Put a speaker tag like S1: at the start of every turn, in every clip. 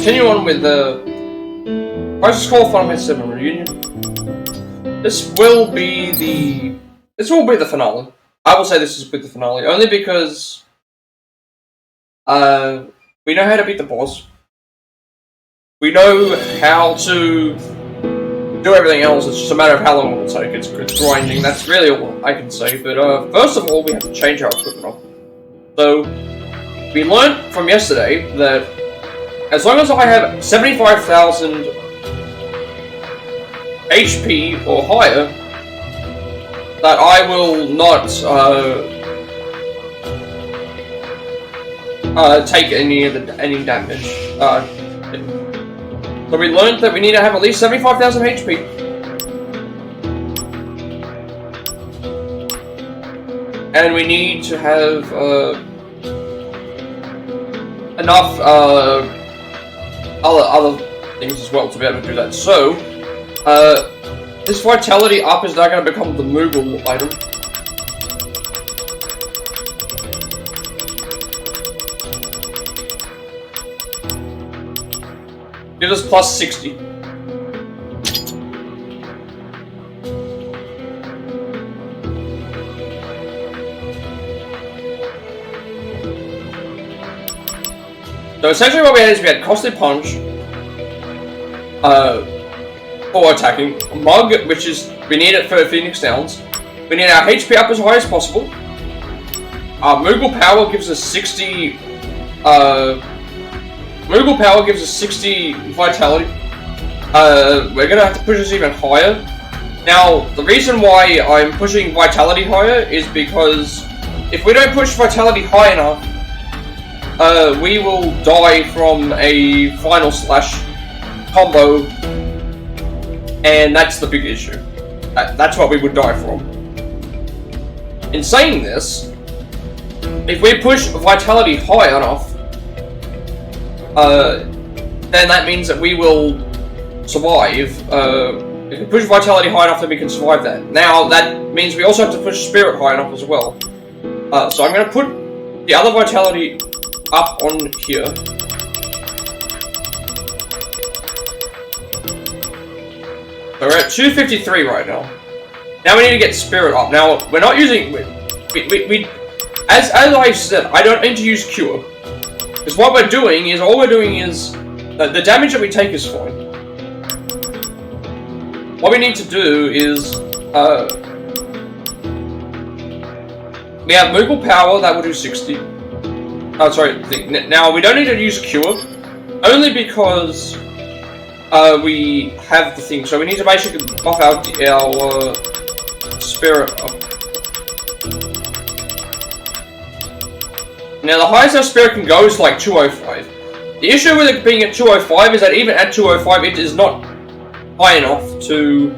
S1: continue on with the Crisis Core Final Fantasy VII Reunion. This will be the finale. I will say this is the finale, only because we know how to beat the boss. We know how to do everything else. It's just a matter of how long it will take. It's grinding. That's really all I can say. But first of all, we have to change our equipment up. So we learned from yesterday that as long as I have 75,000 HP or higher, that I will not take any damage. So we learned that we need to have at least 75,000 HP. And we need to have enough other things as well to be able to do that. So, this Vitality Up is now going to become the Moggle item. Give us plus 60. So essentially what we had is we had Costly Punch for attacking, Mug, which is, we need it for Phoenix Downs. We need our HP up as high as possible. Moggle Power gives us 60 Moggle Power gives us 60 Vitality. We're gonna have to push this even higher. Now, the reason why I'm pushing Vitality higher is because if we don't push Vitality high enough, we will die from a Final Slash combo, and that's the big issue. That's what we would die from. In saying this, if we push Vitality high enough, then that means that we will survive. If we push Vitality high enough, then we can survive that. Now, that means we also have to push Spirit high enough as well. So I'm going to put the other Vitality up on here. So we're at 253 right now. Now we need to get Spirit up. Now, we're not using... As I said, I don't need to use Cure. Because what we're doing is, all we're doing is, the damage that we take is fine. What we need to do is, we have Moggle Power, that will do 60. Oh, sorry, now we don't need to use Cure, only because, we have the thing, so we need to basically buff out our Spirit up. Now, the highest our Spirit can go is like 205. The issue with it being at 205 is that even at 205, it is not high enough to...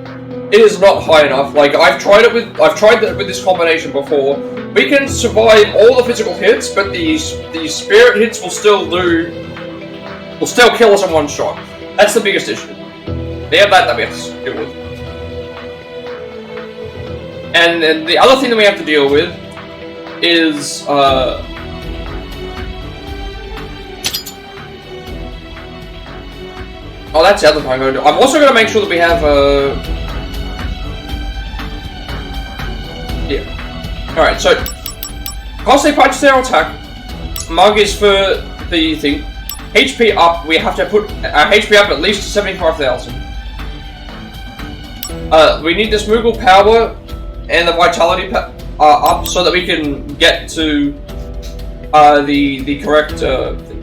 S1: It is not high enough. Like, I've tried that with this combination before. We can survive all the physical hits, but the Spirit hits will still kill us in one shot. That's the biggest issue. We have that we have to deal with. And then the other thing that we have to deal with is, oh, that's the other thing I'm going to do. I'm also going to make sure that we have, yeah. Alright, so, Costly Punch is our attack. Mug is for the thing. HP up, we have to put our HP up at least to 75,000. We need this Moggle Power and the Vitality up so that we can get to the correct thing.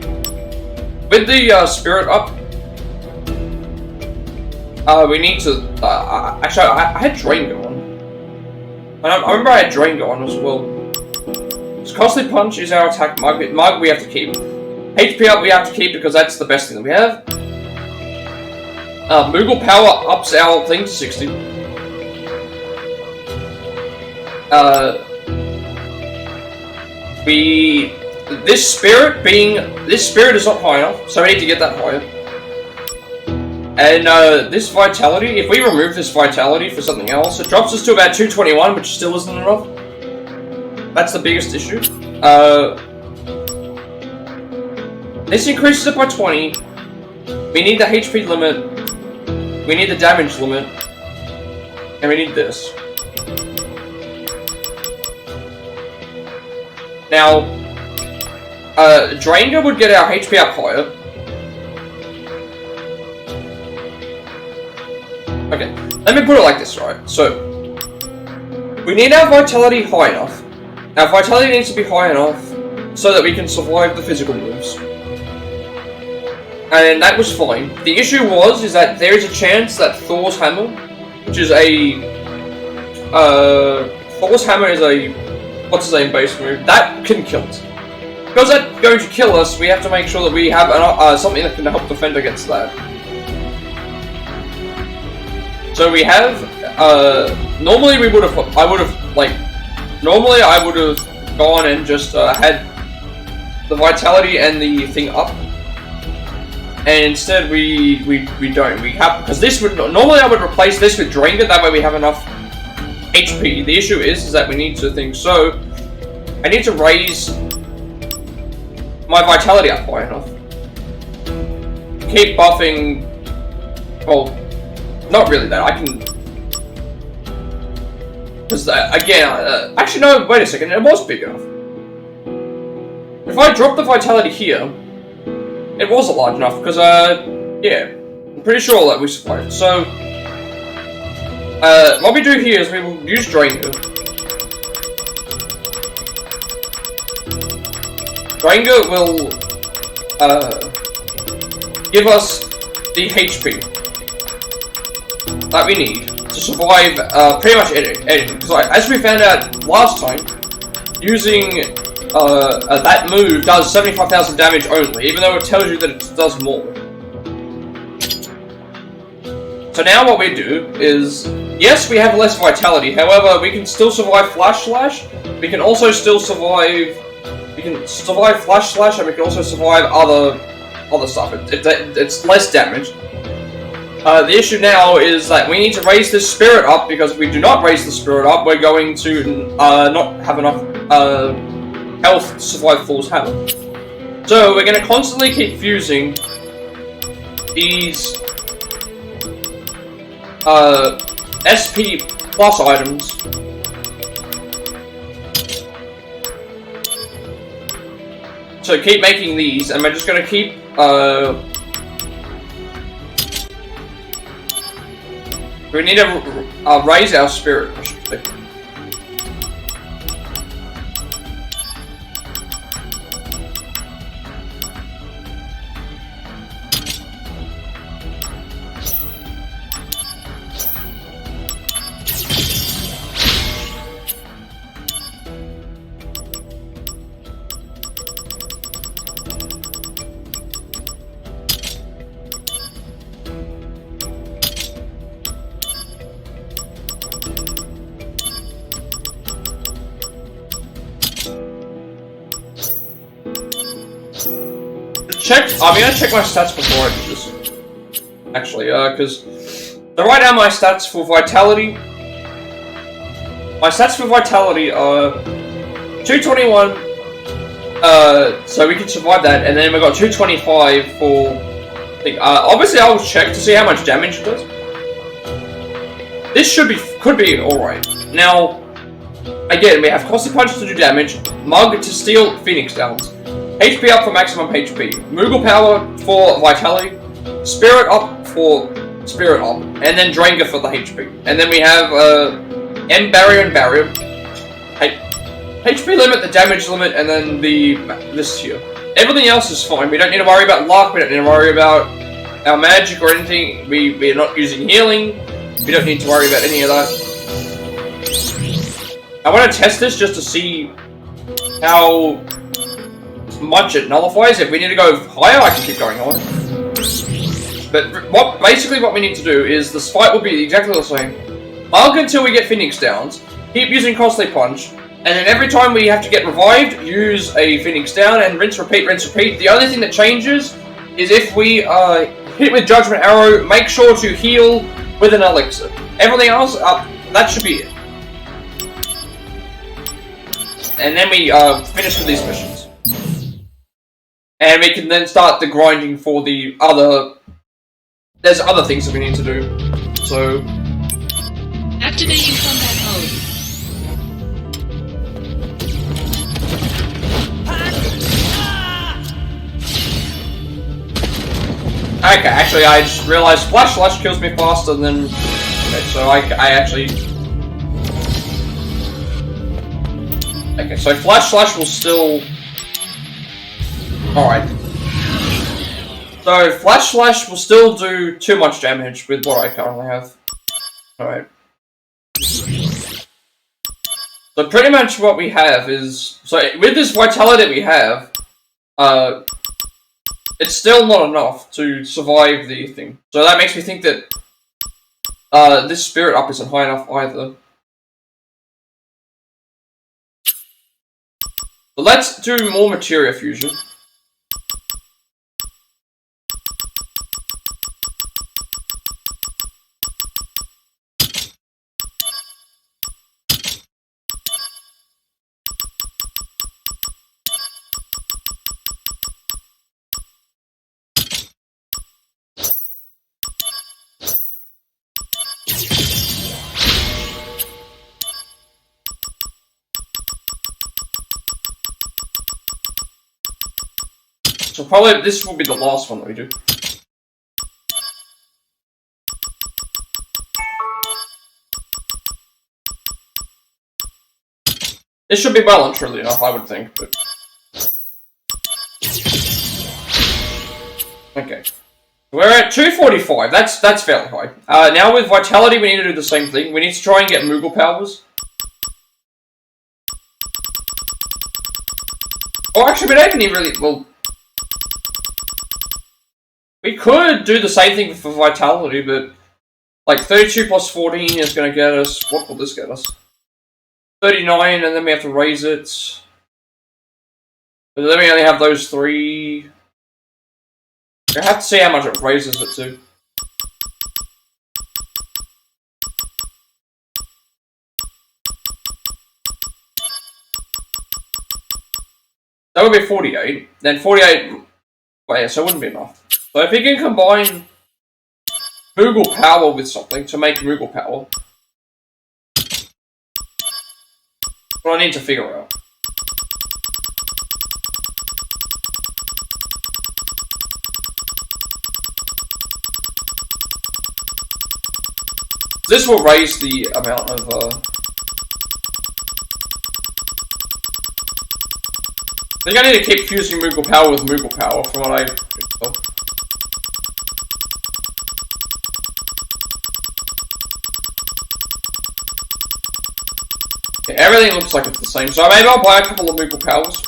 S1: With the Spirit up, we need to, actually, I had Drainga on. I remember I had Drainga on as well. So Costly Punch is our attack. Mug we have to keep. HP up we have to keep because that's the best thing that we have. Moggle Power ups our thing to 60. This Spirit is not high enough, so we need to get that higher. And this Vitality, if we remove this Vitality for something else, it drops us to about 221, which still isn't enough. That's the biggest issue. This increases it by 20. We need the HP limit, we need the damage limit, and we need this. Now, Drainga would get our HP up higher. Okay, let me put it like this, right? So, we need our vitality high enough. Our vitality needs to be high enough so that we can survive the physical moves. And that was fine. The issue is that there is a chance that Thor's Hammer, which is a... Thor's Hammer is a... what's his name base move? That can kill us. Because that's going to kill us, we have to make sure that we have something that can help defend against that. So we have, normally I would have gone and just had the vitality and the thing up. And instead we don't. We have, because this would, normally I would replace this with Drainga, that way we have enough HP. The issue is that we need to think, so I need to raise my vitality up high enough. Keep buffing, well, not really that, I can, because again, actually no, wait a second, it was big enough. If I drop the vitality here, it wasn't large enough, because, yeah, I'm pretty sure that we survived. So, what we do here is we will use Drainga. Drainga will, give us the HP that we need to survive, pretty much anything. Because as we found out last time, using that move does 75,000 damage only, even though it tells you that it does more. So now what we do is, yes, we have less vitality, however, we can still survive Flash Slash, we can also still survive, Flash Slash, and we can also survive other stuff. It's less damage. The issue now is that we need to raise this spirit up, because if we do not raise the spirit up, we're going to not have enough health to survive Thor's Hammer. So we're going to constantly keep fusing these SP plus items so keep making these, and we're just going to keep we need to raise our spirit, I should say. I'm gonna check my stats before I do this. Actually, because right now my stats for vitality. My stats for vitality are 221. So we can survive that, and then we got 225 for. Obviously, I'll check to see how much damage it does. This could be all right. Now, again, we have Costly Punch to do damage, Mug to steal Phoenix Downs. HP up for maximum HP, Moggle Power for vitality, Spirit up for Spirit up, and then Drainga for the HP. And then we have Barrier and MBarrier. HP limit, the damage limit, and then this here. Everything else is fine. We don't need to worry about luck, we don't need to worry about our magic or anything. We're not using healing. We don't need to worry about any of that. I want to test this just to see how much it nullifies. If we need to go higher, I can keep going higher. But basically what we need to do is this fight will be exactly the same. Mug until we get Phoenix Downs. Keep using Costly Punch. And then every time we have to get revived, use a Phoenix Down and rinse, repeat, rinse, repeat. The only thing that changes is if we hit with Judgment Arrow, make sure to heal with an Elixir. Everything else, that should be it. And then we finish with these missions. And we can then start the grinding for the other there's other things that we need to do. So
S2: Activating combat mode.
S1: okay, actually, I just realized Flash Slash kills me faster than. Okay, so I actually. Okay, so Flash Slash will still. Alright. So Flash Slash will still do too much damage with what I currently have. Alright. So pretty much what we have is... So with this Vitality we have, it's still not enough to survive the thing. So that makes me think that this Spirit Up isn't high enough either. So let's do more Materia Fusion. So probably this will be the last one that we do. This should be well and truly enough, I would think, but... Okay. We're at 245, that's fairly high. Now with Vitality we need to do the same thing. We need to try and get Moggle Powers. Oh, actually, we don't even really... Well... We could do the same thing for Vitality, but... Like, 32 plus 14 is going to get us... What will this get us? 39, and then we have to raise it. But then we only have those three... I have to see how much it raises it to. That would be 48. Then 48... Well, yeah, so it wouldn't be enough. So if we can combine Moggle Power with something to make Moggle Power, what I need to figure out. This will raise the amount of I think I need to keep fusing Moggle Power with Moggle Power from what I can tell. Yeah, everything looks like it's the same, so maybe I'll buy a couple of Moggle Powers.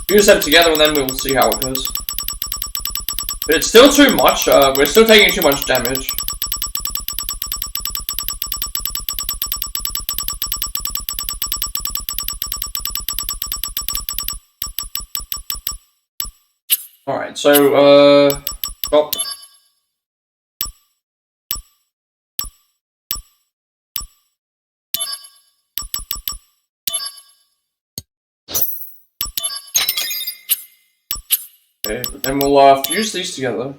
S1: Fuse them together and then we'll see how it goes. But it's still too much, we're still taking too much damage. Alright, so, oh. Okay, but then we'll, fuse these together.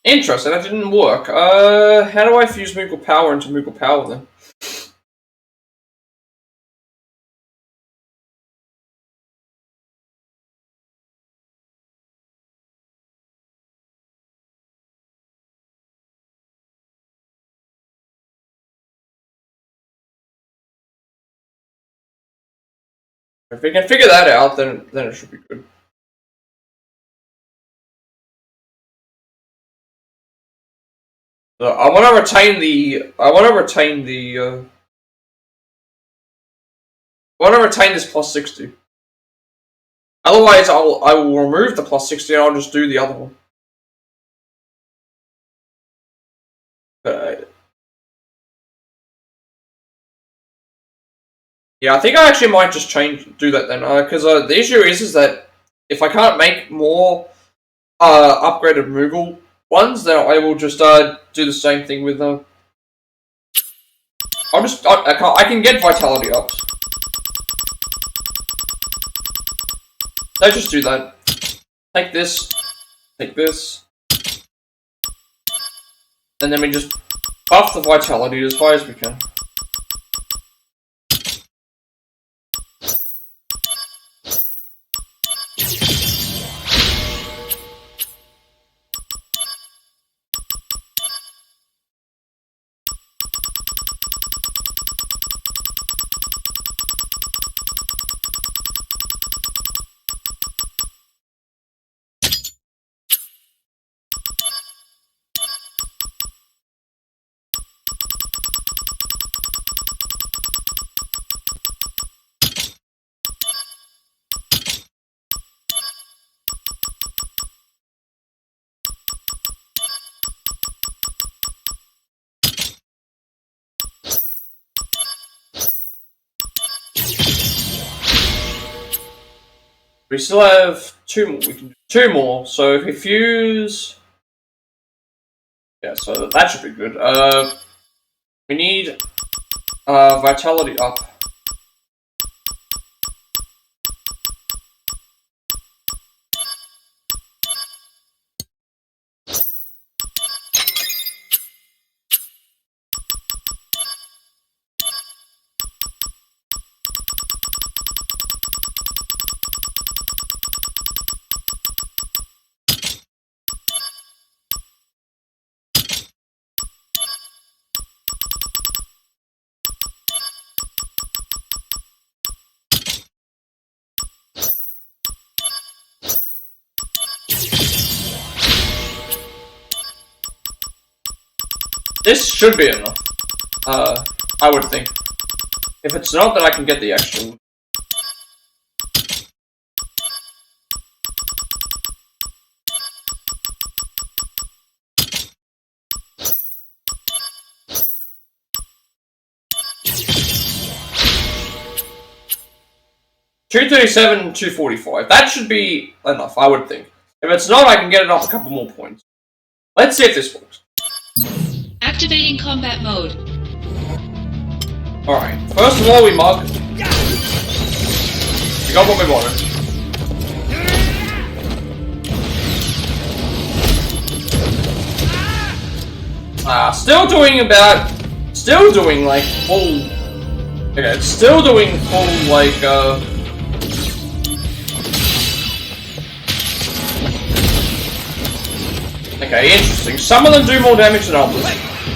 S1: Interesting, that didn't work. How do I fuse Moggle Power into Moggle Power then? If we can figure that out, then it should be good. So I want to retain this plus 60. Otherwise, I will remove the plus 60 and I'll just do the other one. Yeah, I think I actually might just do that then, because the issue is that if I can't make more upgraded Moogle ones, then I will just do the same thing with I can get vitality up. Let's just do that. Take this. Take this. And then we just buff the vitality as high as we can. We still have 2 more. We can do 2 more. So if we fuse, yeah, so that should be good. We need vitality up. This should be enough. I would think. If it's not, then I can get the extra. $237, $245. That should be enough, I would think. If it's not, I can get it up a couple more points. Let's see if this works.
S2: Activating combat mode.
S1: Alright, first of all we mug. We got what we wanted. Still doing like full... Okay, it's still doing full like, Okay, interesting. Some of them do more damage than others.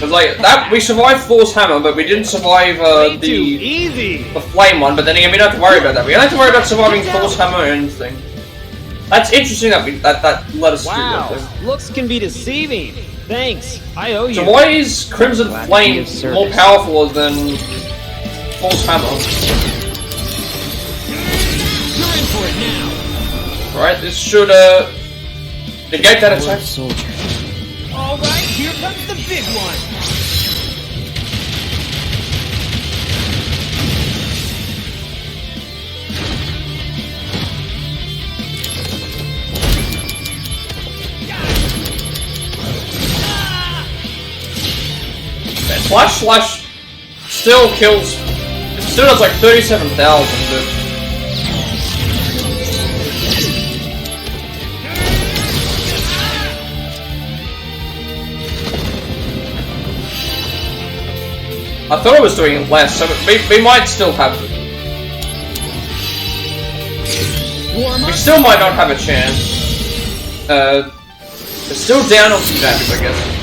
S1: Cause like that, we survived Thor's hammer, but we didn't survive the flame one. But then again, we don't have to worry about that. We don't have to worry about surviving Thor's hammer or anything. That's interesting that that let us do that.
S3: Wow, looks can be deceiving. Thanks, I owe you.
S1: So why is Crimson Flame more powerful than Thor's hammer?
S3: You're in for it now.
S1: Right, this should negate that attack.
S3: Soldier. All right, here comes the big one.
S1: Slash still kills. It still does like 37,000, but. I thought I was doing less, so we might still have. We still might not have a chance. It's still down on some damage, I guess.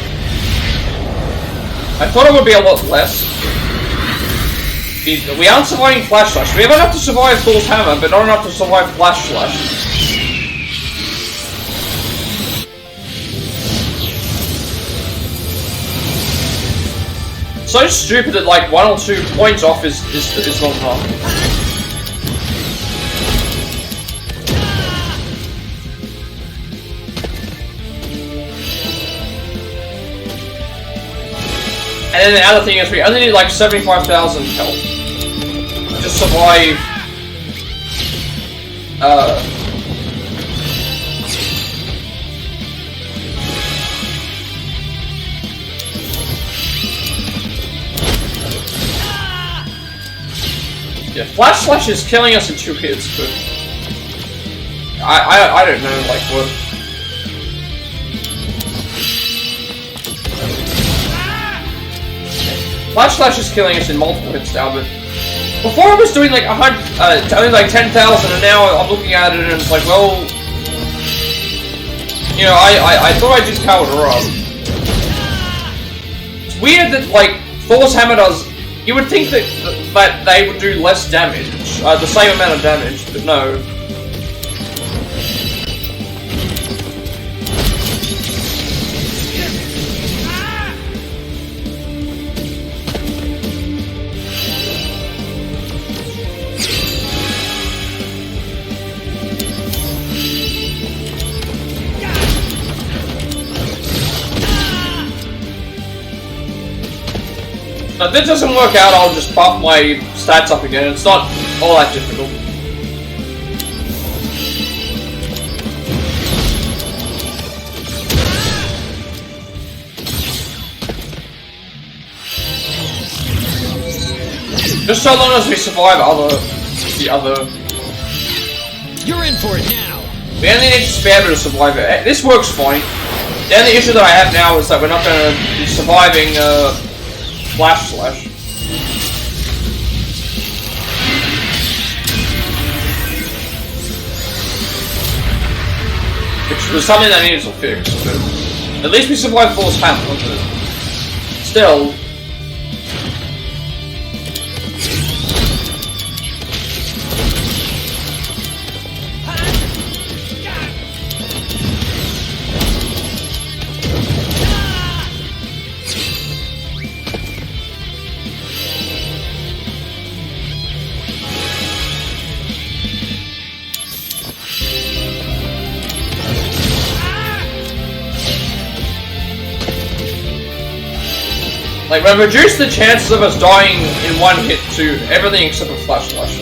S1: I thought it would be a lot less. We aren't surviving Flash Slash. We have enough to survive Thor's Hammer, but not enough to survive Flash Slash. So stupid that like 1 or 2 points off is not enough. And then the other thing is we only need like 75,000 health to survive. Yeah, Flash Slash is killing us in 2 hits, but I don't know, like, what. Flash Slash is killing us in multiple hits now, but before I was doing like 100, only like 10,000, and now I'm looking at it and it's like, well, you know, I thought I did power up. It's weird that like Thor's hammer does. You would think that they would do less damage, the same amount of damage, but no. If this doesn't work out, I'll just buff my stats up again. It's not all that difficult. Just so long as we survive the other.
S3: You're in for it now.
S1: We only need to spare to survive it. This works fine. The only issue that I have now is that we're not going to be surviving Flash Slash. Which was something that needed to fix, but at least we survived Thor's hammer, but still. Like, we've reduced the chances of us dying in 1 hit to everything except for Flash Slash.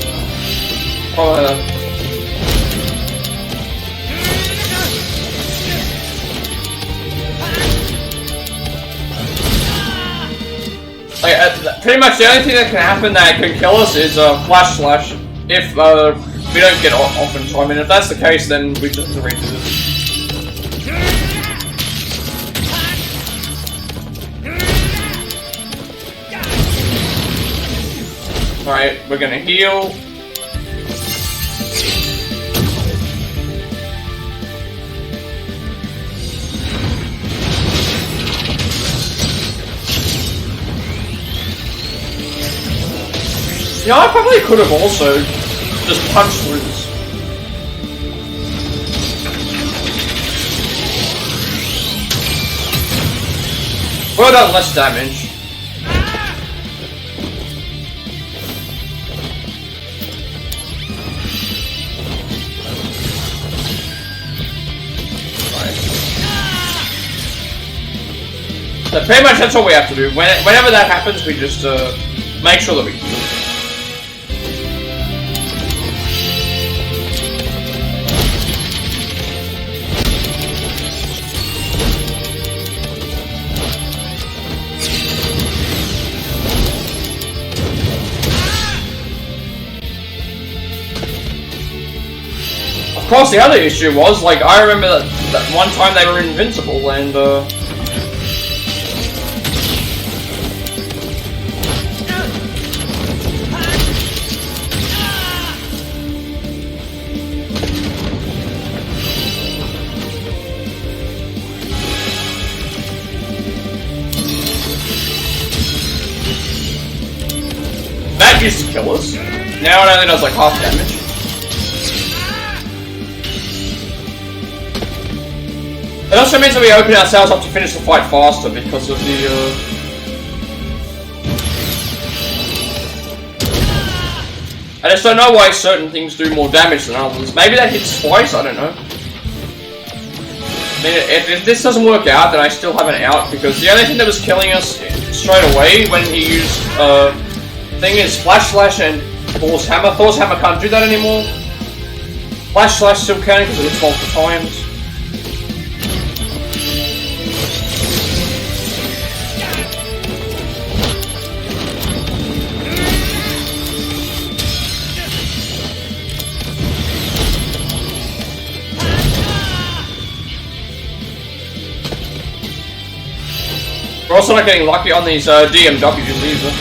S1: Pretty much the only thing that can happen that can kill us is Flash Slash if we don't get off in time. And if that's the case, then we just have to redo this. Alright, we're gonna heal. You know, I probably could have also just punched through this. Well done, less damage. So pretty much that's all we have to do. Whenever that happens, we just make sure that we heal. Of course, the other issue was, like, I remember that one time they were invincible, and that used to kill us. Now it only does like half damage. It also means that we open ourselves up to finish the fight faster because of the I just don't know why certain things do more damage than others. Maybe that hits twice, I don't know. I mean, if this doesn't work out, then I still have an out, because the only thing that was killing us straight away when he used thing is Flash Slash and Thor's hammer. Thor's hammer can't do that anymore. Flash Slash still can because it hits multiple times. also not getting lucky on these DMWs either.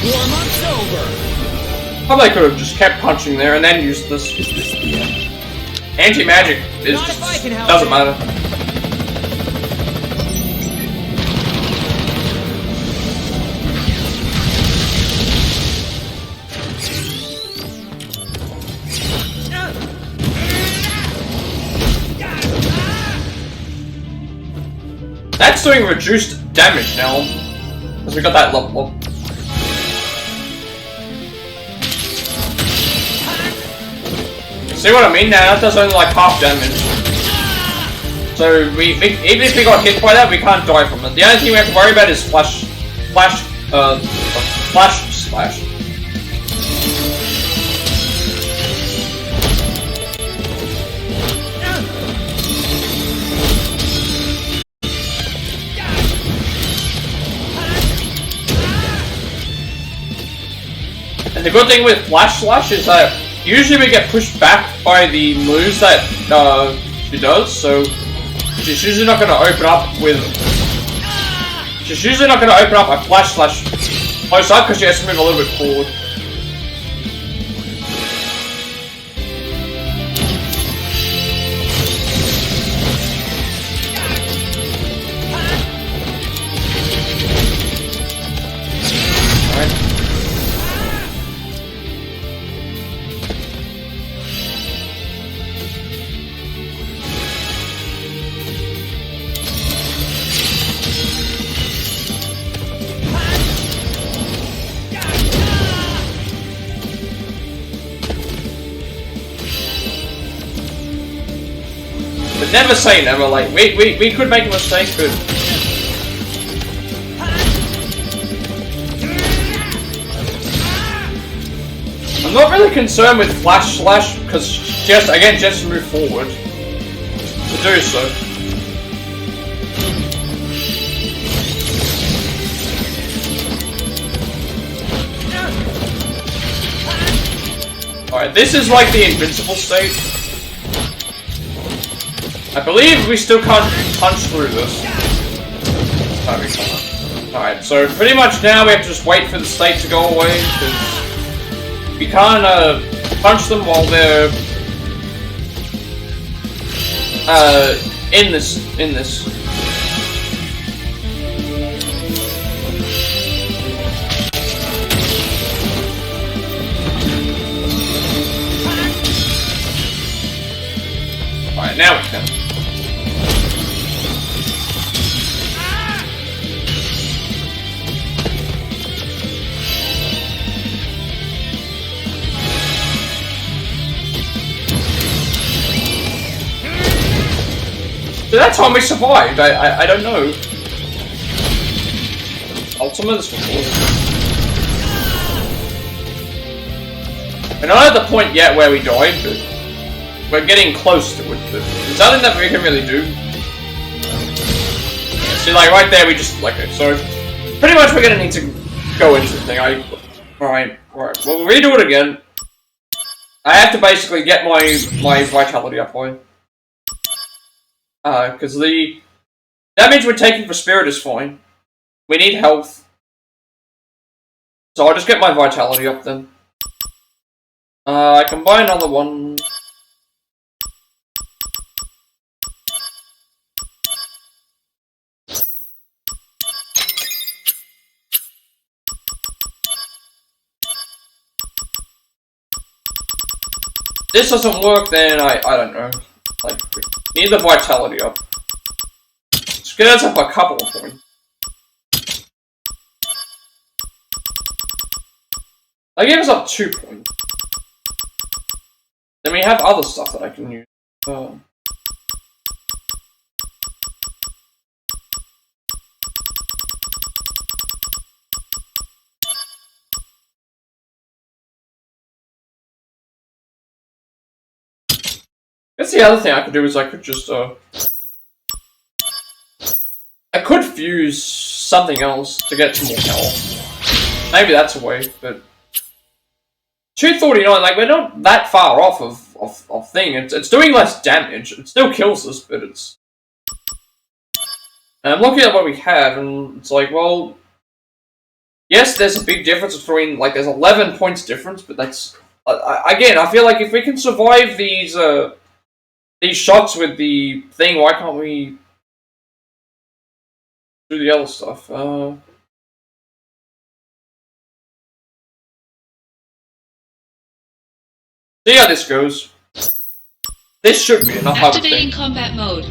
S3: Warm-up's over.
S1: Probably could have just kept punching there and then used this.
S4: Is this the end?
S1: Anti-magic is
S3: Not if I can help
S1: doesn't
S3: it.
S1: matter. That's doing reduced damage now, because we got that level up. See what I mean? Now that does only like half damage. So even if we got hit by that, we can't die from it. The only thing we have to worry about is flash slash. And the good thing with flash slash is that usually we get pushed back by the moves that she does, so she's usually not going to open up with. She's usually not going to open up a flash slash close up because she has to move a little bit forward. But never say never, like, we could make a mistake, but... I'm not really concerned with flash slash, because just move forward to do so. Alright, this is like the invincible state. I believe we still can't punch through this. No, we can't. Alright, so pretty much now we have to just wait for the state to go away, because we can't punch them while they're in this. Alright, now we can. So that time we survived. I don't know. Ultimate is before. We're not at the point yet where we died, but we're getting close to it. But there's nothing that we can really do. See, like right there, we just like it. So pretty much we're gonna need to go into the thing. Alright. Well, we'll redo it again. I have to basically get my vitality up high. Because the damage we're taking for spirit is fine. We need health. So I'll just get my vitality up then. I can buy another one. This doesn't work, then I don't know. Like, we need the vitality up. Just get us up a couple of points. That gave us up 2 points. Then we have other stuff that I can use. I guess the other thing I could do is I could just fuse something else to get some more power. Maybe that's a way, but 249, like we're not that far off of thing. It's doing less damage. It still kills us, but it's. And I'm looking at what we have, and it's like, well, yes, there's a big difference between like there's 11 points difference, but that's again, I feel like if we can survive these shots with the thing, why can't we do the other stuff? See how this goes. This should be enough.
S2: Activating combat mode.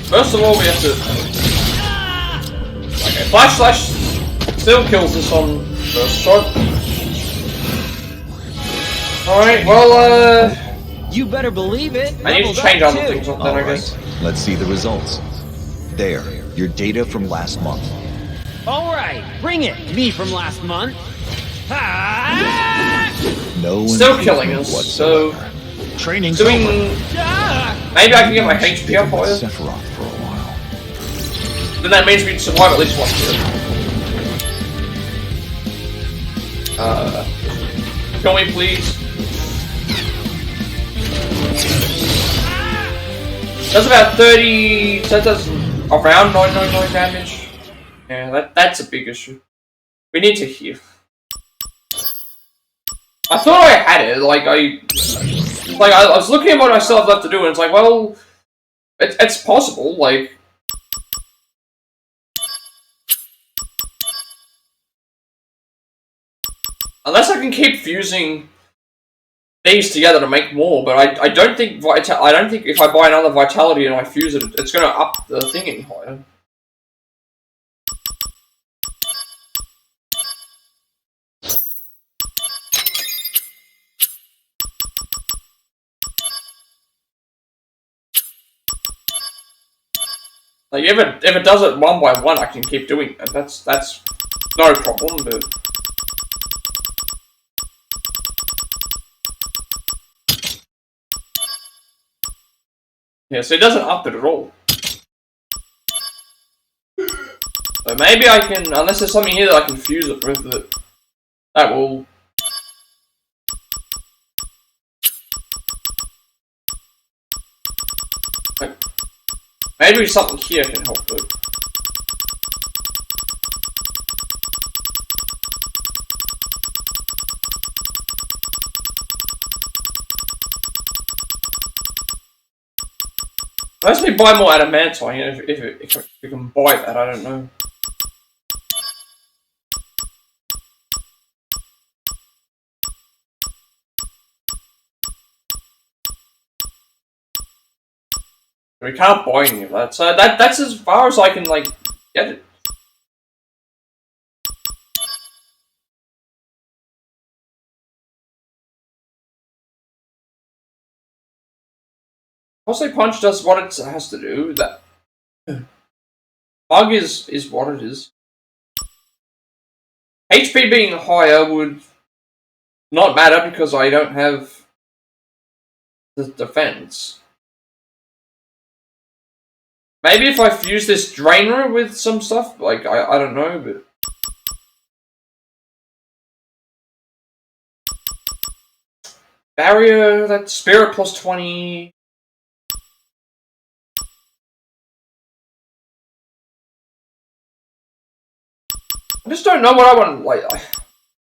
S1: First of all, we have to. Okay, Flash Slash still kills us on first shot. Alright, well,
S3: You better believe it.
S1: I need to change other things up then, I guess.
S4: Let's see the results. There, your data from last month.
S3: Alright, bring it. Me from last month. Ah!
S4: No
S1: Still killing us,
S4: whatsoever. Training's
S1: doing.
S3: Ah!
S1: Maybe I can get my HP up higher.
S4: Sephiroth for a while.
S1: Then that means we'd survive at least one kill. Kill me, please. That's about 30. So that does around 999 damage. Yeah, that's a big issue. We need to heal. I thought I had it. Like I was looking at what I still have left to do, and it's like, well, it's possible. Like. Unless I can keep fusing these together to make more, but I don't think if I buy another Vitality and I fuse it, it's going to up the thing any higher. Like if it does it one by one, I can keep doing it. That's no problem, but. Yeah, so it doesn't up it at all. So maybe I can, unless there's something here that I can fuse it with, that will. Maybe something here can help it. Unless we buy more Adamantine, if we can buy that, I don't know. We can't buy any of that, so that's as far as I can, like, get it. Costly Punch does what it has to do. That bug is what it is. HP being higher would not matter because I don't have the defense. Maybe if I fuse this Drainga with some stuff, like I don't know, but. Barrier, that Spirit plus 20. I just don't know what I want, like,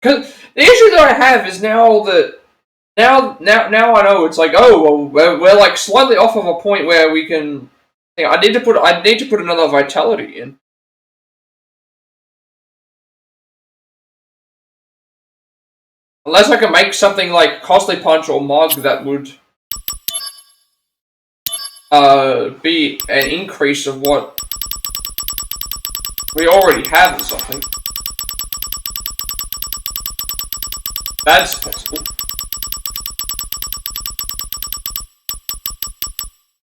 S1: because the issue that I have is now that now I know it's like, oh well, we're like slightly off of a point where we can. I need to put another Vitality in. Unless I can make something like Costly Punch or Mug that would be an increase of what we already have or something. That's possible.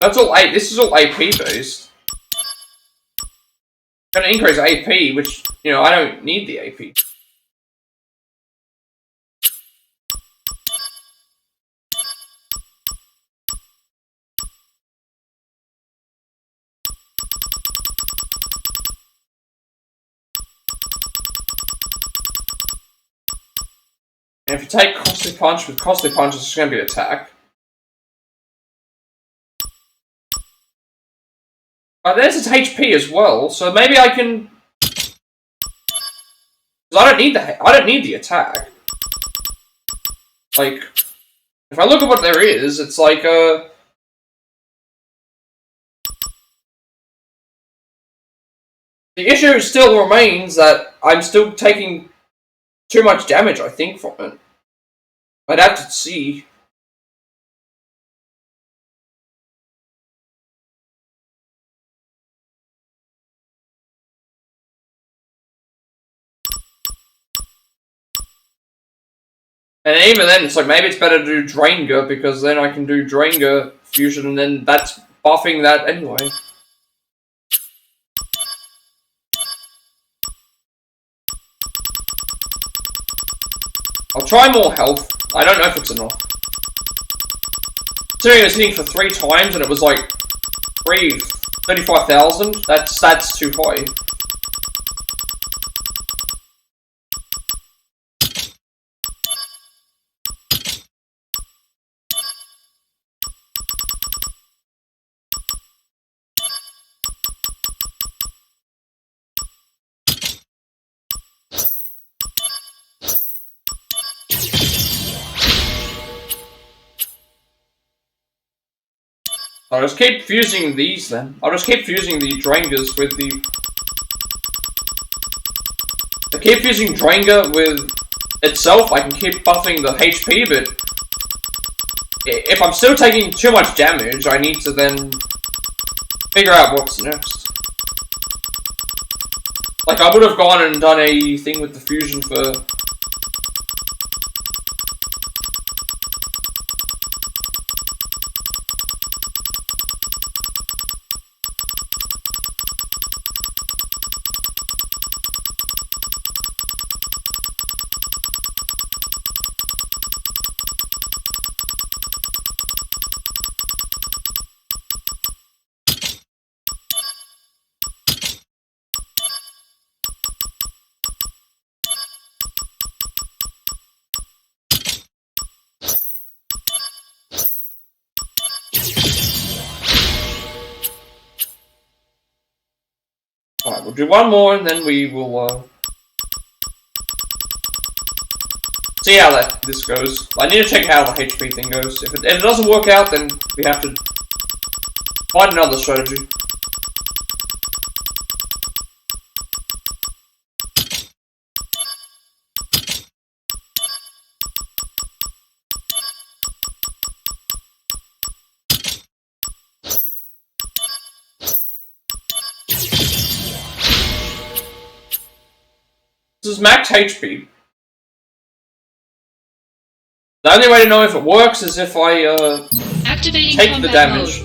S1: That's all this is all AP based. Gonna increase AP, which, you know, I don't need the AP. And if you take Costly Punch with Costly Punch, it's just going to be attack. There's its HP as well, so maybe I can. Because I don't need the attack. Like, if I look at what there is, it's like the issue still remains that I'm still taking too much damage, I think, from it. I'd have to see. And even then, it's like, maybe it's better to do Drainga, because then I can do Drainga fusion, and then that's buffing that anyway. I'll try more health. I don't know if it's enough. Considering I was hitting for 3 times, and it was like 35,000, that's too high. I'll just keep fusing these then. I'll just keep fusing the Draingas with the... I keep fusing Drainga with itself, I can keep buffing the HP, but... if I'm still taking too much damage, I need to then... figure out what's next. Like, I would have gone and done a thing with the fusion for... Alright, we'll do one more and then we will see how this goes. I need to check how the HP thing goes. If it doesn't work out, then we have to find another strategy. This is max HP. The only way to know if it works is if I take the damage.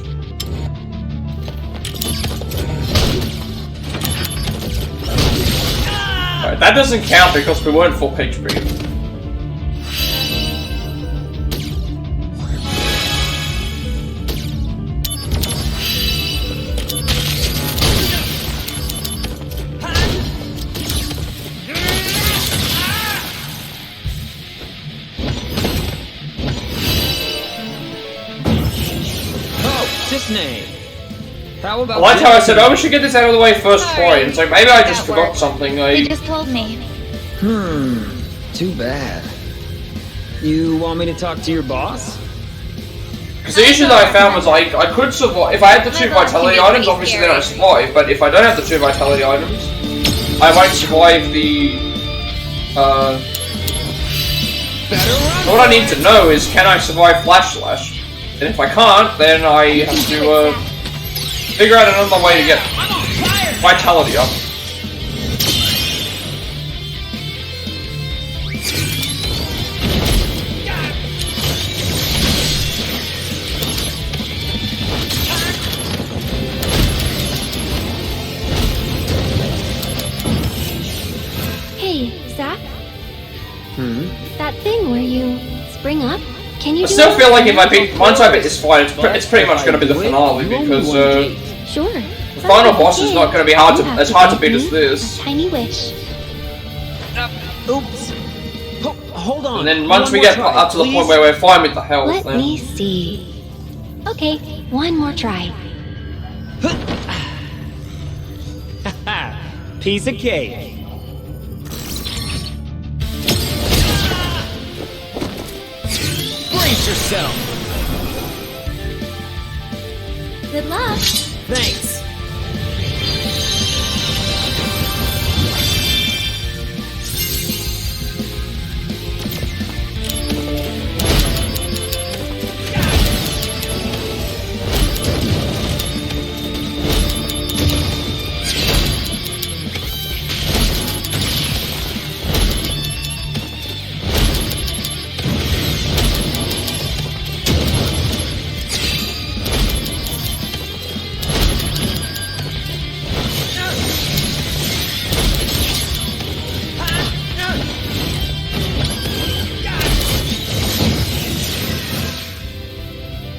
S1: Right, that doesn't count because we weren't full HP.
S5: How about
S1: I liked how I said, oh, we should get this out of the way first try, and it's like, maybe I just forgot something.
S6: They just told me.
S5: Too bad. You want me to talk to your boss?
S1: Because the issue that I found was I could survive. If I had the 2 vitality items, obviously then I survive, but if I don't have the 2 vitality items, I won't survive the... So what I need to know is, can I survive Flash Slash? And if I can't, then I have to figure out another way to get vitality up.
S6: Hey, Zach? That thing where you spring up? Can you
S1: I still feel like if I beat, once I beat this fight, it's pretty much going to be the finale, because
S6: Sure.
S1: the final boss is not going to be as hard to beat as this.
S6: Tiny wish.
S5: Oops. hold on.
S1: And then once
S5: One
S1: we
S5: more
S1: get
S5: try,
S1: up to the
S5: please.
S1: point where we're fine with the health,
S6: Let
S1: then...
S6: me see. Okay, one more try.
S3: Piece of cake. Brace yourself.
S6: Good luck.
S3: Thanks.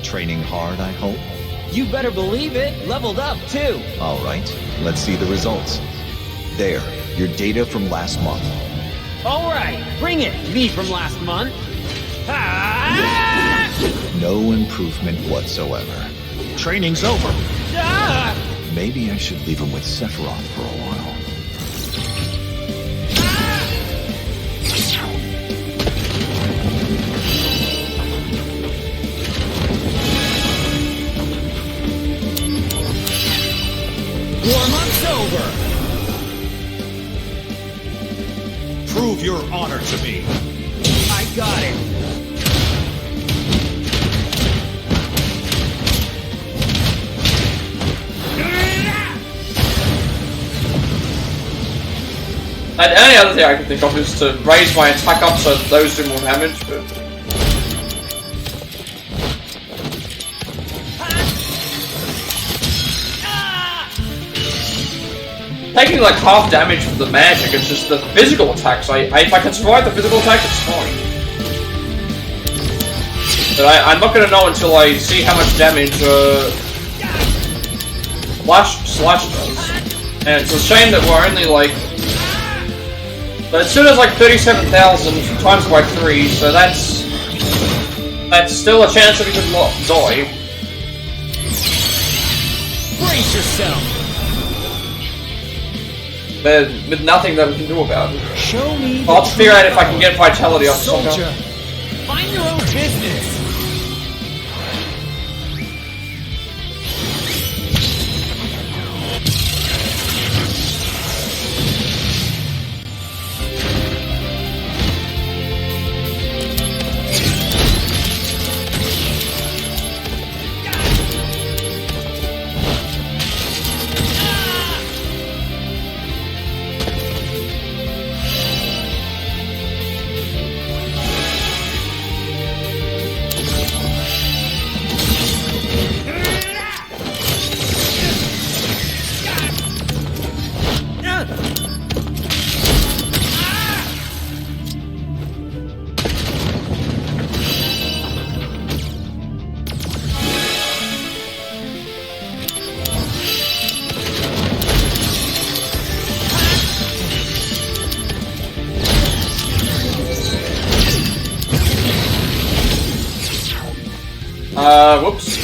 S4: Training hard, I hope?
S3: You better believe it. Leveled up, too.
S4: Alright, let's see the results. There, your data from last month.
S3: All right, bring it. Me from last month. Ah!
S4: No improvement whatsoever. Training's over.
S3: Ah!
S4: Maybe I should leave him with Sephiroth for a while.
S3: Warm-up's over.
S7: Prove your honor to me.
S3: I got it.
S1: And any other thing I can think of is to raise my attack up so those do more damage, but... Taking like half damage from the magic, it's just the physical attacks. If I can survive the physical attack, it's fine. But I'm not gonna know until I see how much damage Slash does. And it's a shame that we're only like... But it still has like 37,000 times by 3, so that's still a chance that we could die.
S3: Brace yourself.
S1: But with nothing that we can do about it.
S3: Show me.
S1: I'll have to figure out if I can get vitality up somehow.
S3: Soldier, find your own business.
S1: Whoops.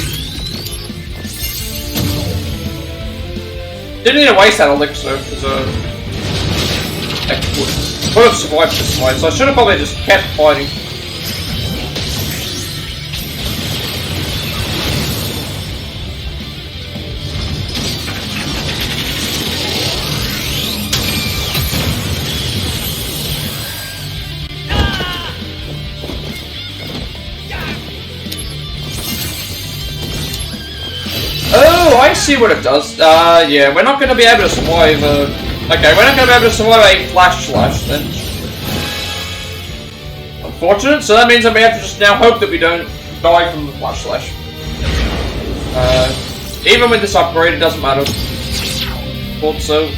S1: Didn't need to waste that elixir, because, I would have survived this fight, so I should have probably just kept fighting. Oh, I see what it does. Yeah, we're not going to be able to survive, okay, we're not going to be able to survive a flash slash, then. Unfortunate, so that means that we have to just now hope that we don't die from the flash slash. Even with this upgrade, it doesn't matter. Thought so.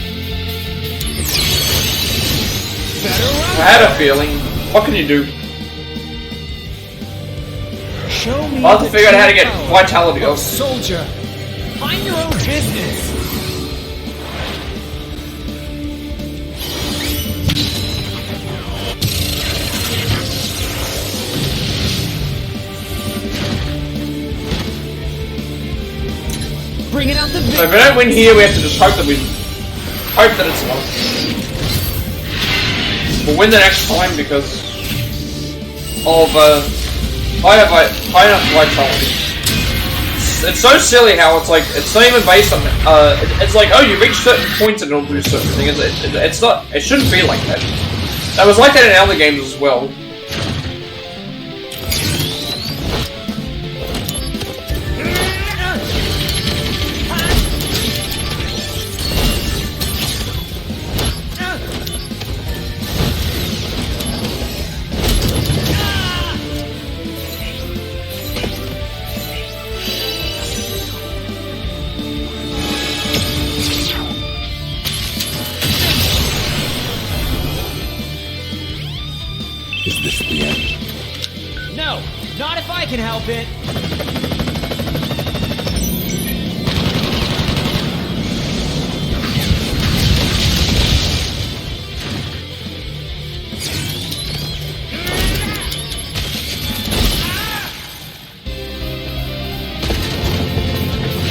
S1: I had a feeling. What can you do?
S3: Show me.
S1: I'll have to figure out how to get vitality up.
S3: Soldier, find your own business. bringing out the
S1: So if we don't win here, we have to just hope that it's luck. We'll win the next time because of high enough vitality. It's so silly how it's like it's not even based on it's like, oh, you reach certain points and it'll do certain things. It's not. It shouldn't be like that. That was like that in other games as well.
S8: Is this the end?
S3: No, not if I can help it.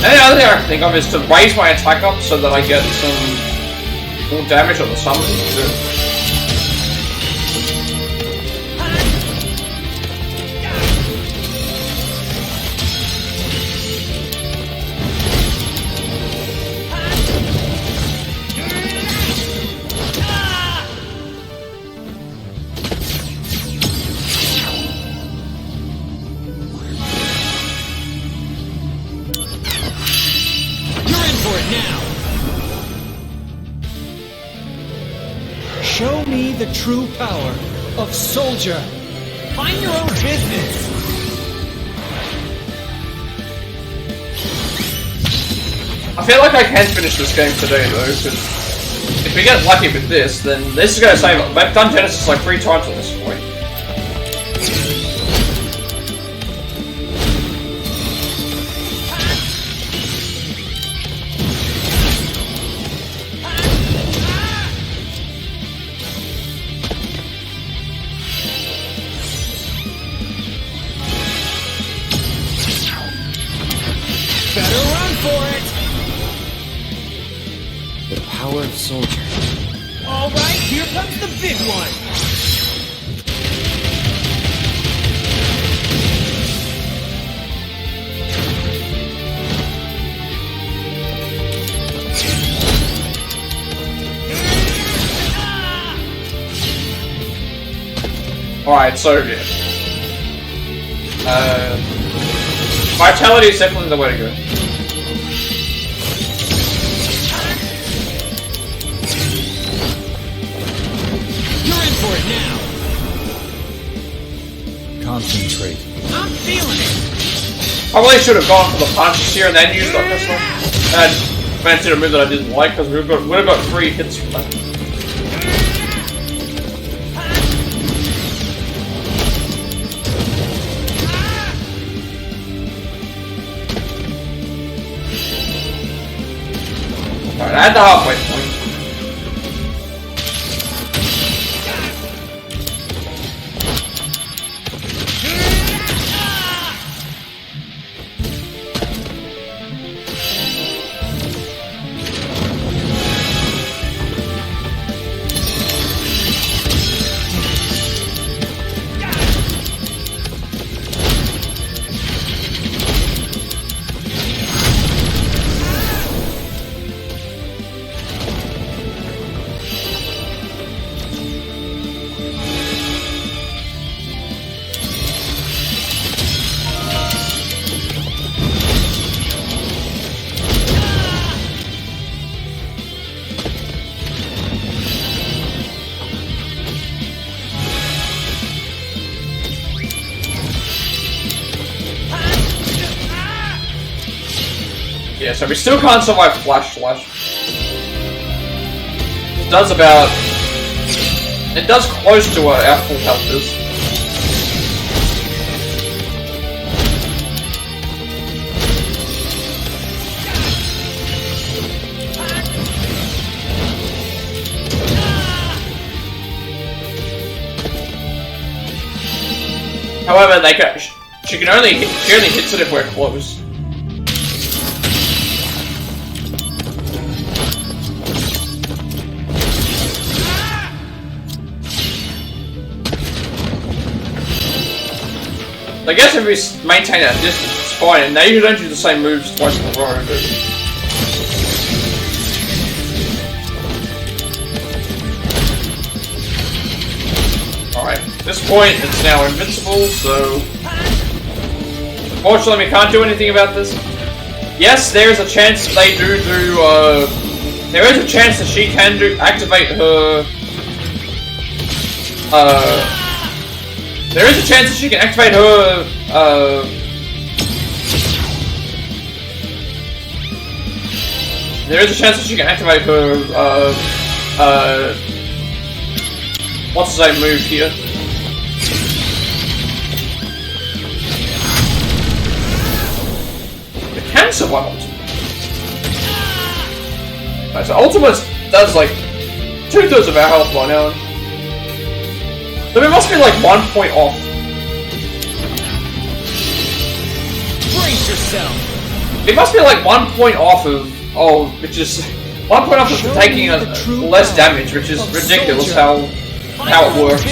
S1: And the other thing I can think of is to raise my attack up so that I get some more damage on the summon too.
S3: Show me the true power of soldier. Mind your own business.
S1: I feel like I can finish this game today though, because if we get lucky with this, then this is going to save it. I've done Genesis like 3 times at this point.
S5: Power of soldier.
S3: All right, here comes the big one.
S1: Alright, so yeah. Vitality is definitely the way to go.
S3: For it now.
S8: Concentrate.
S3: I'm feeling it.
S1: Probably should have gone for the punches here and then used up this one. And fancied a move that I didn't like because we would have got 3 hits from that. Alright, at the halfway point. Yeah, so we still can't survive Flash Slash. It does about... It does close to what our full health is. However, she only hits it if we're close. I guess if we maintain that distance, it's fine. And now you don't do the same moves twice in a row. But... Alright, at this point it's now invincible, so... Fortunately, we can't do anything about this. Yes, there is a chance that they do there is a chance that she can activate her... There is a chance that she can activate her, There is a chance that she can activate her, what's his name move here? It can survive ultimate. Right, so ultimate does like 2/3 of our health by now. So it must be like 1 point off.
S3: Brace yourself.
S1: It must be like 1 point off of, which is 1 point off of taking less damage, which is ridiculous how it works.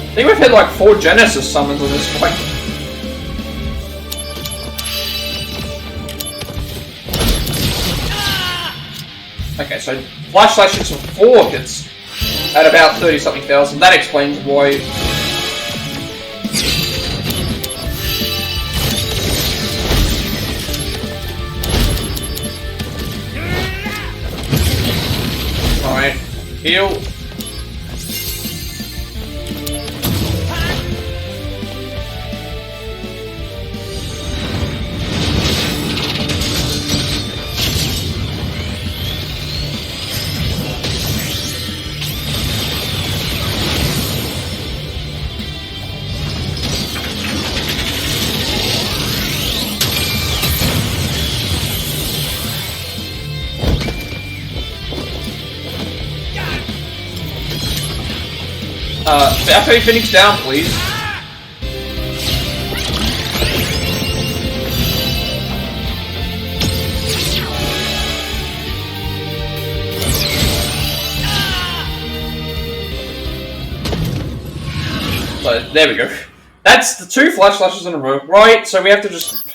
S1: I think we've had like 4 Genesis summons at this point. Okay, so Flash Slash hits 4 hits at about 30-something thousand. That explains why. Alright, heal. FA Phoenix down, please. So, there we go. That's the 2 Flash Slashes in a row. Right, so we have to just...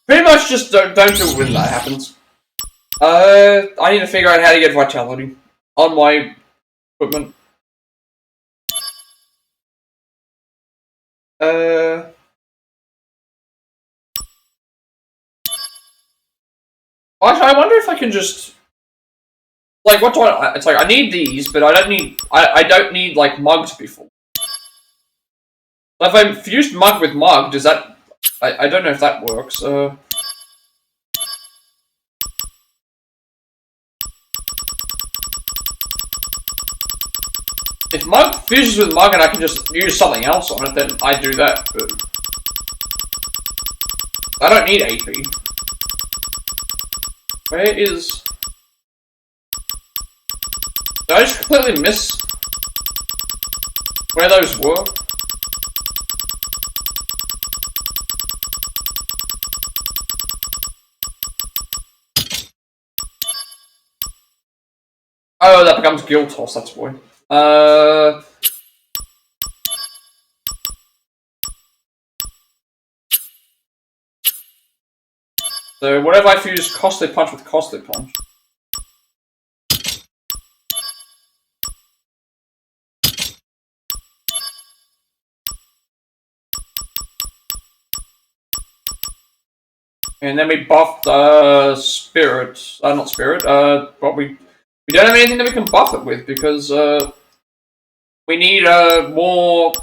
S1: Pretty much just don't do it when that happens. I need to figure out how to get Vitality on my equipment. Actually, I wonder if I can just... Like, what do I... It's like, I need these, but I don't need... I don't need, like, Mug to be full. If I fused Mug with Mug, does that... I don't know if that works, If Mug fuses with Mug and I can just use something else on it, then I do that, but... I don't need AP. Where is... Did I just completely miss where those were? Oh, that becomes Guild Toss, that's why. So, what if I fuse Costly Punch with Costly Punch? And then we buff Spirit. Not Spirit. But we don't have anything that we can buff it with because we need more.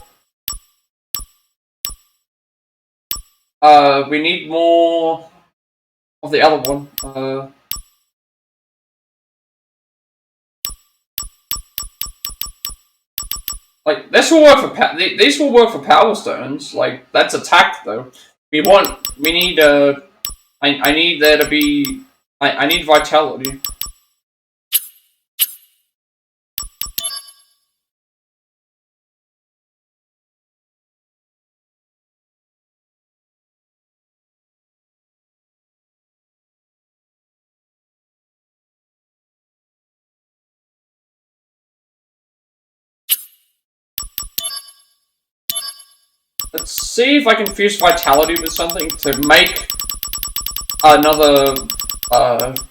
S1: We need more of the other one. Like this will work for these will work for Power Stones. Like that's attack though. We need, I need there to be, I need vitality. Let's see if I can fuse vitality with something to make another, if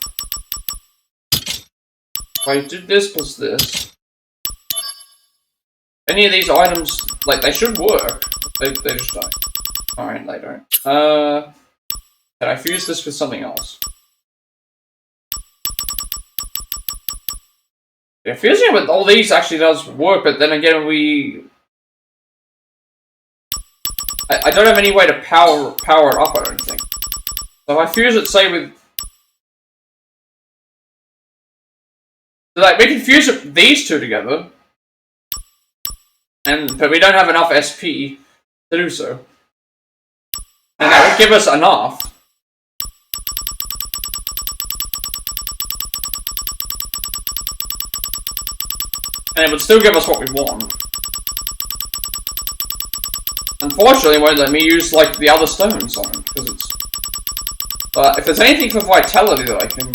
S1: I did this plus this. Any of these items, like, they should work. They just don't. Alright, they don't. Can I fuse this with something else? Yeah, fusing it with all these actually does work, but then again, I don't have any way to power it up, I don't think. So if I fuse it, say, with... So, like, we can fuse these two together. But we don't have enough SP to do so. And that would give us enough. And it would still give us what we want. Unfortunately, it won't let me use, like, the other stones on it, because it's... But if there's anything for vitality that I can...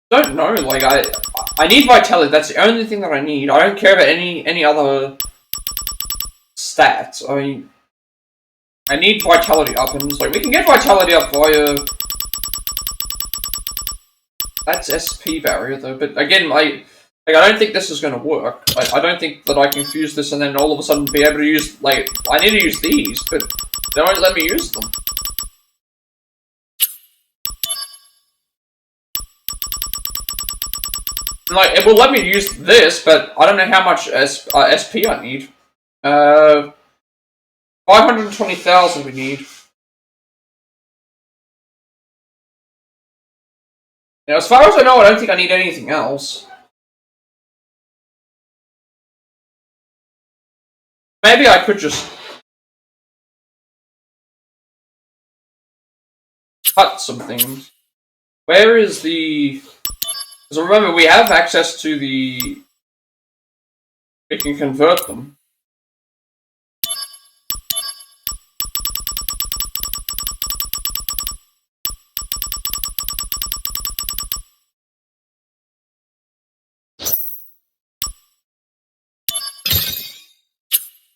S1: don't know, like, I need vitality, that's the only thing that I need. I don't care about any other stats. I need vitality up, and it's like, we can get vitality up via... That's SP barrier though, but again, I don't think this is gonna work. I don't think that I can fuse this and then all of a sudden be able to use, like, I need to use these, but they won't let me use them. Like, it will let me use this, but I don't know how much SP I need. 520,000 we need. Now, as far as I know, I don't think I need anything else. Maybe I could just... cut some things. Where is the... Because remember, we have access to the... We can convert them.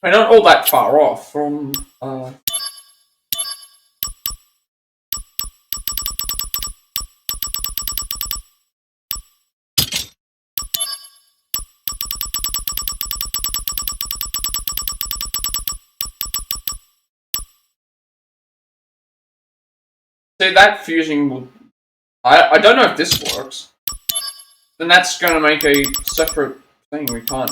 S1: We're not all that far off from... See, that fusing will... I don't know if this works. Then that's going to make a separate thing, we can't.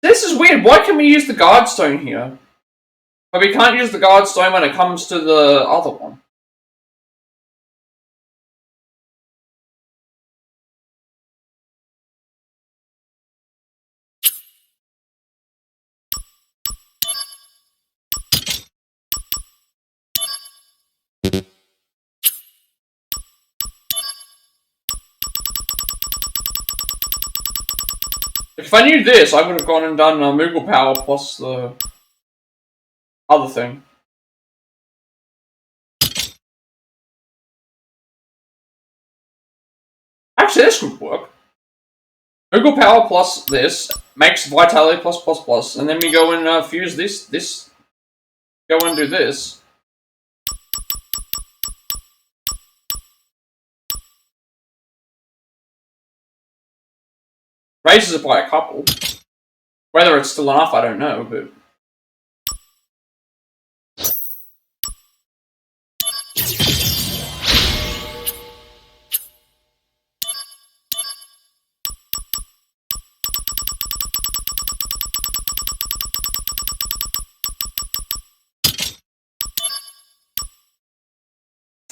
S1: This is weird, why can we use the guard stone here? But we can't use the guard stone when it comes to the other one. If I knew this, I would have gone and done Moggle Power plus the other thing. Actually, this could work. Moggle Power plus this makes Vitality plus plus plus, and then we go and fuse this, go and do this. raises it by a couple. Whether it's still enough, I don't know, but...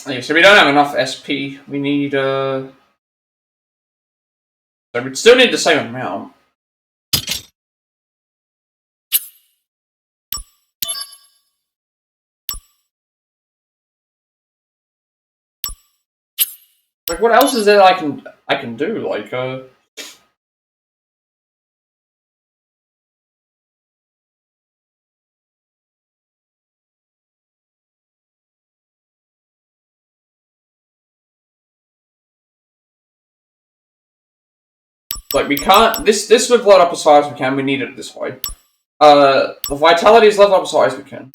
S1: Okay, so we don't have enough SP. We need, So we'd still need the same amount. Like, what else is there I can do? Like, we can't... This we've leveled up as high as we can. We need it this way. The Vitality is leveled up as high as we can.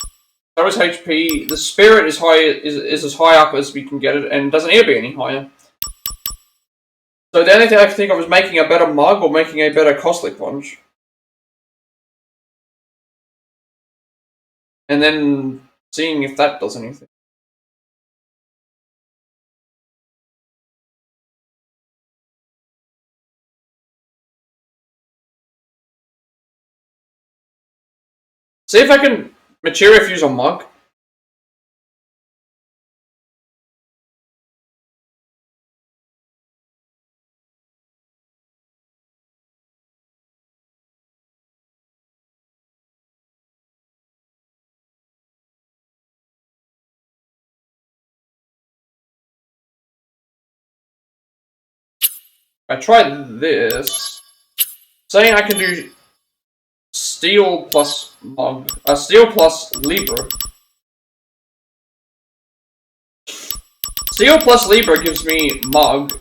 S1: So is HP. The Spirit is as high up as we can get it, and doesn't need to be any higher. So the only thing I can think of is making a better mug or making a better Costly Punch. And then seeing if that does anything. See if I can materia fuse on mug. I tried this. Saying I can do steel plus mug, steel plus Libra. Steel plus Libra gives me mug.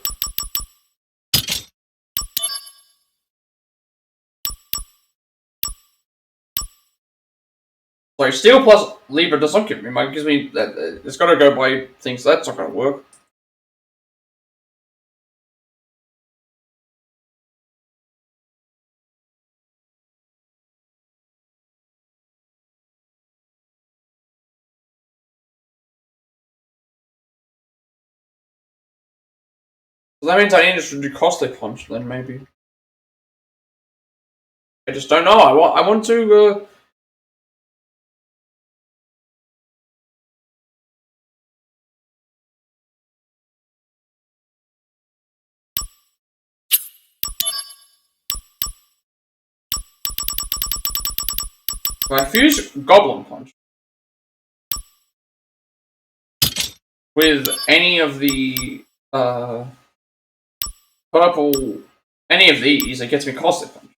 S1: Sorry, steel plus Libra does not give me mug. It gives me that. It's got to go by things. So that's not going to work. So that means I need to do Costly Punch then, maybe. I just don't know. I want to. I fuse Goblin Punch with any of the purple, any of these, it gets me Costly Punch.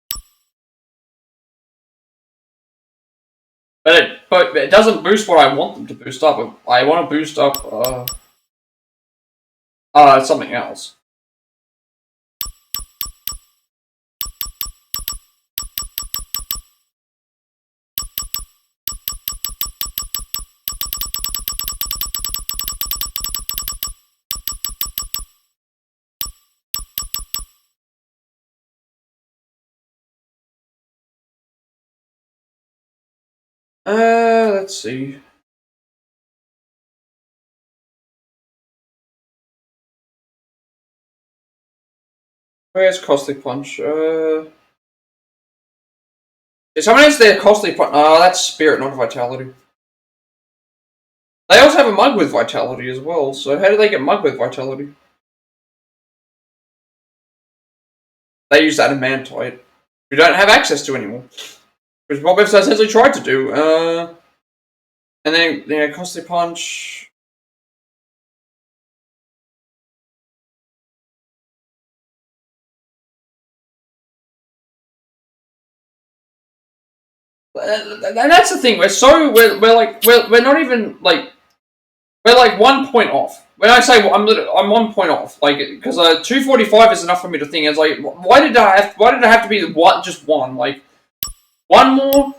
S1: But it doesn't boost what I want them to boost up. I want to boost up something else. Let's see. Where's Costly Punch? If someone has their Costly Punch, that's Spirit, not Vitality. They also have a mug with Vitality as well, so how do they get mug with Vitality? They use Adamantine. We don't have access to anymore. Which is what we've essentially tried to do. And then, Costly Punch. And that's the thing. We're not even like we're like 1 point off. When I say I'm 1 point off, like because 245 is enough for me to think. It's like why did I have to be just one? Like one more.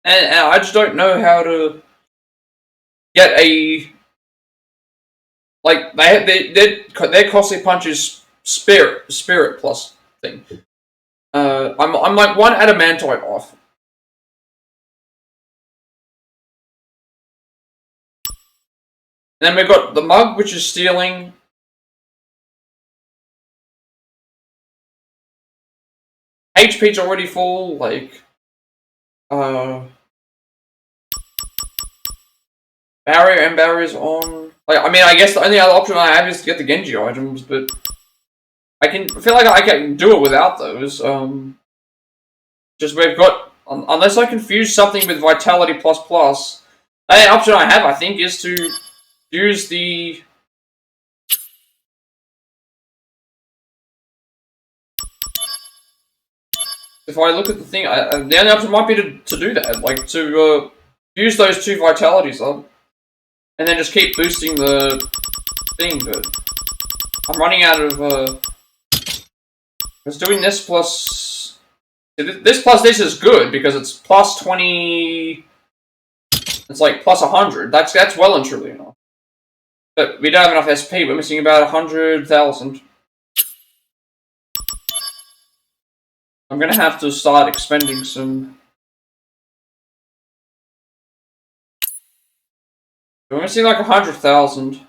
S1: And I just don't know how to get a like their Costly Punch is spirit plus thing. I'm like one adamantine off. And then we've got the mug, which is stealing. HP's already full, like Barrier and MBarrier's on. Like, I mean, I guess the only other option I have is to get the Genji items, but I feel like I can do it without those. Just we've got, unless I confuse something with Vitality plus plus, the only option I have, I think, is to use the. If I look at the thing, the only option might be to do that, like to use those 2 vitalities up, and then just keep boosting the thing. But I'm running out of. Because doing this plus this is good because it's plus 20. It's like plus 100. That's well and truly enough. But we don't have enough SP. We're missing about 100,000. I'm gonna have to start expending some. We're missing like 100,000.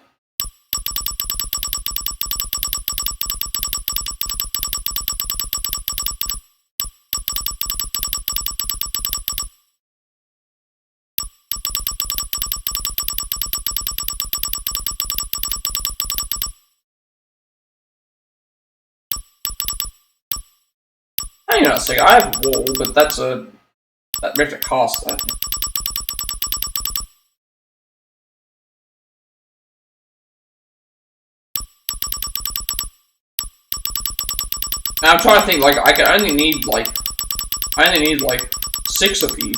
S1: Hang on a second, I have wall, but that's we have to cast that. Now I'm trying to think, like, I only need like 6 of each.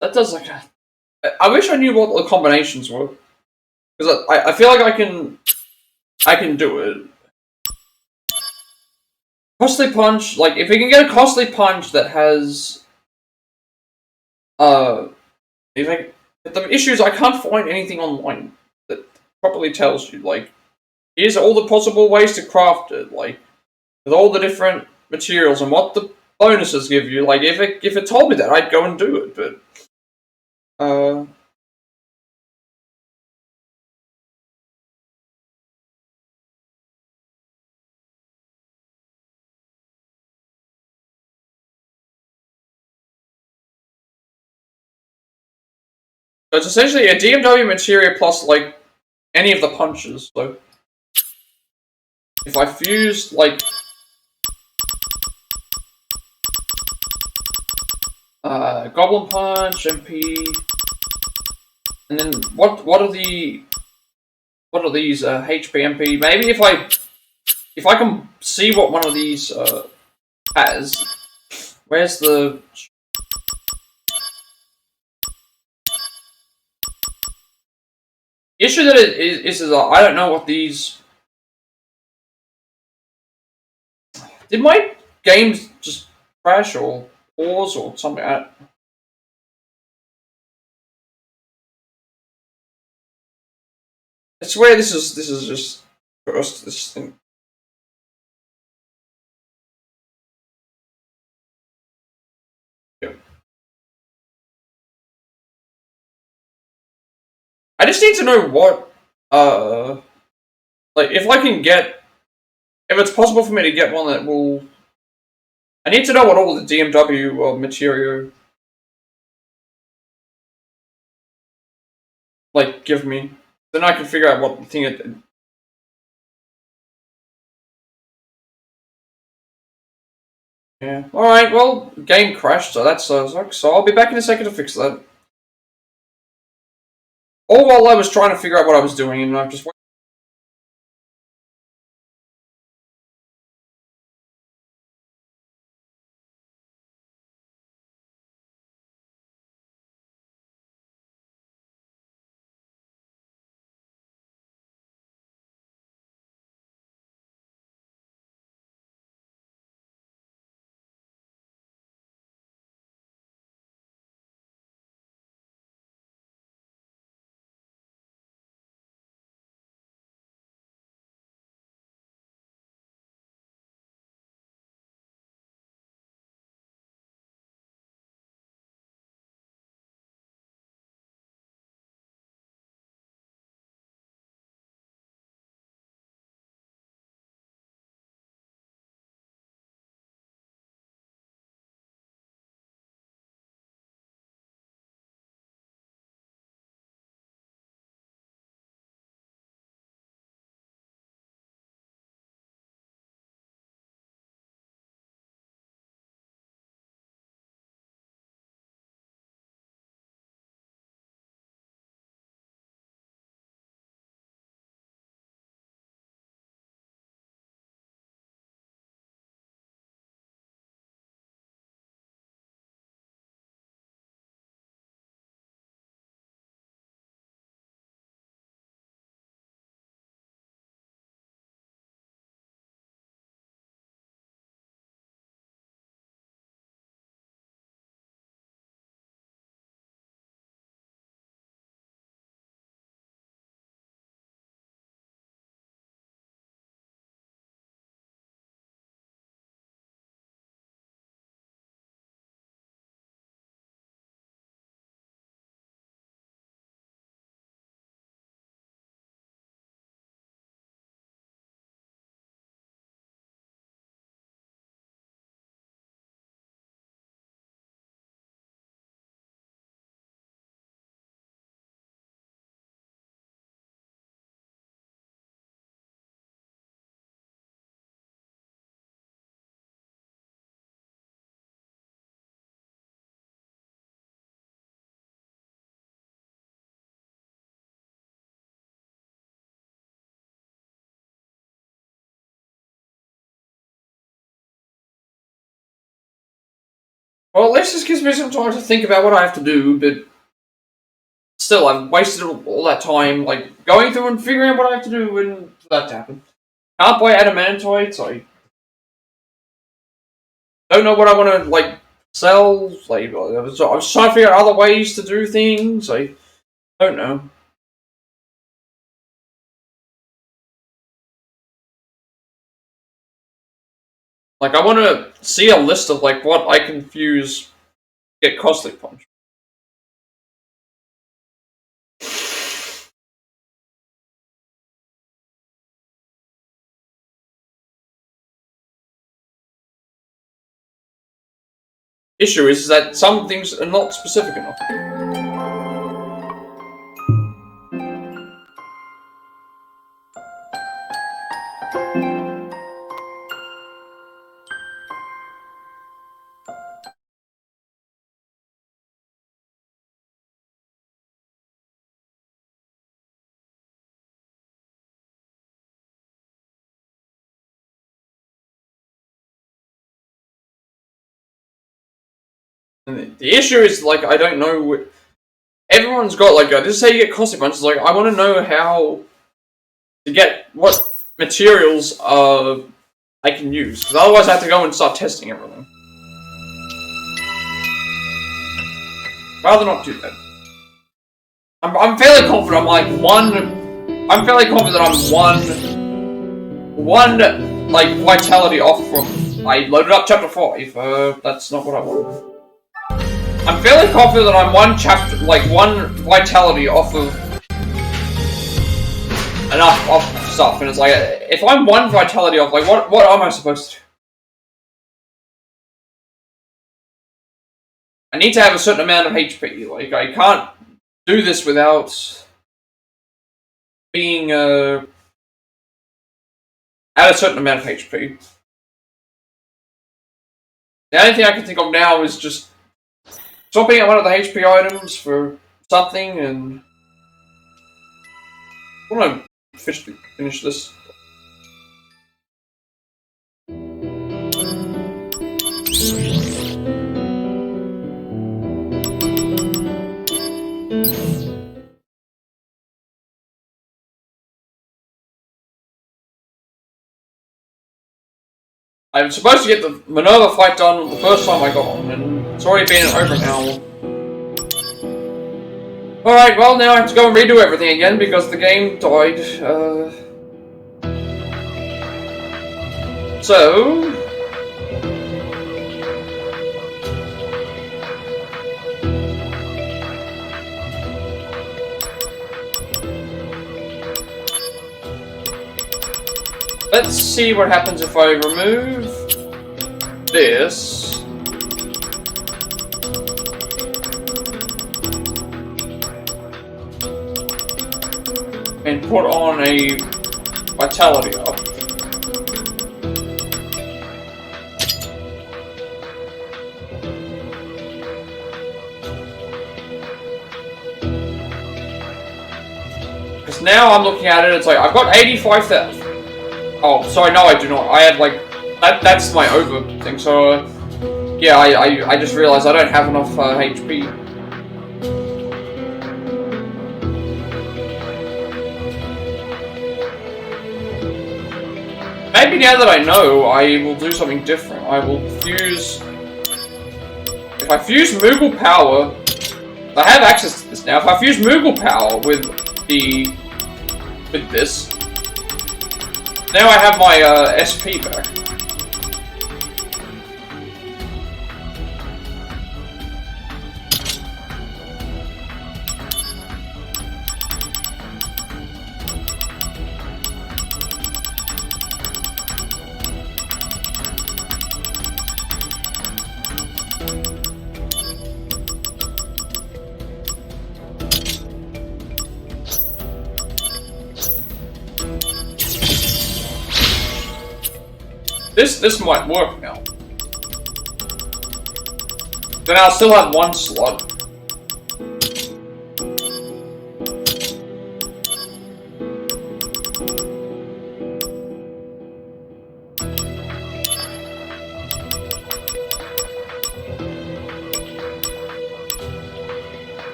S1: That does like a. I wish I knew what the combinations were, because I feel like I can do it. Costly Punch, like if we can get a Costly Punch that has, the issue is I can't find anything online that properly tells you like here's all the possible ways to craft it, like with all the different materials and what the bonuses give you. Like if it told me that, I'd go and do it, but. So it's essentially a DMW materia plus like any of the punches. So if I fuse like Goblin Punch, MP, and then what are these HP, MP? Maybe if I can see what one of these has. Where's the? The issue that it is I don't know what these. Did my games just crash or pause or something? I swear this is just cursed, this thing. Yeah. I just need to know what like if it's possible for me to get one that will. I need to know what all the DMW materia like give me. Then I can figure out what thing it. Yeah. Alright, well, game crashed, so that sucks. So I'll be back in a second to fix that. All while I was trying to figure out what I was doing, and I'm just... Well, at least this gives me some time to think about what I have to do, but... Still, I've wasted all that time, like, going through and figuring out what I have to do and for that to happen. Can't buy adamantite, so I don't know what I want to, like, sell. Like, I was trying to figure out other ways to do things. I don't know. Like, I want to see a list of, like, what I can fuse, get Costly Punch. Issue is that some things are not specific enough. And the issue is, like, I don't know what... Everyone's got, like, this is how you get Costly Punch. It's like, I want to know how to get what materials I can use. Because otherwise I have to go and start testing everything. Rather not do that. I'm fairly confident I'm like one... I'm fairly confident I'm one like, vitality off from... I loaded up chapter 5, that's not what I wanted. I'm fairly confident that I'm one vitality off of enough stuff, and it's like, if I'm one vitality off, like, what am I supposed to do? I need to have a certain amount of HP, like, I can't do this without being, at a certain amount of HP. The only thing I can think of now is just swapping out one of the HP items for something, and I want to finish this. I was supposed to get the Minerva fight done the first time I got on, and it's already been over an hour. Alright, well now I have to go and redo everything again because the game died. So... let's see what happens if I remove this. And put on a vitality up. Because now I'm looking at it, it's like, I've got 85,000. Oh, sorry, no I do not. I had like, that's my over thing, so, yeah, I just realized I don't have enough HP. Maybe now that I know, I will do something different. I will fuse... if I fuse Moggle Power... I have access to this now. If I fuse Moggle Power with this... now I have my SP back. This might work now. Then I'll still have one slot.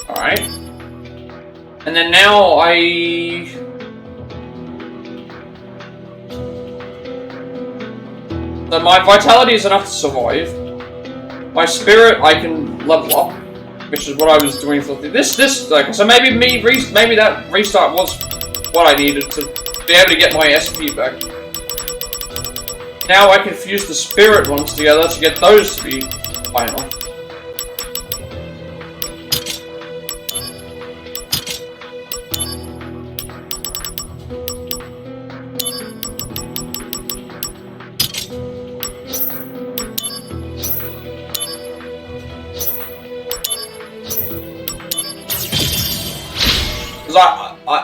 S1: Alright. And then now so my vitality is enough to survive. My spirit I can level up, which is what I was doing for this like, so maybe maybe that restart was what I needed to be able to get my SP back. Now I can fuse the spirit ones together to get those to be high enough.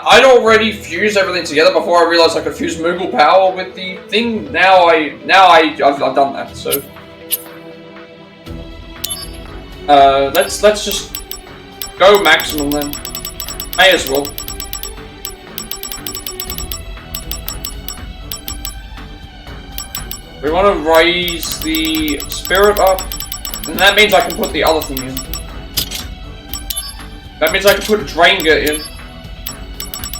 S1: I'd already fused everything together before I realized I could fuse Moggle Power with the thing. Now I've done that. So let's just go maximum then. May as well. We want to raise the spirit up, and that means I can put the other thing in. That means I can put Drainga in.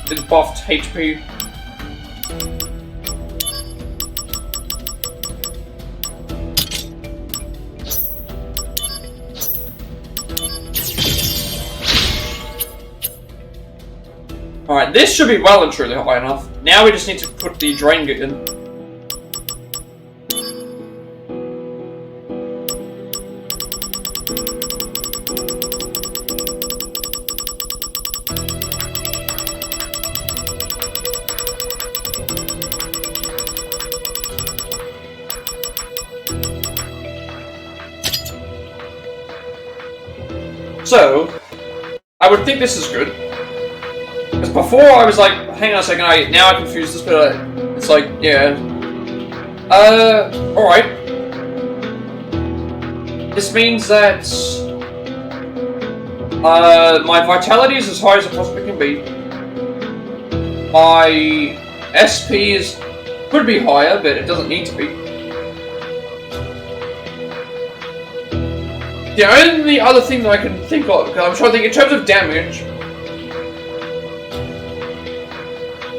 S1: It's buffed HP. Alright, this should be well and truly high enough. Now we just need to put the Drainga in. So, I would think this is good. before I was like, hang on a second, now I confused this, but it's like, yeah. Alright. This means that my vitality is as high as it possibly can be. My SP could be higher, but it doesn't need to be. The only other thing that I can think of, because I'm trying to think in terms of damage.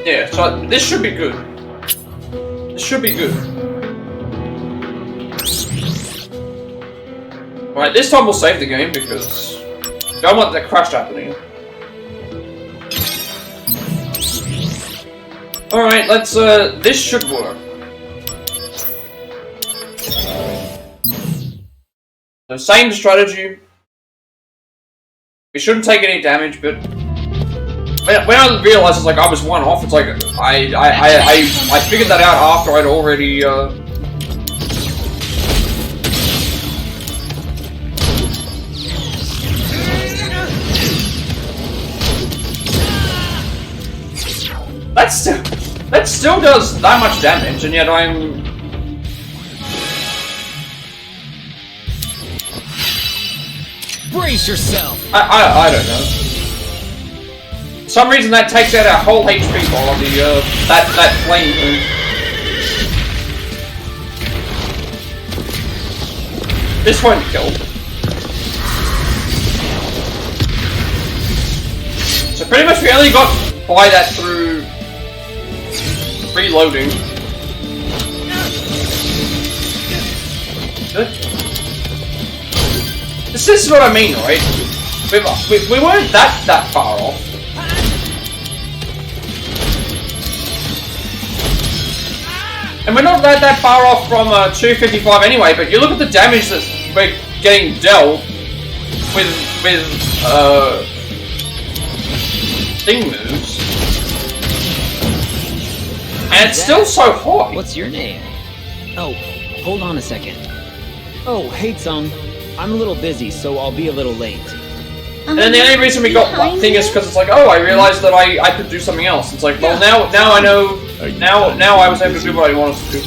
S1: Yeah, so this should be good. This should be good. Alright, this time we'll save the game because I don't want that crash happening. Alright, let's, this should work. So, same strategy. We shouldn't take any damage, but when I realized it's like I was one off, it's like I figured that out after I'd already that still does that much damage, and yet I'm
S3: Brace yourself!
S1: I don't know. For some reason that takes out our whole HP bar on the that flame move. This won't kill. So pretty much we only got by that through reloading. Good. This is what I mean, right? We weren't that far off. And we're not that far off from 255 anyway, but you look at the damage that we're getting dealt with thing moves. And it's still so hot.
S5: What's your name? Oh, hold on a second. Oh, hey, Tsung. I'm a little busy, so I'll be a little late.
S1: And then the only reason we got that thing is because it's like, oh, I realized that I could do something else. It's like, well, now I know. Now I was able to do what I wanted to do.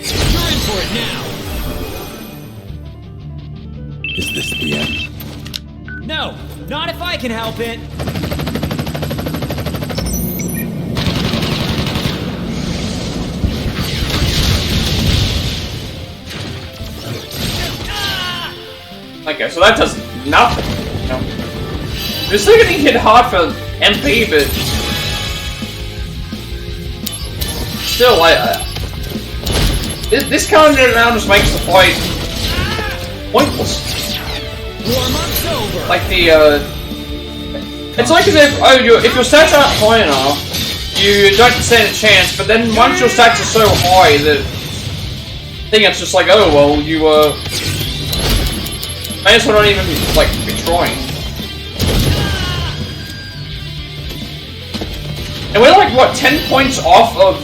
S3: You're in for it now!
S8: Is this the end?
S3: No, not if I can help it!
S1: Okay, so that does nothing. No. We're still getting hit hard for MP, but still, this kind of now just makes the fight pointless.
S3: Warm-up's over!
S1: Like it's like as if if your stats aren't high enough, you don't stand a chance. But then once your stats are so high that I think it's just like, oh well, you may as well not even like be trying. And we're like what, 10 points off of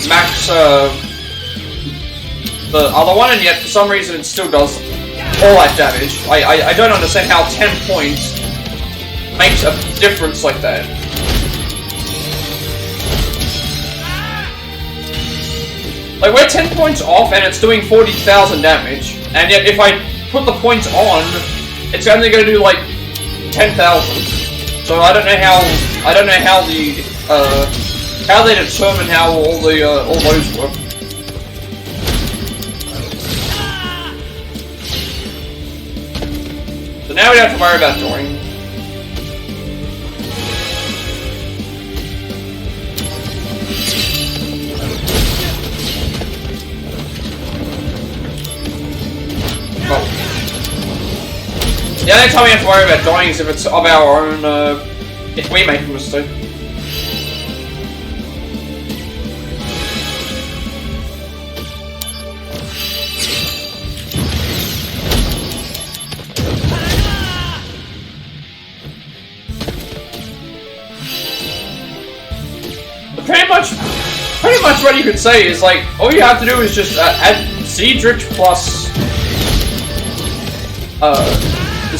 S1: max the other one, and yet for some reason it still does all that damage. I don't understand how 10 points makes a difference like that. Like we're 10 points off and it's doing 40,000 damage, and yet if I put the points on, it's only going to do like 10,000. So I don't know how the how they determine how all those work. So now we don't have to worry about drawing. The only time we have to worry about dying is if it's of our own, if we make a mistake. But pretty much what you could say is like, all you have to do is just add Ziedrich plus,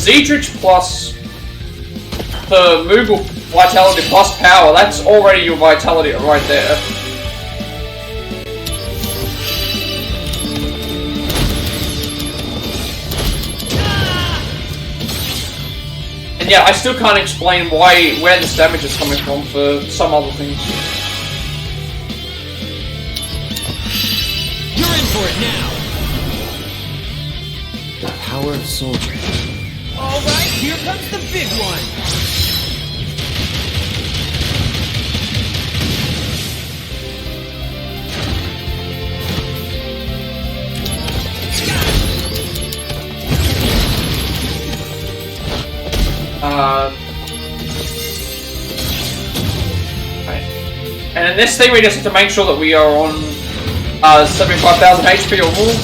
S1: Ziedrich plus the Moggle vitality plus power, that's already your vitality right there. And yeah, I still can't explain where this damage is coming from for some other things.
S3: You're in for it now!
S8: The power of soldier.
S3: Alright, here comes the big one!
S1: Right. And in this thing we just have to make sure that we are on 75,000 HP or more.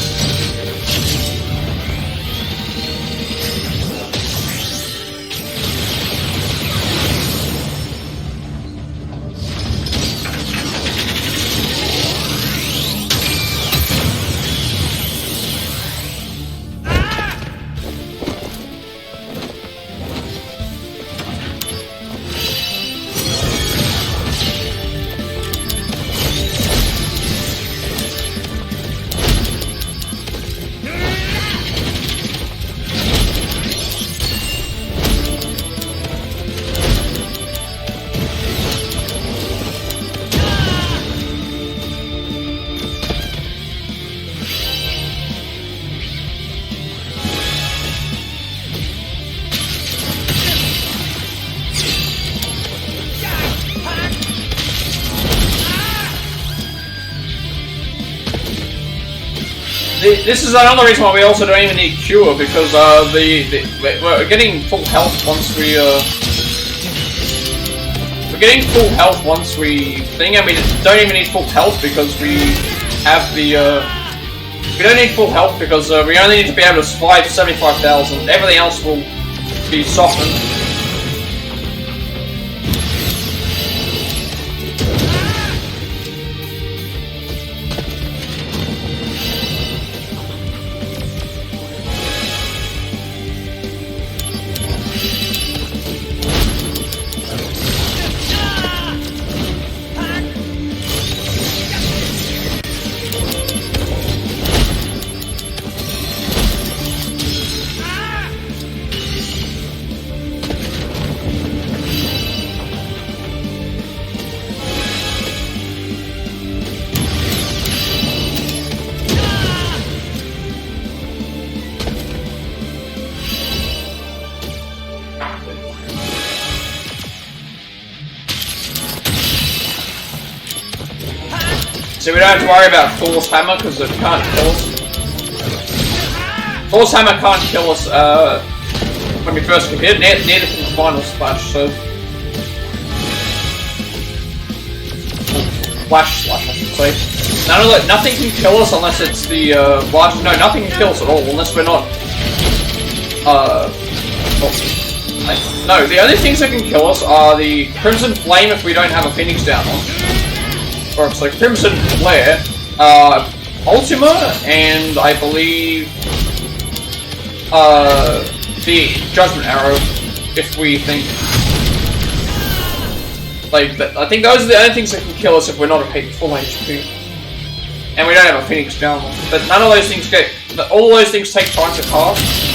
S1: This is another reason why we also don't even need cure, because we're getting full health once we we're getting full health once we thing, and we don't even need full health because we have the we don't need full health because we only need to be able to survive 75,000. Everything else will be softened. So we don't have to worry about Thor's hammer because it can't kill us. Thor's hammer can't kill us when we first get hit, neither can the final splash, so... Flash slash, I should say. Nothing can kill us unless it's the large... No, nothing can kill us at all unless we're not... no, the only things that can kill us are the Crimson Flame if we don't have a Phoenix down on. Or it's like Crimson Flare, Ultima, and I believe the Judgment Arrow, if we think. Like, I think those are the only things that can kill us if we're not at full HP. And we don't have a Phoenix down. But none of those things get. All those things take time to cast.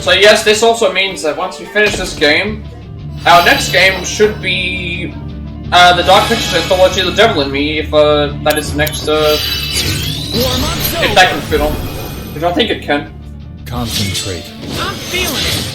S1: So yes, this also means that once we finish this game, our next game should be the Dark Pictures Anthology, The Devil in Me, if that is the next, if that can fit on, which I think it can.
S8: Concentrate.
S3: I'm feeling it!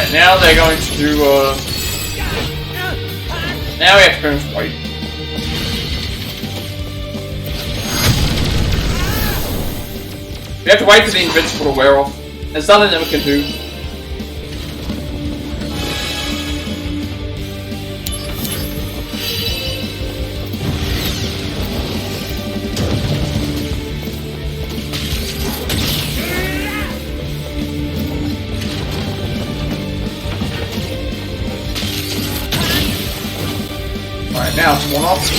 S1: Alright, now they're going to do, now we have to finish wait. We have to wait for the invincible to wear off. There's nothing that we can do. Alright, now it's one off.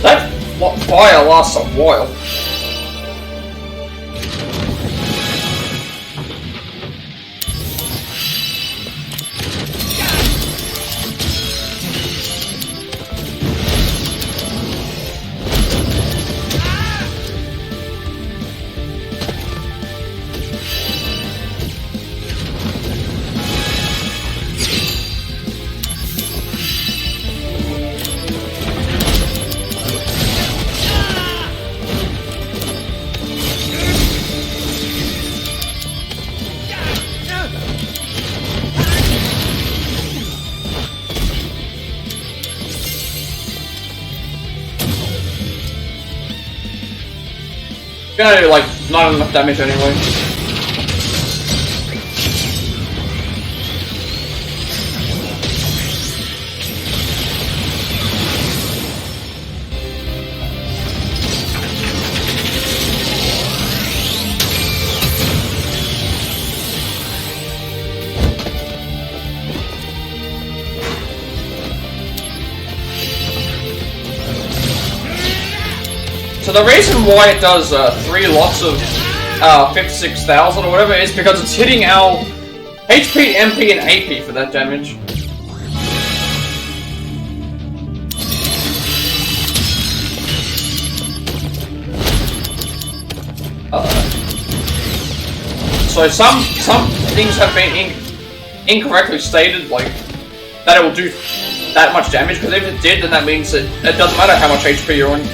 S1: That fire lasts a while. Gonna do like not enough damage anyway. So the reason why it does 3 lots of 56,000 or whatever is because it's hitting our HP, MP, and AP for that damage. So some things have been incorrectly stated, like that it will do that much damage. Because if it did, then that means that it doesn't matter how much HP you're on.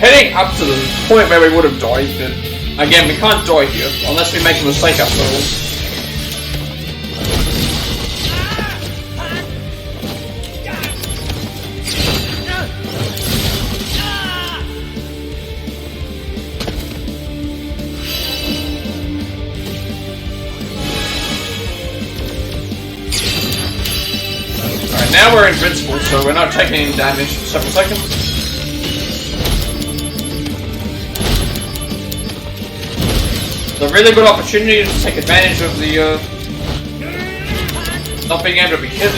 S1: Heading up to the point where we would have died, but again, we can't die here unless we make a mistake ourselves. Alright, now we're invincible, so we're not taking any damage for several seconds. It's a really good opportunity to take advantage of the not being able to be hit.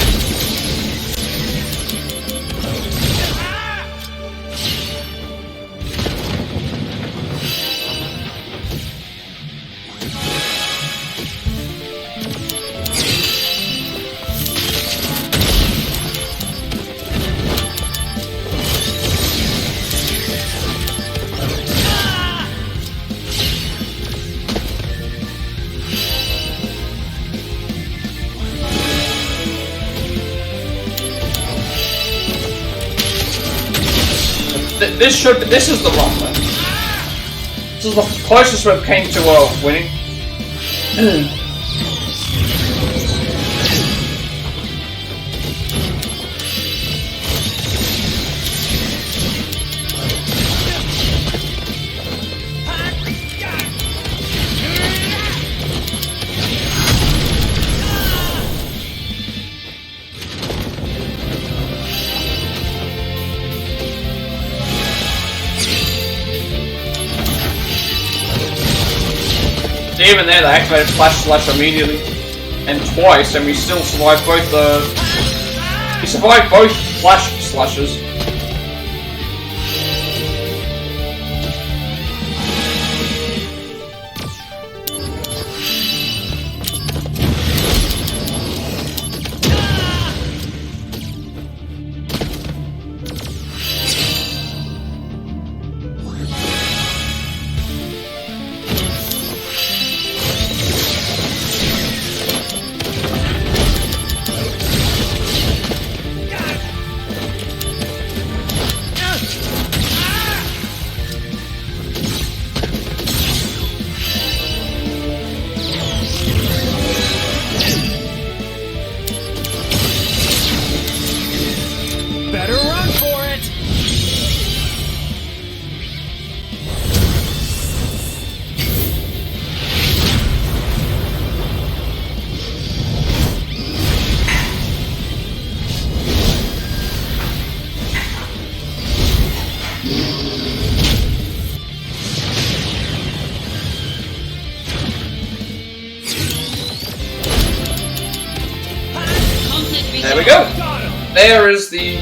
S1: This is the wrong one. This is the closest we came to winning. even there, they activated Flash Slash immediately. And twice, and we still survived both we survived both Flash Slashes.
S3: Better run for it!
S2: Conflict
S1: There we
S2: resolved.
S1: go. There is the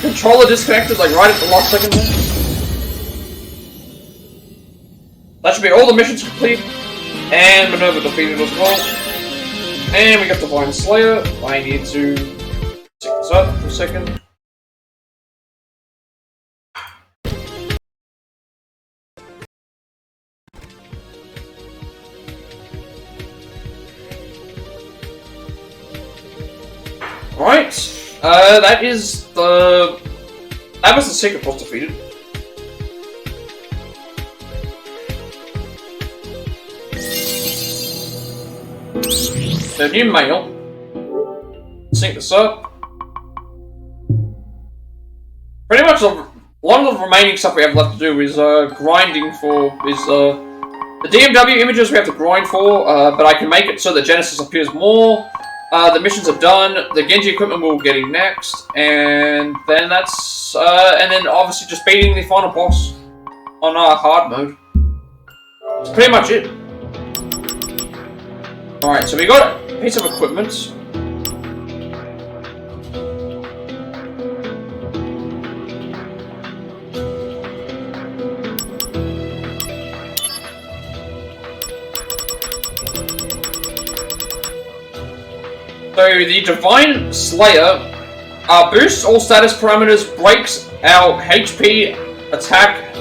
S1: controller disconnected, like right at the last second there. That should be all the missions complete. And Minerva defeated as well. And we got Divine Slayer. I need to check this out for a second. Right, that was the secret boss defeated. The new mail. Sync this up. Pretty much a lot of the remaining stuff we have left to do is grinding for the DMW images we have to grind for, but I can make it so that Genesis appears more. The missions are done, the Genji equipment we'll get in next, and then that's, and then obviously just beating the final boss on hard mode. That's pretty much it. Alright, so we got a piece of equipment. So the Divine Slayer boosts all status parameters, breaks our HP, attack,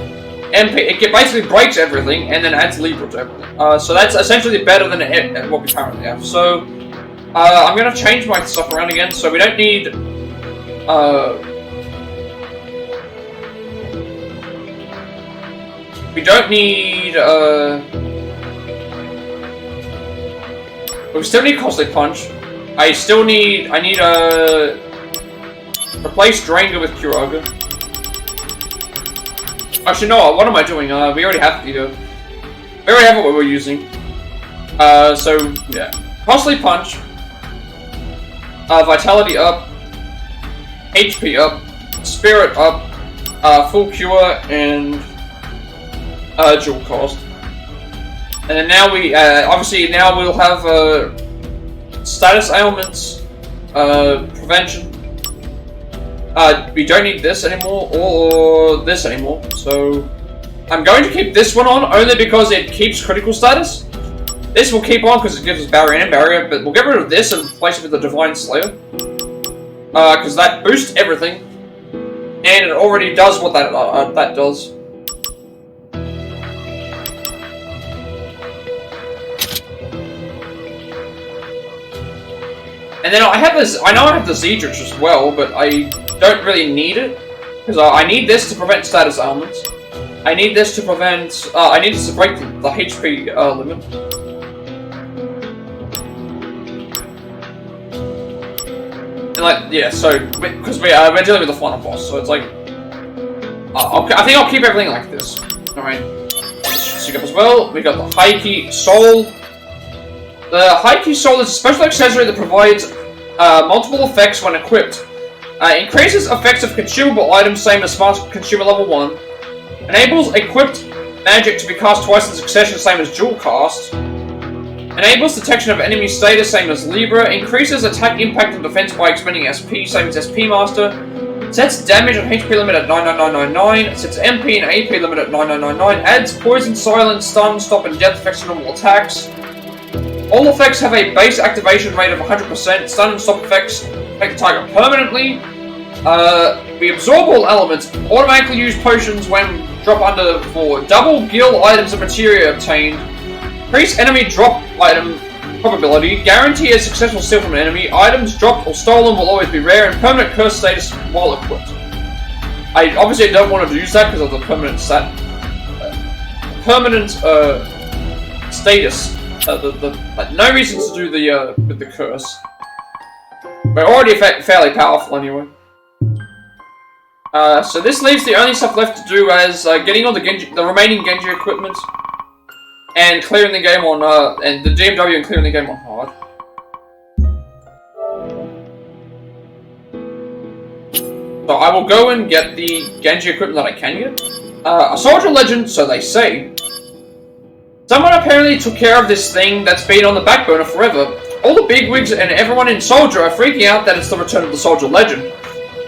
S1: MP. It basically breaks everything and then adds Libra to everything. So that's essentially better than what we currently have. So I'm going to change my stuff around again. So we don't need we still need Costly Punch. I need replace Drainga with Kuraga. Actually, no, what am I doing? We already have we already have what we're using. So, yeah. Costly Punch. Vitality up. HP up. Spirit up. Full Cure, and dual cost. And then now we, obviously now we'll have, status ailments, prevention. We don't need this anymore, or this anymore, so I'm going to keep this one on, only because it keeps critical status. This will keep on because it gives us Barrier and MBarrier, but we'll get rid of this and replace it with the Divine Slayer. Because that boosts everything, and it already does what that does. And then I know I have the Ziedrich as well, but I don't really need it. Because I need this to prevent status ailments. I need this to prevent, I need this to break the HP limit. And like, yeah, so, because we're dealing with the final boss, so it's like, I think I'll keep everything like this. Alright. Sync up as well. We got the High Key Soul. The High Key Soul is a special accessory that provides multiple effects when equipped. Increases effects of consumable items, same as Smart Consumer level 1. Enables equipped magic to be cast twice in succession, same as dual cast. Enables detection of enemy status, same as Libra. Increases attack impact and defense by expending SP, same as SP Master. Sets damage and HP limit at 99999. Sets MP and AP limit at 9999. Adds poison, silence, stun, stop, and death effects to normal attacks. All effects have a base activation rate of 100%. Stun and stop effects affect the target permanently. We absorb all elements. Automatically use potions when drop under for double gil items and materia obtained. Increase enemy drop item probability. Guarantee a successful steal from an enemy. Items dropped or stolen will always be rare, and permanent curse status while equipped. I obviously don't want to use that because of the permanent status. No reason to do the with the curse. We're already fairly powerful anyway. So this leaves the only stuff left to do as getting all the remaining Genji equipment. And clearing the game on, and the DMW and clearing the game on hard. So I will go and get the Genji equipment that I can get. A soldier legend, so they say. Someone apparently took care of this thing that's been on the back burner forever. All the bigwigs and everyone in Soldier are freaking out that it's the return of the soldier legend.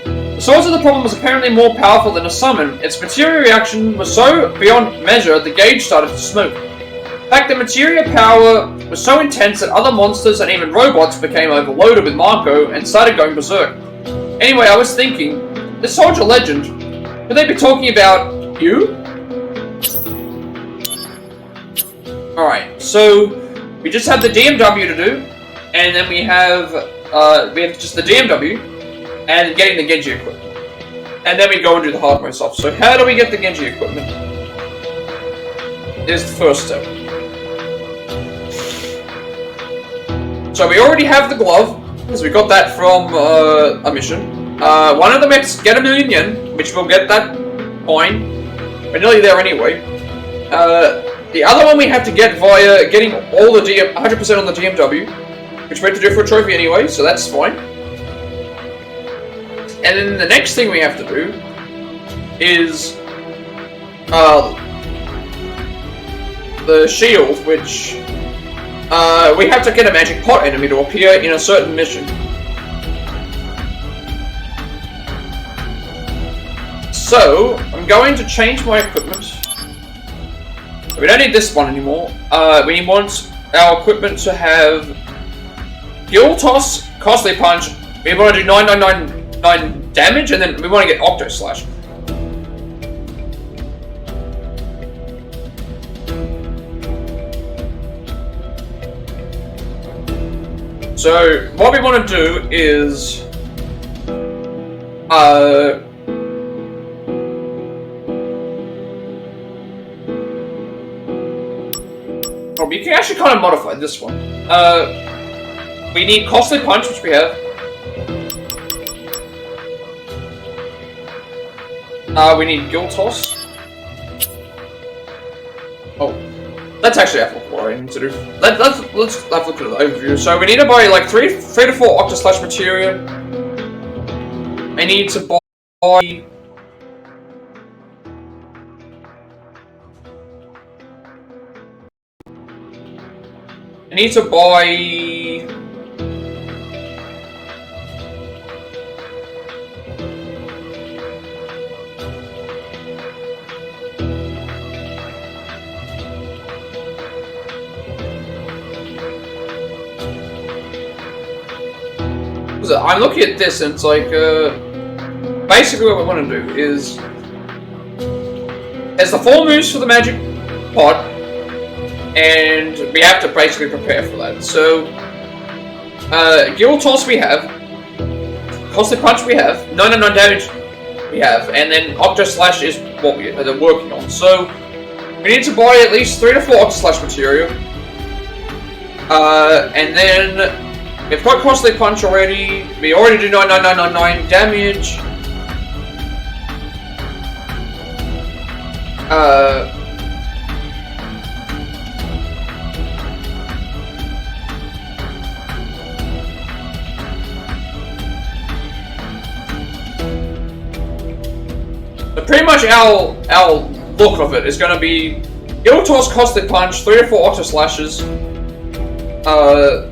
S1: The source of the problem was apparently more powerful than a summon. Its materia reaction was so beyond measure, the gauge started to smoke. In fact, the materia power was so intense that other monsters and even robots became overloaded with Marco and started going berserk. Anyway, I was thinking, this soldier legend, could they be talking about you? Alright, so we just had the DMW to do, and then we have just the DMW and getting the Genji equipment. And then we go and do the hardware stuff. So how do we get the Genji equipment? Is the first step. So we already have the glove, because we got that from a mission. One of the mechs get 1,000,000 yen, which we'll get that coin. We're nearly there anyway. The other one we have to get via getting all the 100% on the DMW, which we have to do for a trophy anyway, so that's fine. And then the next thing we have to do is the shield, which we have to get a magic pot enemy to appear in a certain mission. So, I'm going to change my equipment. We don't need this one anymore. We want our equipment to have Gill Toss, Costly Punch. We want to do 999 damage, and then we want to get Octo Slash. So, what we want to do is we can actually kind of modify this one. We need Costly Punch, which we have. We need Gill Toss. Oh, that's actually what I need to do. Let's have a look at the overview. So we need to buy like 3 to 4 Octo Slash materia. I need to buy. I need to buy. I'm looking at this and it's like, basically what we want to do is, there's the 4 moves for the magic pot, and we have to basically prepare for that. So, Gill Toss we have, Costly Punch we have, 999 damage we have, and then Octo Slash is what we are working on. So, we need to buy at least 3 to 4 Octo Slash material, and then we've got Costly Punch already. We already do 99999 damage. much our look of it is going to be Guild Toss, Costly Punch, 3 or 4 Octo Slashes, a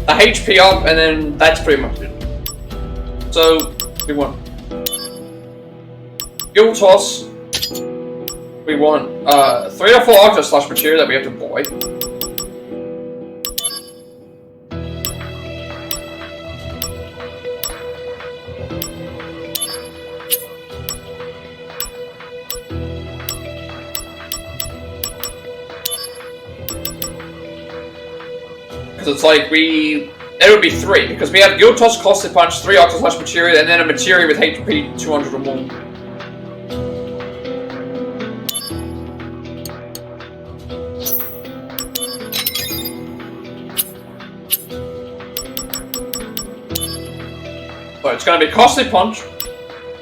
S1: HP up, and then that's pretty much it. So we want Guild Toss. We want 3 or 4 Octo Slash material that we have to buy. Because it's like there would be 3, because we have Guild Toss, Costly Punch, 3 Octo Slash material, and then a material with HP 200 or more. So it's going to be Costly Punch,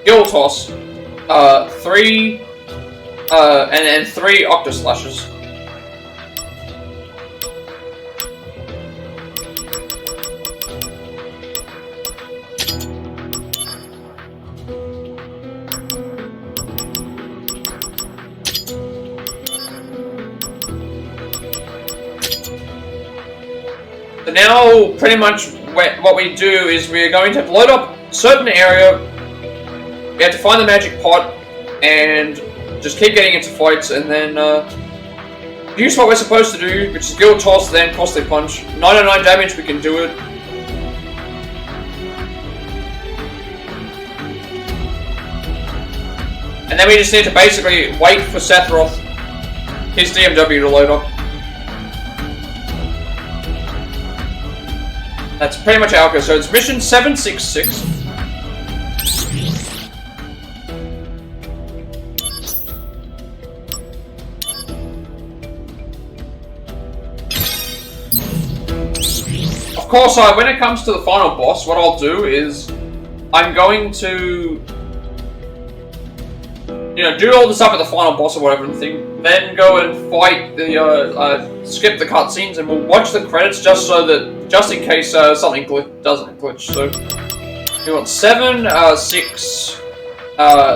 S1: Guild Toss, 3, and then 3 Octo Slashes. So now, pretty much, what we do is we're going to load up a certain area. We have to find the magic pot and just keep getting into fights, and then use what we're supposed to do, which is Guild Toss, then Costly Punch. 99 damage, we can do it. And then we just need to basically wait for Sephiroth, his DMW, to load up. That's pretty much our go. So it's mission 766. Of course, when it comes to the final boss, what I'll do is I'm going to, do all this up at the final boss or whatever thing, then go and fight the, skip the cutscenes, and we'll watch the credits just in case something doesn't glitch. So we want 7, 6,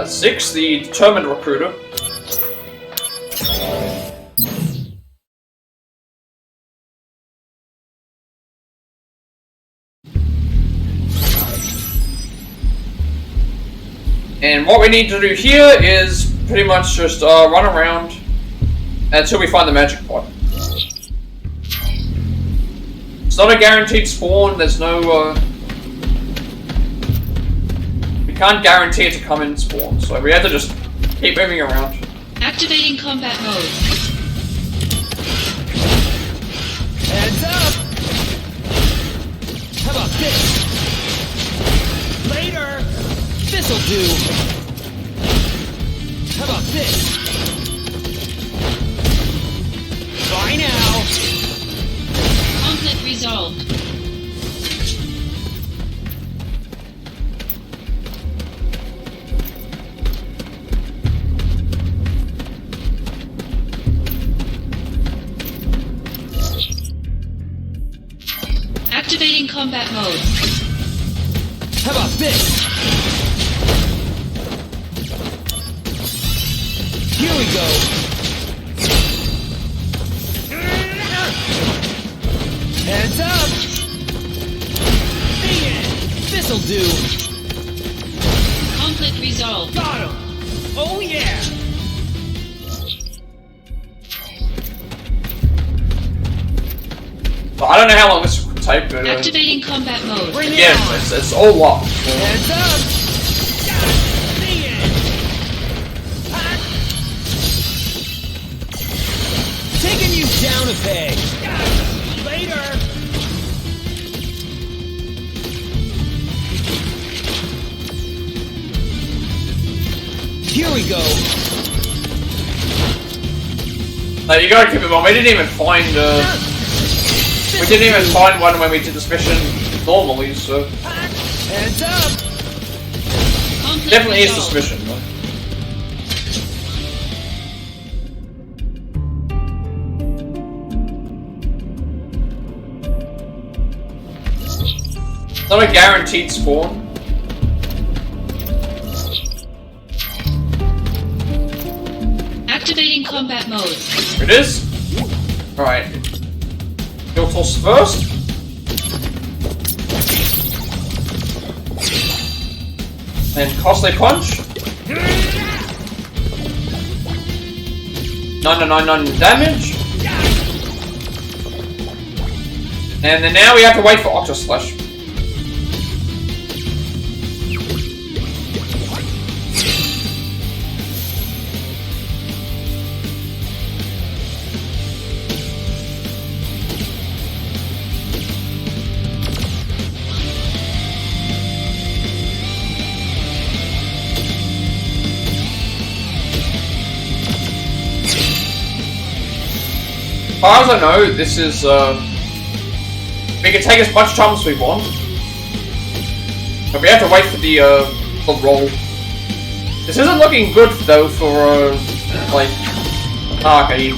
S1: 6, the Determined Recruiter. And what we need to do here is pretty much just run around until we find the magic pot. It's not a guaranteed spawn, there's no, we can't guarantee it to come in spawn, so we have to just keep moving around.
S2: Activating combat mode.
S3: Heads up! How about this? Later! This'll do! How about this? Bye now!
S2: Conflict resolved. Activating combat mode.
S3: How about this? Here we go! Heads up! Bring it! This'll do!
S2: Conflict resolved.
S3: Got him! Oh yeah!
S1: Well, I don't know how long this will take, but
S2: Activating combat mode.
S3: Bring it
S1: again,
S3: on!
S1: it's all locked.
S3: Heads up! Bring it! Taking you down a peg! Later! Here we go!
S1: Now you gotta keep in mind, we didn't even find one when we did this mission normally, so
S3: Heads up!
S2: Conflict
S1: definitely is
S2: resolved.
S1: this mission, though. It's not a guaranteed spawn.
S2: Activating combat mode.
S1: Here it is. Alright. Your toss first. Then Costly Punch. 999 damage. And then now we have to wait for Octo Slash. As far as I know, this is, we can take as much time as we want. But we have to wait for the roll. This isn't looking good, though, for, like... Ah, okay.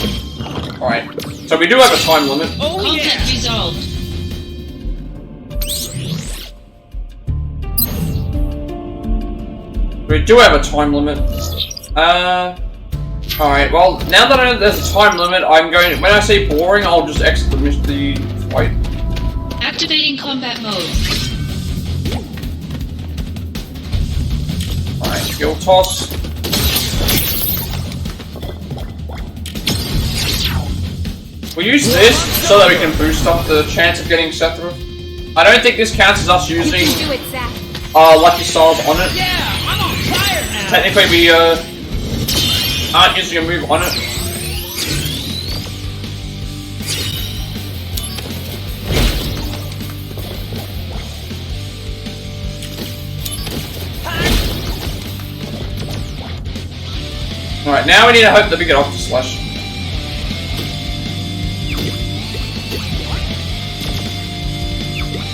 S1: Alright. So we do have a time limit.
S3: Oh
S2: Conflict
S3: yeah!
S2: resolved.
S1: We do have a time limit. Alright, well, now that I know there's a time limit, I'm going... When I say boring, I'll just exit the fight.
S2: Activating combat mode.
S1: Alright, skill toss. We use this so that we can boost up the chance of getting Sethra. I don't think this counts as us using
S6: Do it, Zach.
S1: Lucky Stars on it.
S3: Yeah, I'm on fire now!
S1: Technically, we aren't using a move on it. Alright, now we need to hope that we get Octo Slash.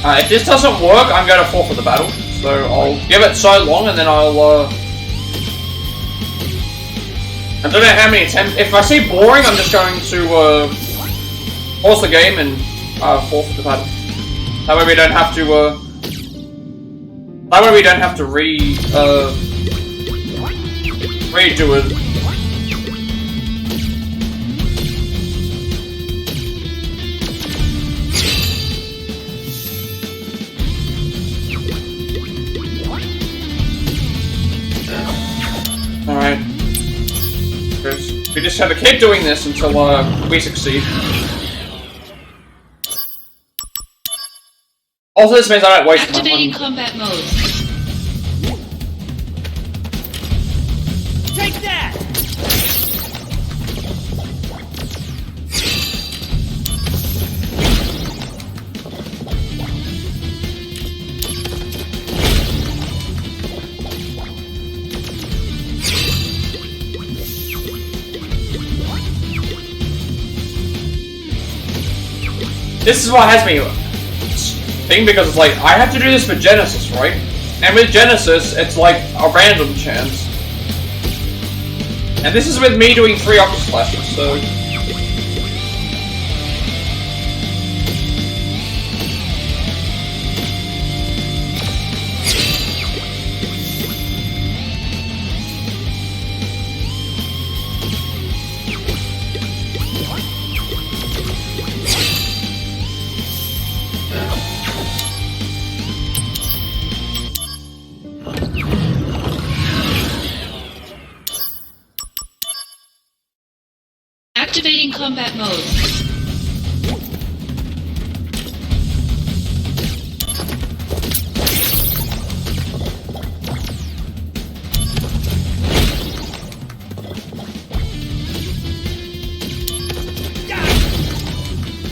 S1: If this doesn't work, I'm going to forfeit the battle. So I'll give it so long and then I'll I don't know how many attempts. If I see boring, I'm just going to pause the game and forfeit the battle. That way we don't have to. That way we don't have to redo it. Alright. We just have to keep doing this until we succeed. Also, this means I don't waste my
S2: Activating
S1: money.
S2: combat mode.
S3: Take that!
S1: This is what has me thing because it's like I have to do this for Genesis, right? And with Genesis, it's like a random chance. And this is with me doing 3 Octo Slashes, so.
S2: Activating combat mode.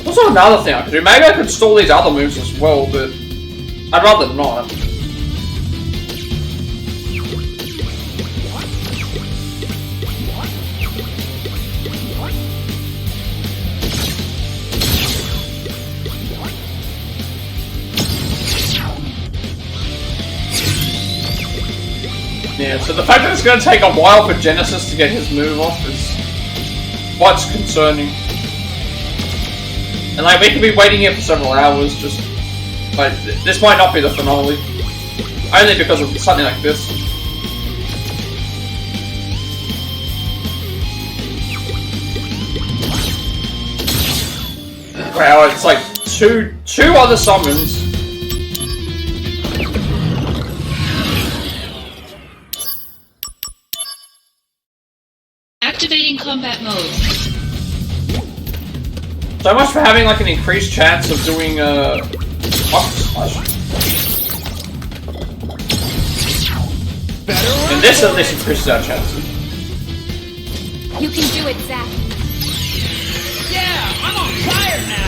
S1: Also another thing I could do, maybe I could stall these other moves as well, but I'd rather not. Yeah, so the fact that it's going to take a while for Genesis to get his move off is what's concerning. And like, we could be waiting here for several hours, just like, this might not be the finale. Only because of something like this. Wow, it's like two other summons.
S2: Activating combat mode.
S1: So much for having like an increased chance of doing slash. And this at least increases our chances.
S6: You can do it, Zach.
S3: Yeah, I'm on fire now!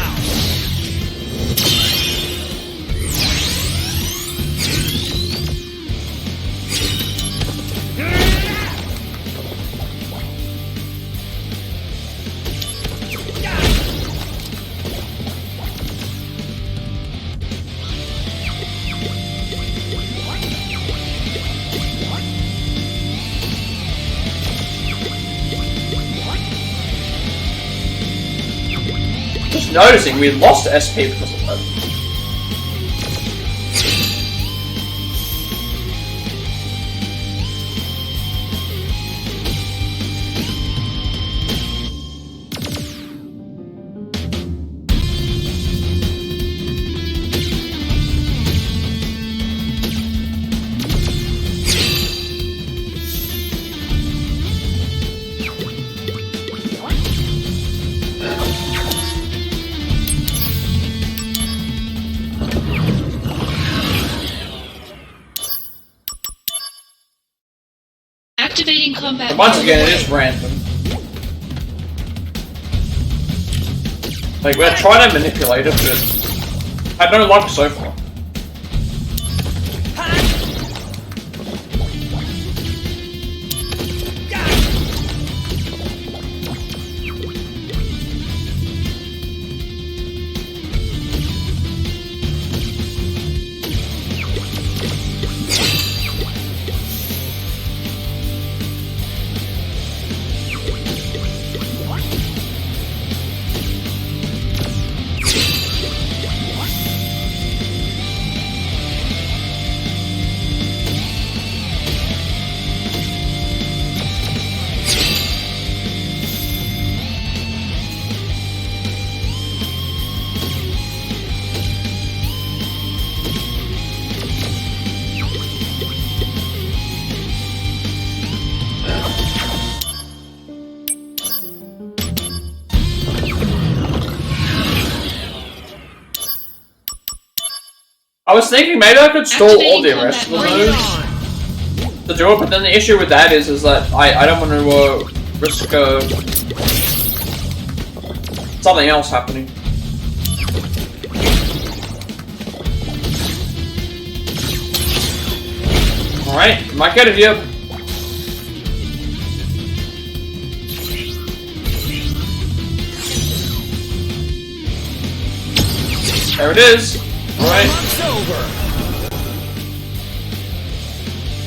S1: Just noticing we lost SP because of that.
S2: Activating combat
S1: But once
S2: mode.
S1: again, it is random. Like, we're trying to manipulate it, but had no luck so far. I was thinking maybe I could stall all the rest of the moves to do it, but then the issue with that is that I don't want to risk something else happening. Alright, might get it here. There it is. Alright.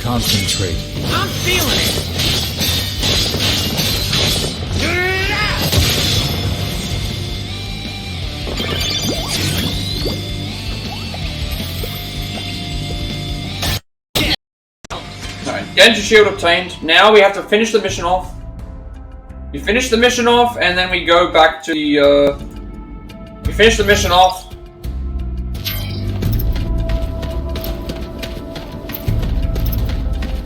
S8: Concentrate.
S3: I'm feeling it!
S1: Alright, Genji shield obtained. Now we have to finish the mission off. We finish the mission off, and then we go back to the, we finish the mission off.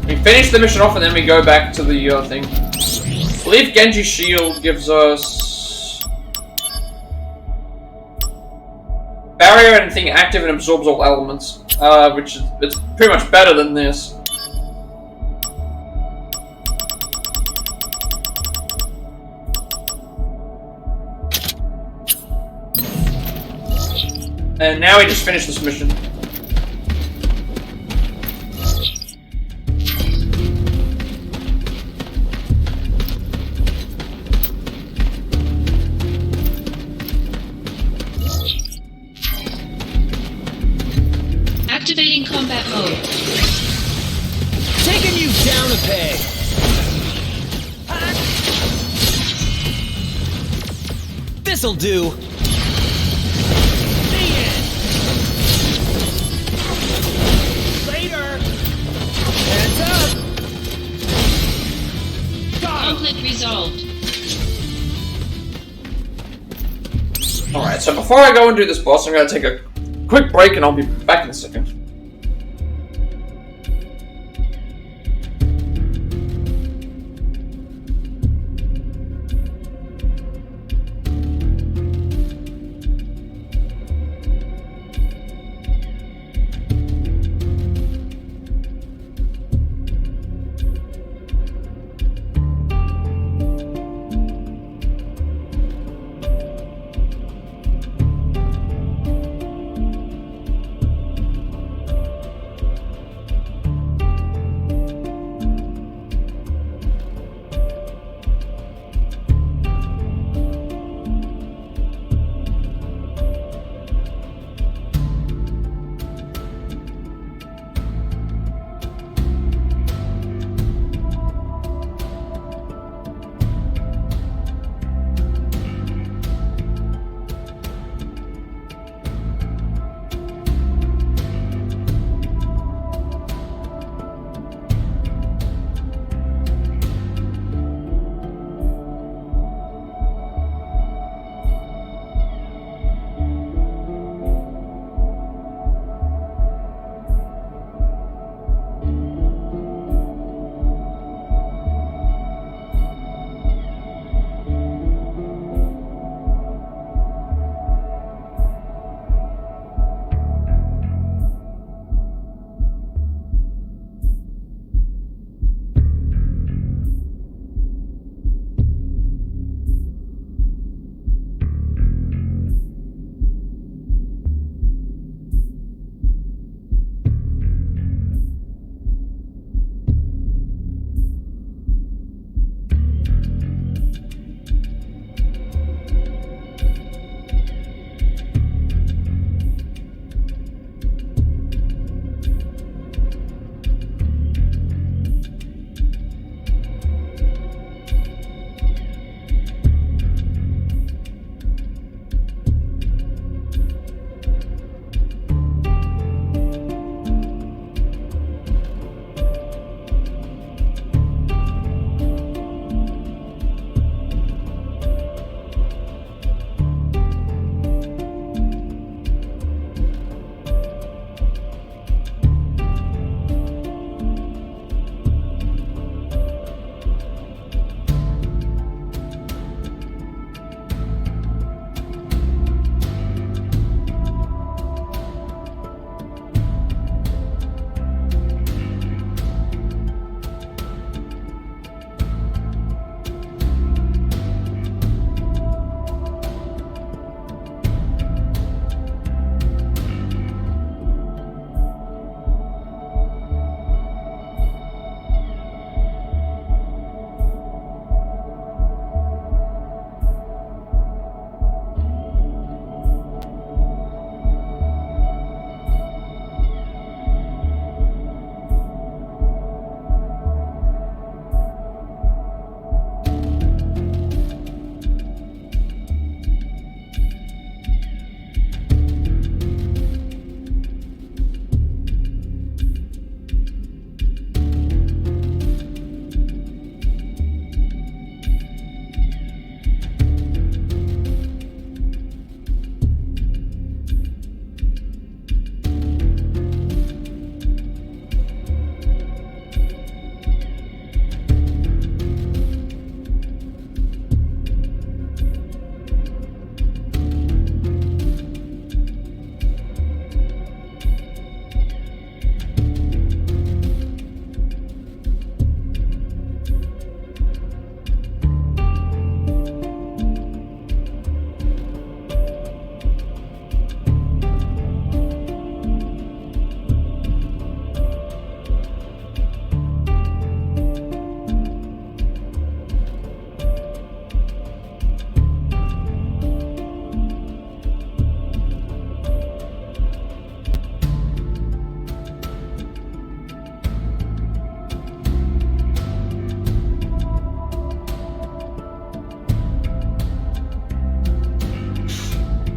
S1: We finish the mission off, and then we go back to the thing. I believe Genji shield gives us barrier and thing active and absorbs all elements, which is it's pretty much better than this. And now we just finish this mission.
S2: Activating combat mode.
S3: Taking you down a peg! This'll do! See ya! Later! Hands up!
S2: Conflict resolved.
S1: Alright, so before I go and do this boss, I'm gonna take a quick break and I'll be back in a second.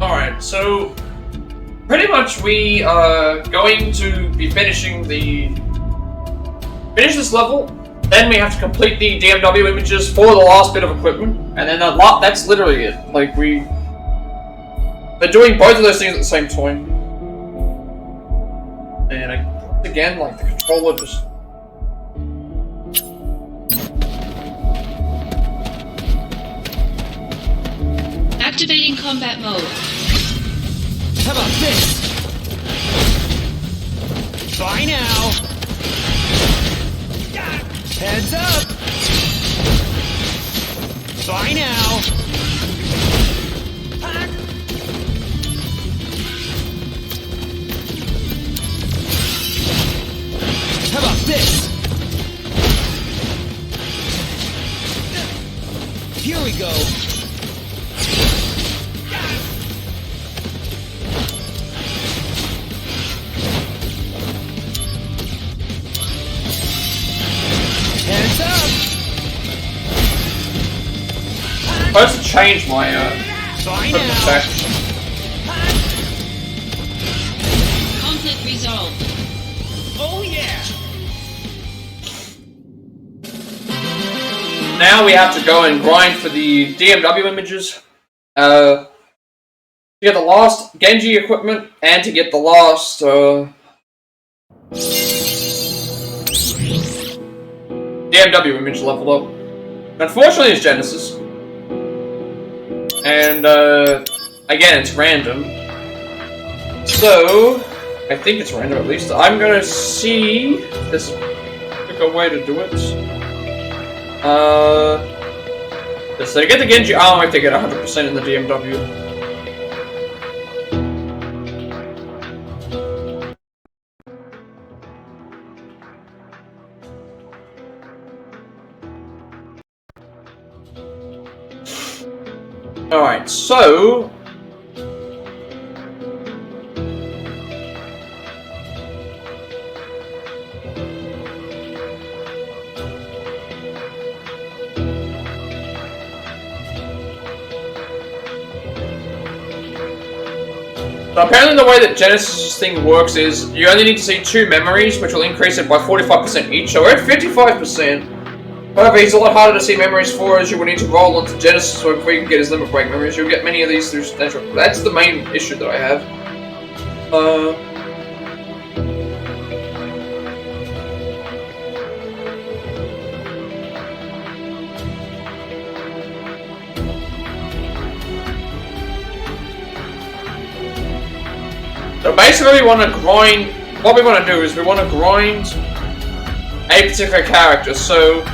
S1: Alright, so pretty much we are going to be finish this level, then we have to complete the DMW images for the last bit of equipment, and then that's literally it. Like, They're doing both of those things at the same time. And again, like the controller just...
S2: Activating combat mode.
S3: How about this? Bye now. Heads up. Bye now. How about this? Here we go. Heads up.
S1: I have to change my attack.
S2: Conflict resolved.
S3: Oh yeah.
S1: Now we have to go and grind for the DMW images. To get the last Genji equipment and to get the last DMW image leveled up. Unfortunately, it's Genesis. And, again, it's random. So, I think it's random at least. I'm gonna see if there's a quicker way to do it. So to get the Genji, I have to get 100% in the DMW. Alright, so... So apparently the way that Genesis thing works is you only need to see 2 memories, which will increase it by 45% each, so we're at 55%. However, he's a lot harder to see memories for, as you will need to roll onto Genesis so before you can get his limit break memories. You'll get many of these through Central. That's the main issue that I have. So basically we want to grind, what we want to do is we want to grind a particular character. So,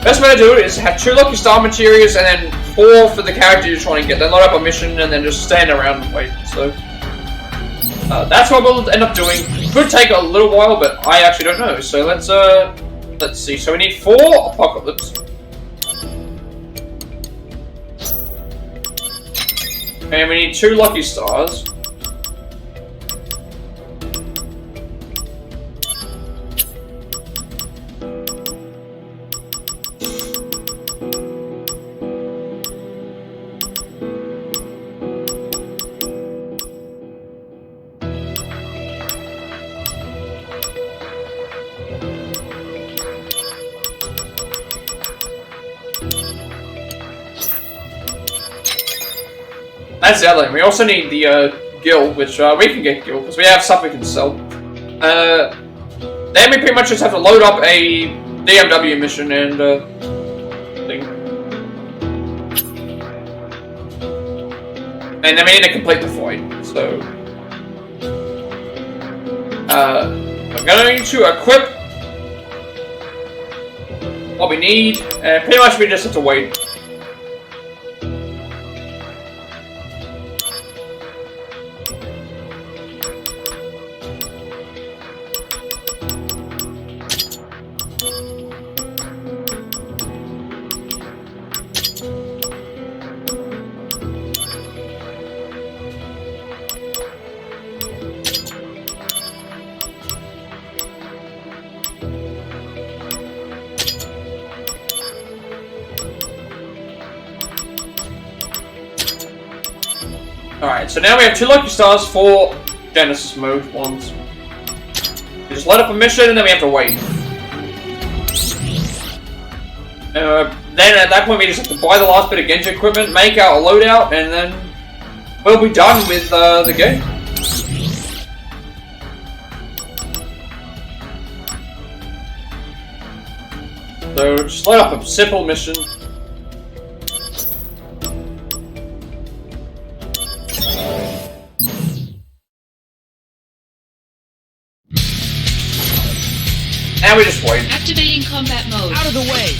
S1: best way to do it is have 2 lucky star materials and then 4 for the character you're trying to get. Then load up a mission and then just stand around and wait. So, that's what we'll end up doing. Could take a little while, but I actually don't know. So let's see. So we need 4 Apocalypse. And we need 2 lucky stars. That's the other thing. We also need the guild, which we can get guild because we have stuff we can sell. Then we pretty much just have to load up a DMW mission and thing. And then we need to complete the void. So I'm going to equip what we need, and pretty much we just have to wait. Alright, so now we have 2 lucky stars for Genesis mode ones. We just let up a mission and then we have to wait. Then at that point we just have to buy the last bit of Genji equipment, make our loadout, and then we'll be done with the game. So just load up a simple mission. Now we just wait.
S2: Activating combat mode.
S3: Out of the way!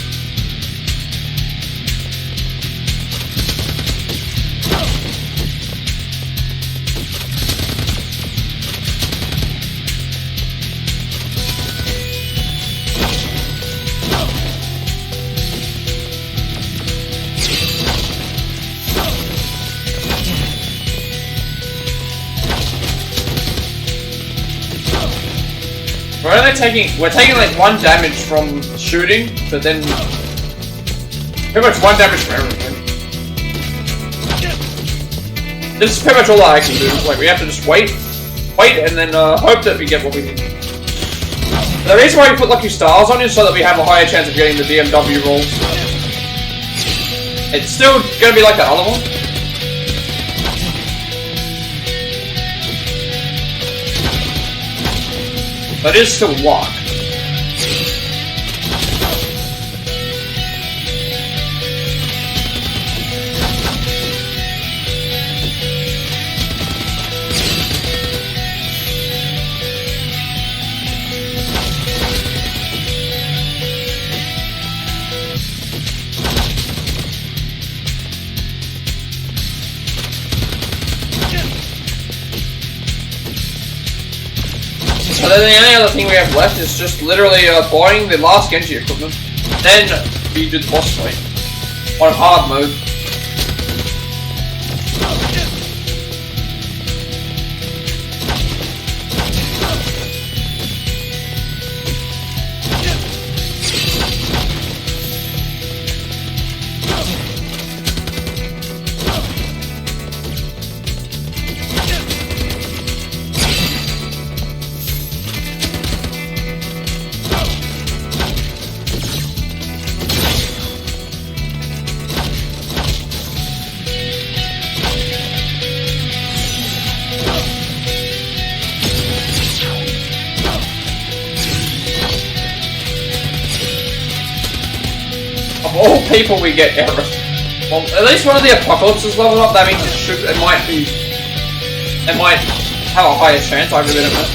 S1: We're taking like 1 damage from shooting, but then pretty much 1 damage from everything. This is pretty much all I can do. Like we have to just wait, and then hope that we get what we need. The reason why we put lucky stars on is so that we have a higher chance of getting the DMW rolls. It's still gonna be like that other one. But it is still luck. So then the only other thing we have left is just literally buying the last Genji equipment. Then we do the boss fight on hard mode. Of all people we get Aerith. Well, at least one of the Apocalypse is leveled up, that means it might have a higher chance, I really don't know.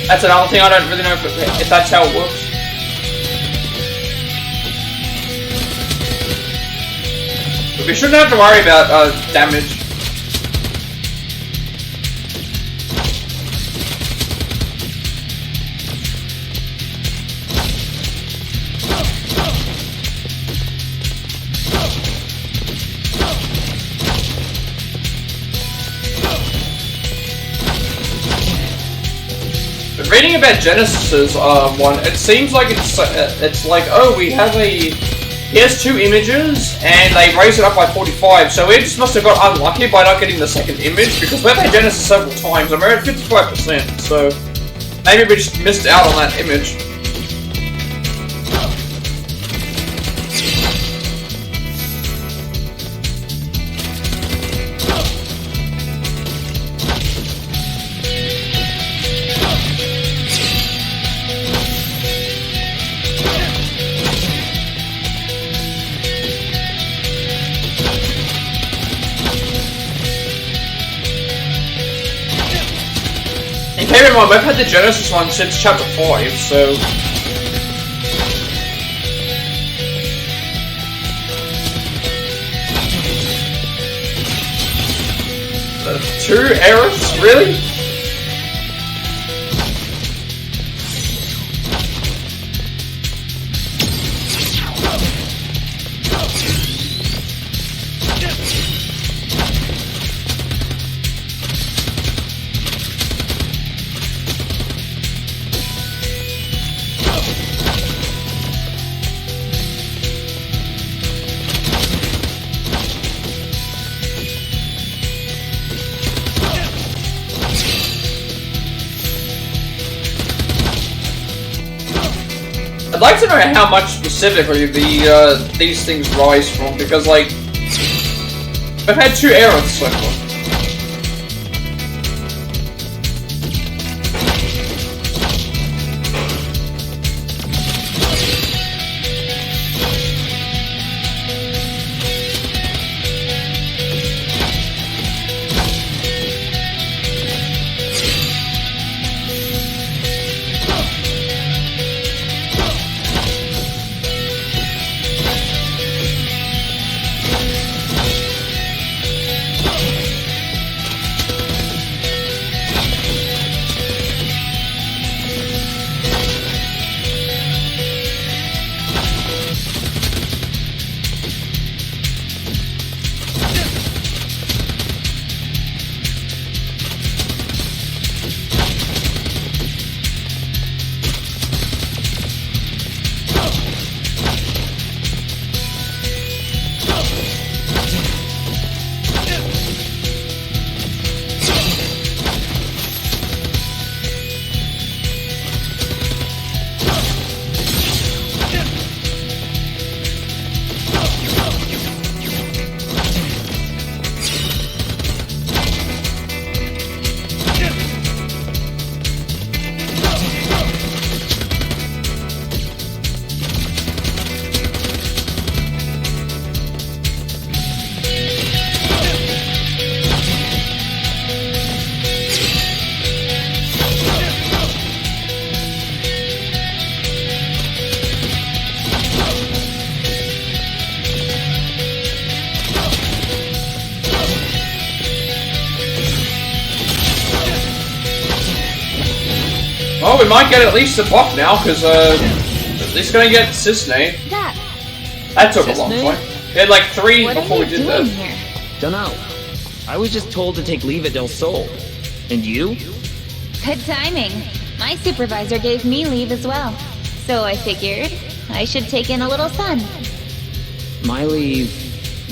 S1: That's another thing, I don't really know if that's how it works. But we shouldn't have to worry about damage. Reading about Genesis's one, it seems like it's like, oh, we have here's 2 images, and they raise it up by 45, so we just must have got unlucky by not getting the second image, because we've had Genesis several times, and we're at 55%, so maybe we just missed out on that image. Keep in mind, we've had the Genesis one since chapter 5, so... Two Aeriths? Really? I'd like to know how much specifically these things rise from, because like We've had 2 errors so far. Oh, we might get at least a buff now, because, at least gonna get Cisne. That took a long time. We had like 3 before we did that.
S5: Dunno. I was just told to take Leave It Del Sol. And you?
S6: Good timing. My supervisor gave me leave as well. So I figured I should take in a little sun.
S5: My leave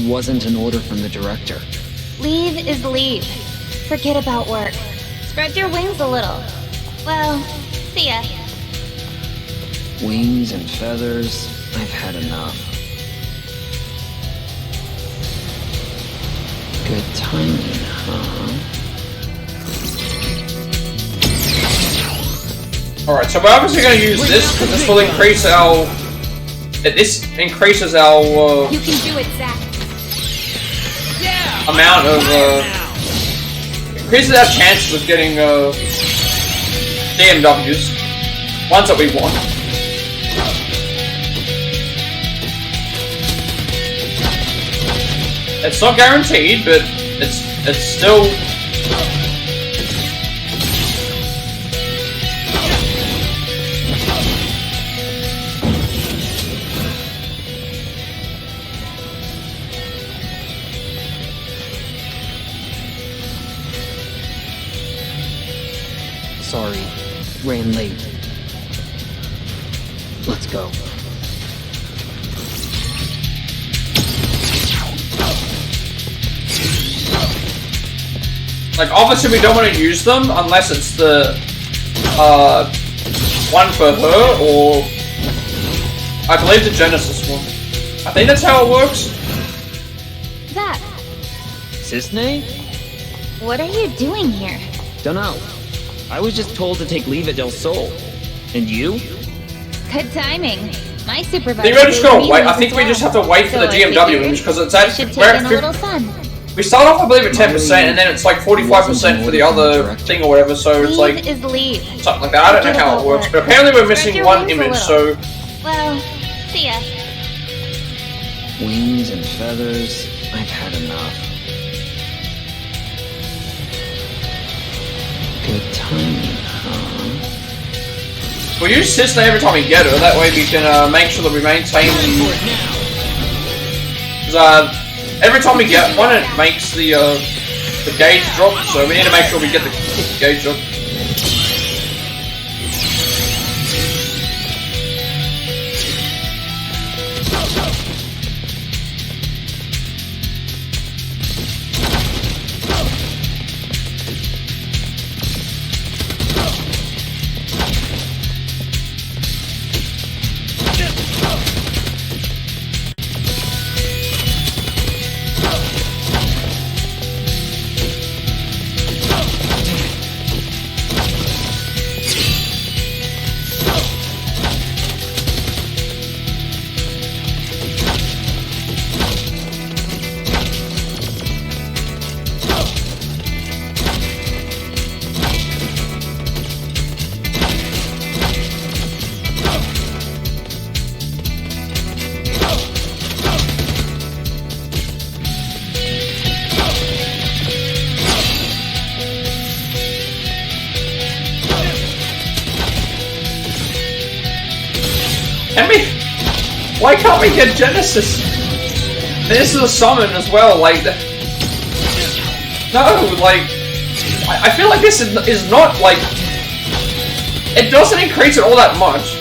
S5: wasn't an order from the director.
S6: Leave is leave. Forget about work. Spread your wings a little. Well, see ya.
S5: Wings and feathers, I've had enough. Good timing, huh?
S1: Alright, so we're obviously going to use this, because this will increase our... This increases our,
S6: You can do it, Zach.
S1: amount of, increases our chances of getting, DMWs. Ones that we want. It's not guaranteed, but it's still...
S5: Sorry, ran late. Let's go.
S1: Like, obviously we don't want to use them unless it's the, one for her, or... I believe the Genesis one. I think that's how it works.
S6: Zach,
S5: Cisne?
S6: what are you doing here?
S5: Dunno. I was just told to take Leave It Del Sol. And you?
S6: Good timing. My supervisor.
S1: I think we're just
S6: gave
S1: gonna
S6: me
S1: wait.
S6: leave
S1: I think
S6: as
S1: we
S6: well.
S1: just have to wait for the
S6: So I
S1: DMW
S6: figured
S1: image, because it's
S6: I
S1: at...
S6: should
S1: We're
S6: take
S1: at
S6: in a little sun.
S1: we start off, I believe, at 10%, and then it's like 45% for the other thing or whatever, so it's
S6: Leave
S1: like...
S6: is leave.
S1: Something like that. I don't know how it works, but apparently we're missing
S6: your
S1: one
S6: wings a
S1: image,
S6: little.
S1: so...
S6: Well, see ya.
S5: Wings and feathers, I've had enough. Good timing, huh?
S1: We'll use Cisne every time we get her, that way we can make sure that we maintain the... every time we get one, it makes the gauge drop, so we need to make sure we get the gauge up. Can we? Why can't we get Genesis? This is a summon as well, like... No, like... I feel like this is not, like... It doesn't increase it all that much.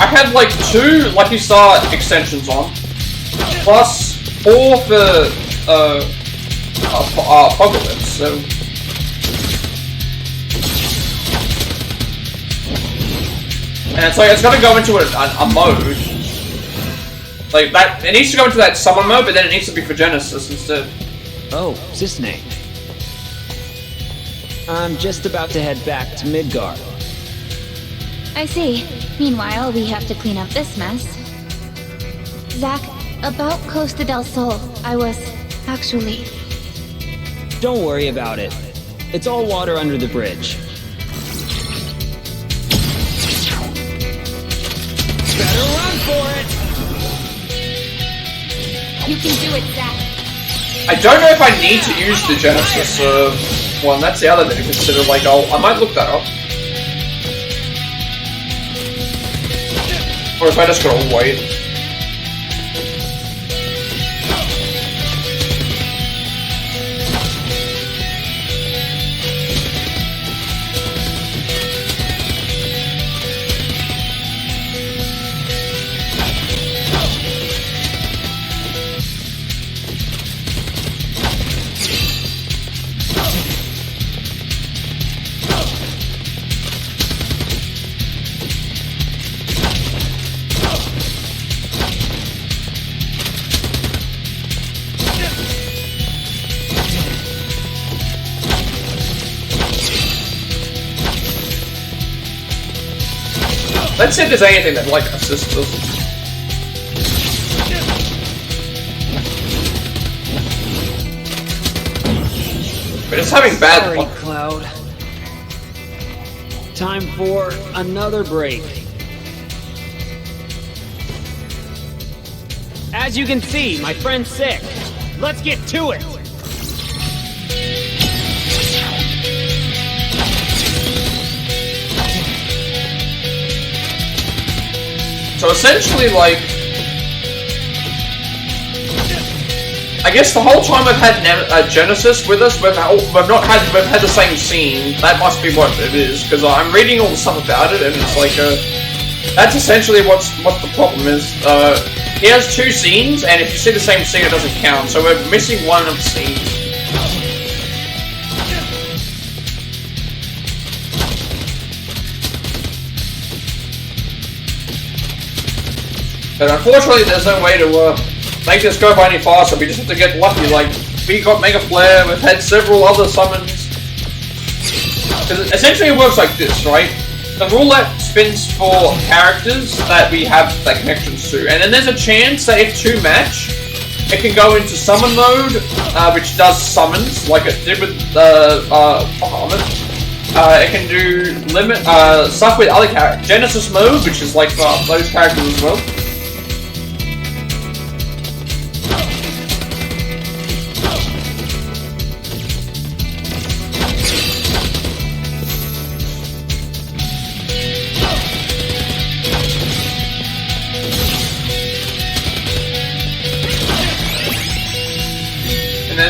S1: I had like 2 Lucky Star extensions on, plus 4 for Apocalypse, so... And it's like, it's gotta go into a mode. Like, that, it needs to go into that summon mode, but then it needs to be for Genesis instead.
S5: Oh, Cisne. I'm just about to head back to Midgard.
S6: I see. Meanwhile, we have to clean up this mess. Zach, about Costa del Sol, I was actually...
S5: Don't worry about it. It's all water under the bridge. Better run for it!
S6: You can do it, Zach.
S1: I don't know if I need to use the Genesis one. That's the other thing to consider. Like, I might look that up. Or if I just gotta wait. Let's see if there's anything that, like, assists us. We're just having bad
S5: Sorry,
S1: luck.
S5: Cloud. Time for another break. As you can see, my friend's sick. Let's get to it!
S1: So essentially, like, I guess the whole time we've had Genesis with us, we've had the same scene. That must be what it is, because I'm reading all the stuff about it, and it's like, that's essentially what the problem is. He has 2 scenes, and if you see the same scene, it doesn't count. So we're missing one of the scenes. But unfortunately, there's no way to make this go by any faster. We just have to get lucky. Like, we got Mega Flare, we've had several other summons. Because essentially it works like this, right? The roulette spins for characters that we have that connections to. And then there's a chance that if 2 match, it can go into summon mode, which does summons, like it did with Bahamut. It can do stuff with other characters. Genesis mode, which is like for those characters as well.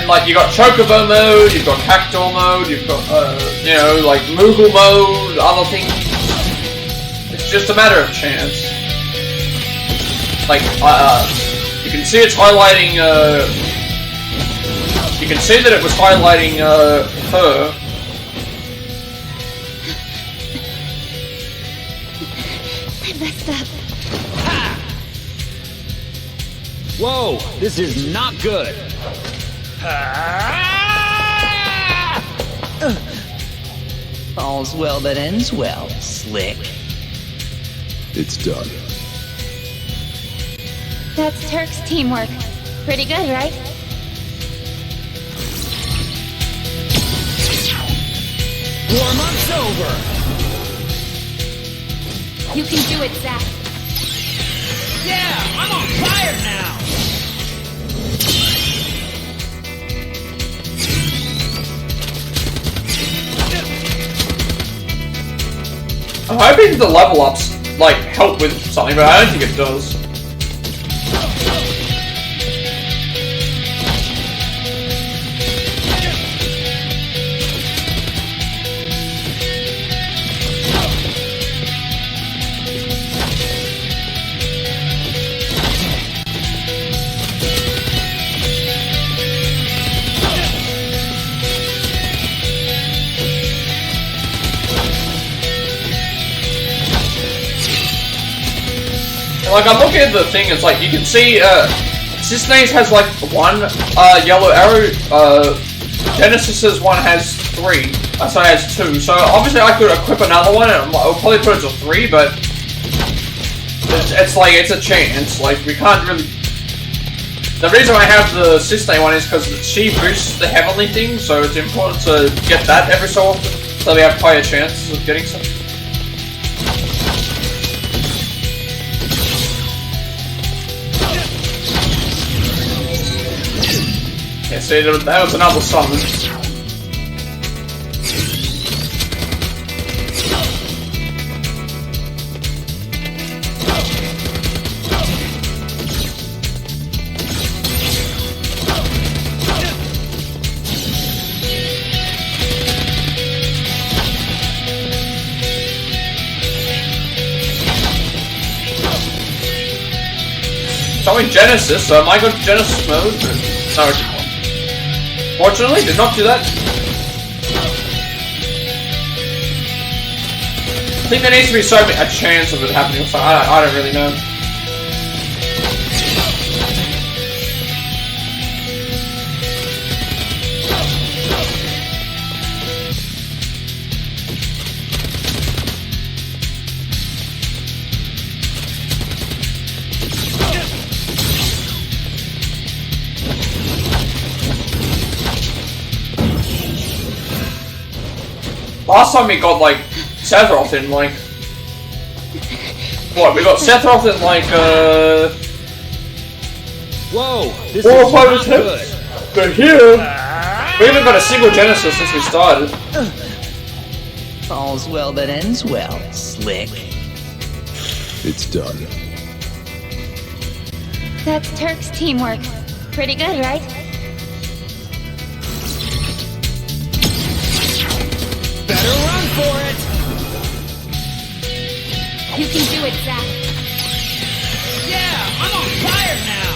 S1: Like, you got Chocobo mode, you've got Cactuar mode, you've got, you know, like, Moogle mode, other things. It's just a matter of chance. Like, you can see it's highlighting, you can see that it was highlighting, her.
S6: I messed up.
S5: Ha! Whoa, this is not good.
S9: All's well that ends well, Slick.
S4: It's done.
S6: That's Turk's teamwork. Pretty good, right?
S3: 4 months over!
S6: You can do it, Zach.
S3: Yeah, I'm on fire now!
S1: I'm hoping the level ups, like, help with something, but I don't think it does. Like, I'm looking at the thing, it's like, you can see, Cisne's has, like, one, yellow arrow, Genesis's one has 3, so it has 2, so obviously I could equip another one, and I'll probably put it to 3, but, it's like, it's a chance, like, we can't really, the reason I have the Cisne one is because she boosts the heavenly thing, so it's important to get that every so often, so we have higher chances of getting something. Yeah, see, that was another summon. Showing Genesis, so am I got Genesis mode? No. Fortunately, did not do that. I think there needs to be a chance of it happening, so I don't really know. Last time we got, like, Sephiroth in, like... What, we got Sephiroth in, like,
S5: Whoa! This
S1: 4 or
S5: is
S1: 5
S5: not
S1: attempts!
S5: good.
S1: But here... We haven't got a single Genesis since we started.
S9: All's well that ends well, Slick.
S4: It's done.
S6: That's Turk's teamwork. Pretty good, right?
S3: Better run for it!
S6: You can do it, Zack.
S3: Yeah, I'm on fire now!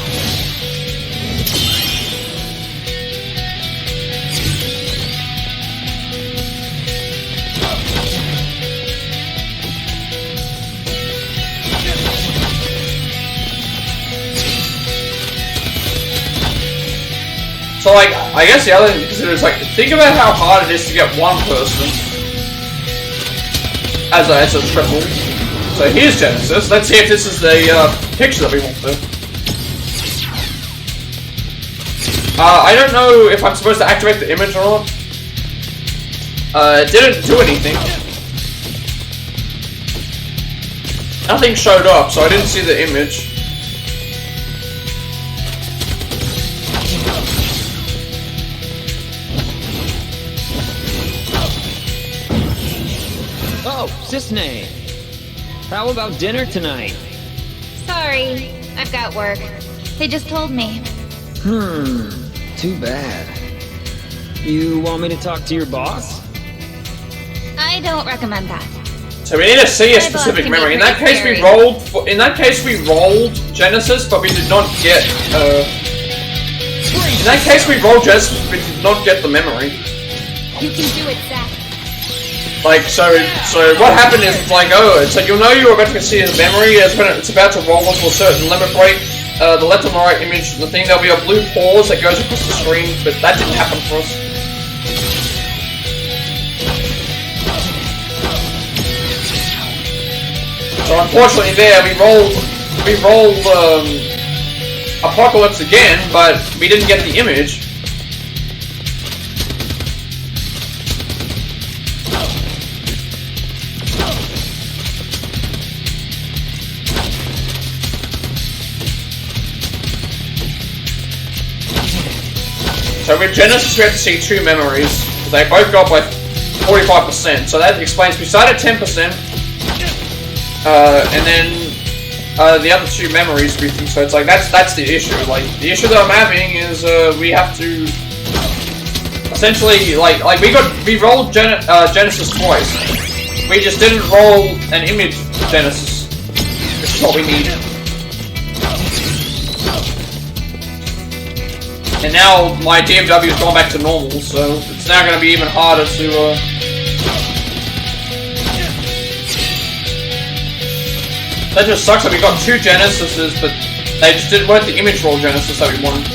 S1: So, like, I guess the other thing to consider is, like, think about how hard it is to get one person as a triple. So here's Genesis. Let's see if this is the picture that we want to. I don't know if I'm supposed to activate the image or not. It didn't do anything. Nothing showed up, so I didn't see the image.
S5: Oh, Cisne! How about dinner tonight?
S6: Sorry, I've got work. They just told me.
S5: Too bad. You want me to talk to your boss?
S6: I don't recommend that.
S1: So we need to see a
S6: My boss
S1: specific
S6: can be
S1: memory. In that
S6: pretty
S1: case, we
S6: scary.
S1: rolled. In that case, we rolled Genesis, but we did not get. In that case, we rolled Genesis, but we did not get the memory.
S6: You can do it, Zack.
S1: Like, so what happened is, like, oh, so you'll know you're about to see the memory as when it's about to roll onto a certain limit break. The left and the right image, the thing, there'll be a blue pause that goes across the screen, but that didn't happen for us. So unfortunately there, we rolled Apocalypse again, but we didn't get the image. So with Genesis, we have to see 2 memories. They both got by 45%. So that explains we start at 10%, And then the other two memories briefing. So it's like that's the issue. Like the issue that I'm having is we have to essentially like we rolled Genesis twice. We just didn't roll an image Genesis. This is what we need. And now my DMW has gone back to normal, so it's now going to be even harder to That just sucks that we got two Genesises, but they just weren't the image roll Genesis that we wanted.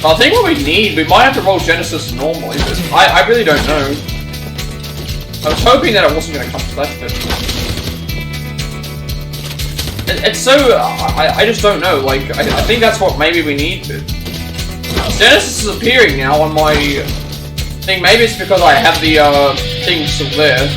S1: I think what we need, we might have to roll Genesis normally, but I really don't know. I was hoping that it wasn't going to come to that, but it's so, I just don't know, like, I think that's what maybe we need, but Genesis is appearing now on my thing. Maybe it's because I have the thing still there.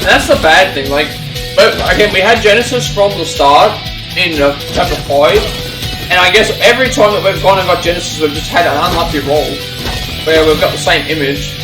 S1: That's the bad thing, like, but again, we had Genesis from the start in Chapter 5, and I guess every time that we've gone and got Genesis, we've just had an unlucky roll, where we've got the same image.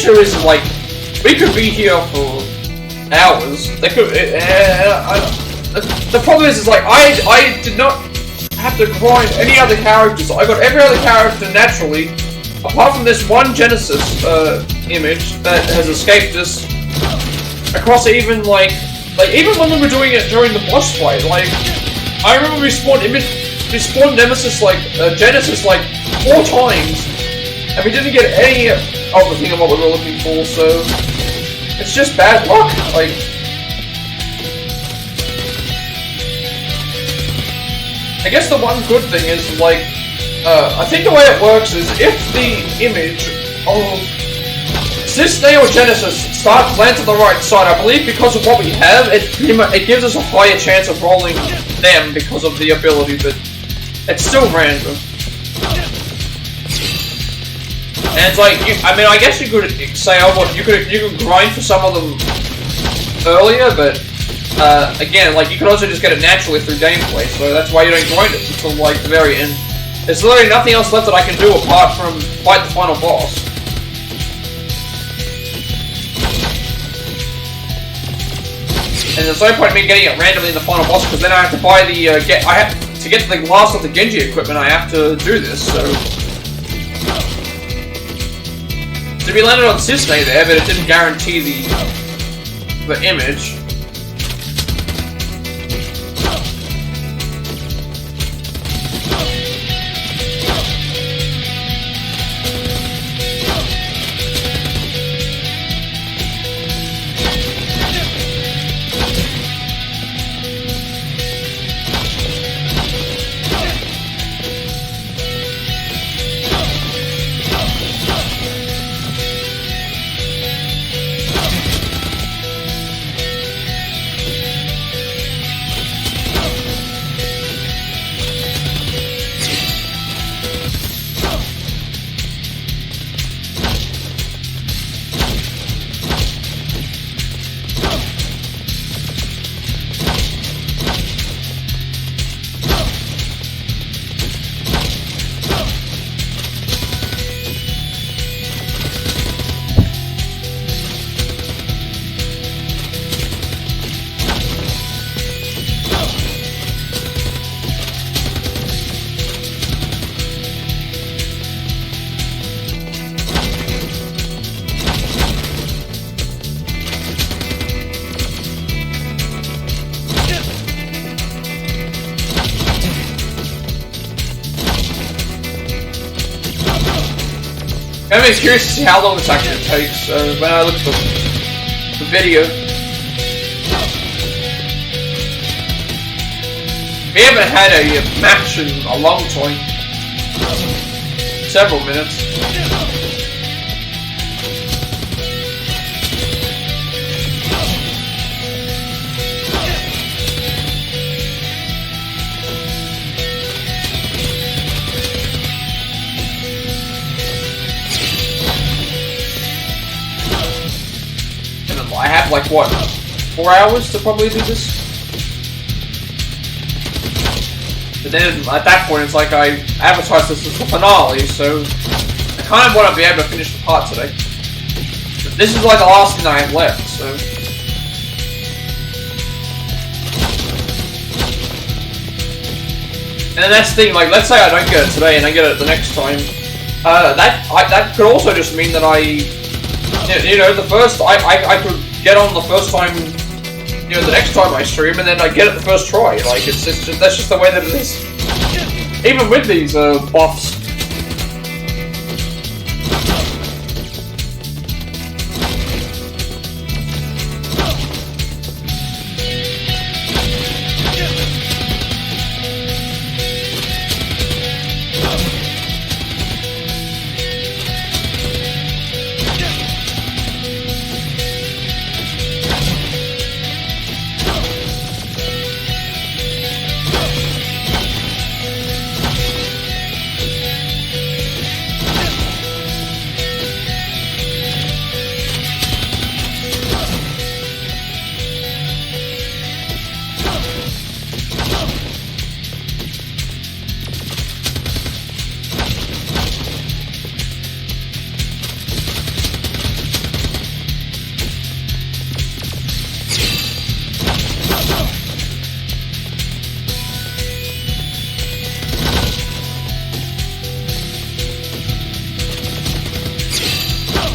S1: issue is, like, we could be here for hours. They could. The problem is like, I did not have to grind any other characters. I got every other character naturally, apart from this one Genesis image that has escaped us across even like even when we were doing it during the boss fight. Like, I remember we spawned Nemesis Genesis like 4 times, and we didn't get any of the thing of what we were looking for. So it's just bad luck. Like, I guess the one good thing is, like, I think the way it works is if the image of Cisne or Genesis lands on the right side, I believe because of what we have, it gives us a higher chance of rolling them because of the ability, but it's still random. And it's like, I guess you could say, oh, what, you could grind for some of them earlier, but again, like, you could also just get it naturally through gameplay, so that's why you don't grind it until, like, the very end. There's literally nothing else left that I can do apart from fight the final boss. And there's no point in me getting it randomly in the final boss, because then I have to buy the, to get the last of the Genji equipment, I have to do this, so... So we landed on Cisne there, but it didn't guarantee the image. I'm curious to see how long this actually takes when I look at the video. We haven't had a match in a long time. Several minutes. I have, like, what, 4 hours to probably do this? But then, at that point, it's like I advertised this as the finale, so I kind of want to be able to finish the part today. But this is, like, the last thing I have left, so... And then that's the thing, like, let's say I don't get it today and I get it the next time. That could also just mean that I could get on the first time, the next time I stream, and then I get it the first try. Like, that's just the way that it is. Even with these buffs.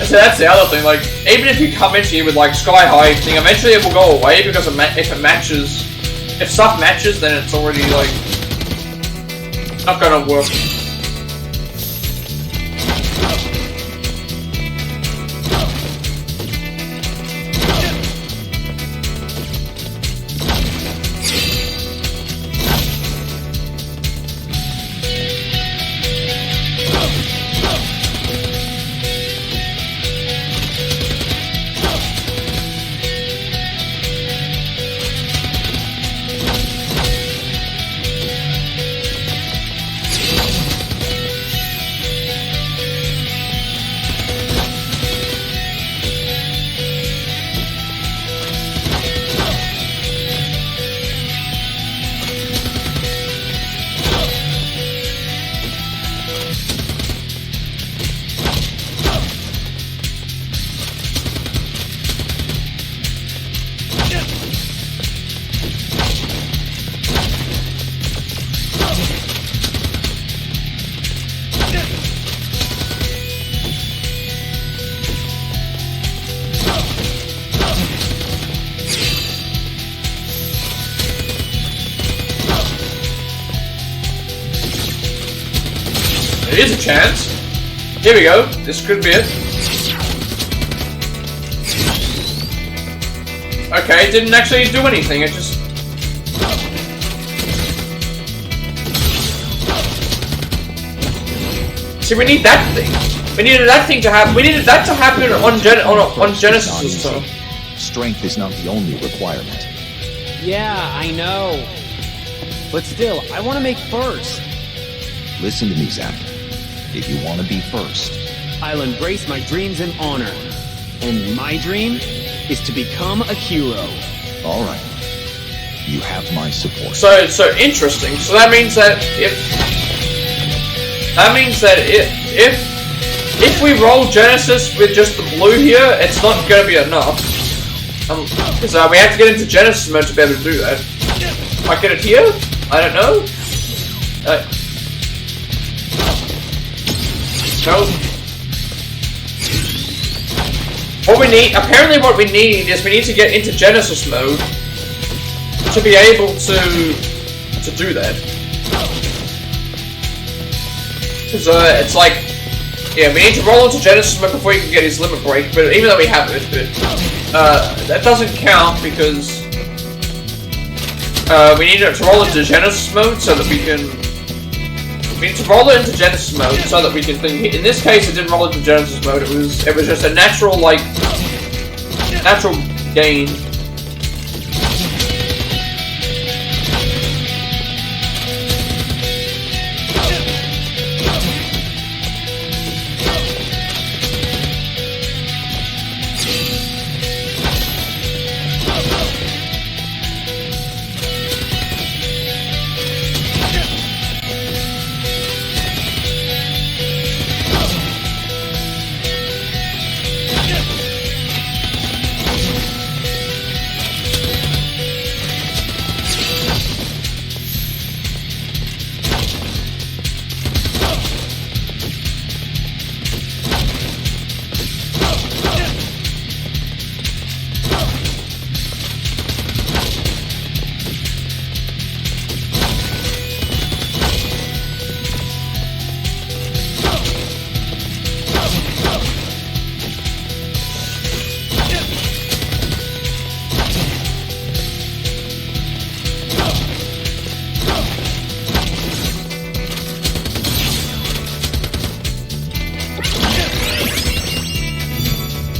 S1: So that's the other thing, like, even if you come into here with, like, sky high thing, eventually it will go away because if it matches, if stuff matches, then it's already, like, not gonna work. There is a chance. Here we go. This could be it. Okay, it didn't actually do anything. It just... See, we need that thing. We needed that thing to happen. We needed that to happen on Genesis' turn.
S4: Strength is not the only requirement.
S5: Yeah, I know. But still, I want to make first.
S4: Listen to me, Zach. If you want to be first,
S5: I'll embrace my dreams and honor. And my dream is to become a hero.
S4: all right. You have my support.
S1: So interesting. So that means that if we roll Genesis with just the blue here, it's not going to be enough. Because we have to get into Genesis mode to be able to do that. Might get it here? I don't know. No. What we need, apparently what we need is we need to get into Genesis mode to be able to do that. Because it's like, yeah, we need to roll into Genesis mode before you can get his limit break, but even though we have it, that doesn't count because we need to roll into Genesis mode so that we can. We need to roll it into Genesis mode so that we can think. In this case, it didn't roll into Genesis mode. It was just a natural gain.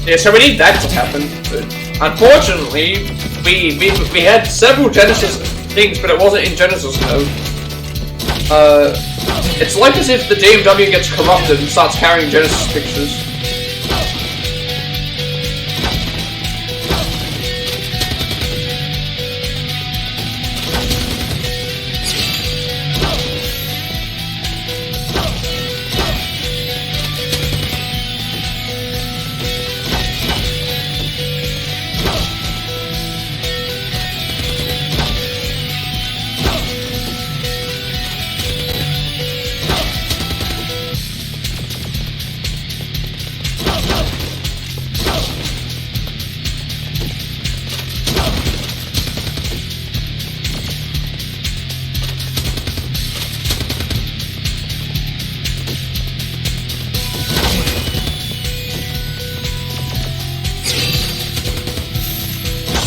S1: Yeah, so we need that to happen, but unfortunately, we had several Genesis things, but it wasn't in Genesis mode. It's like as if the DMW gets corrupted and starts carrying Genesis pictures.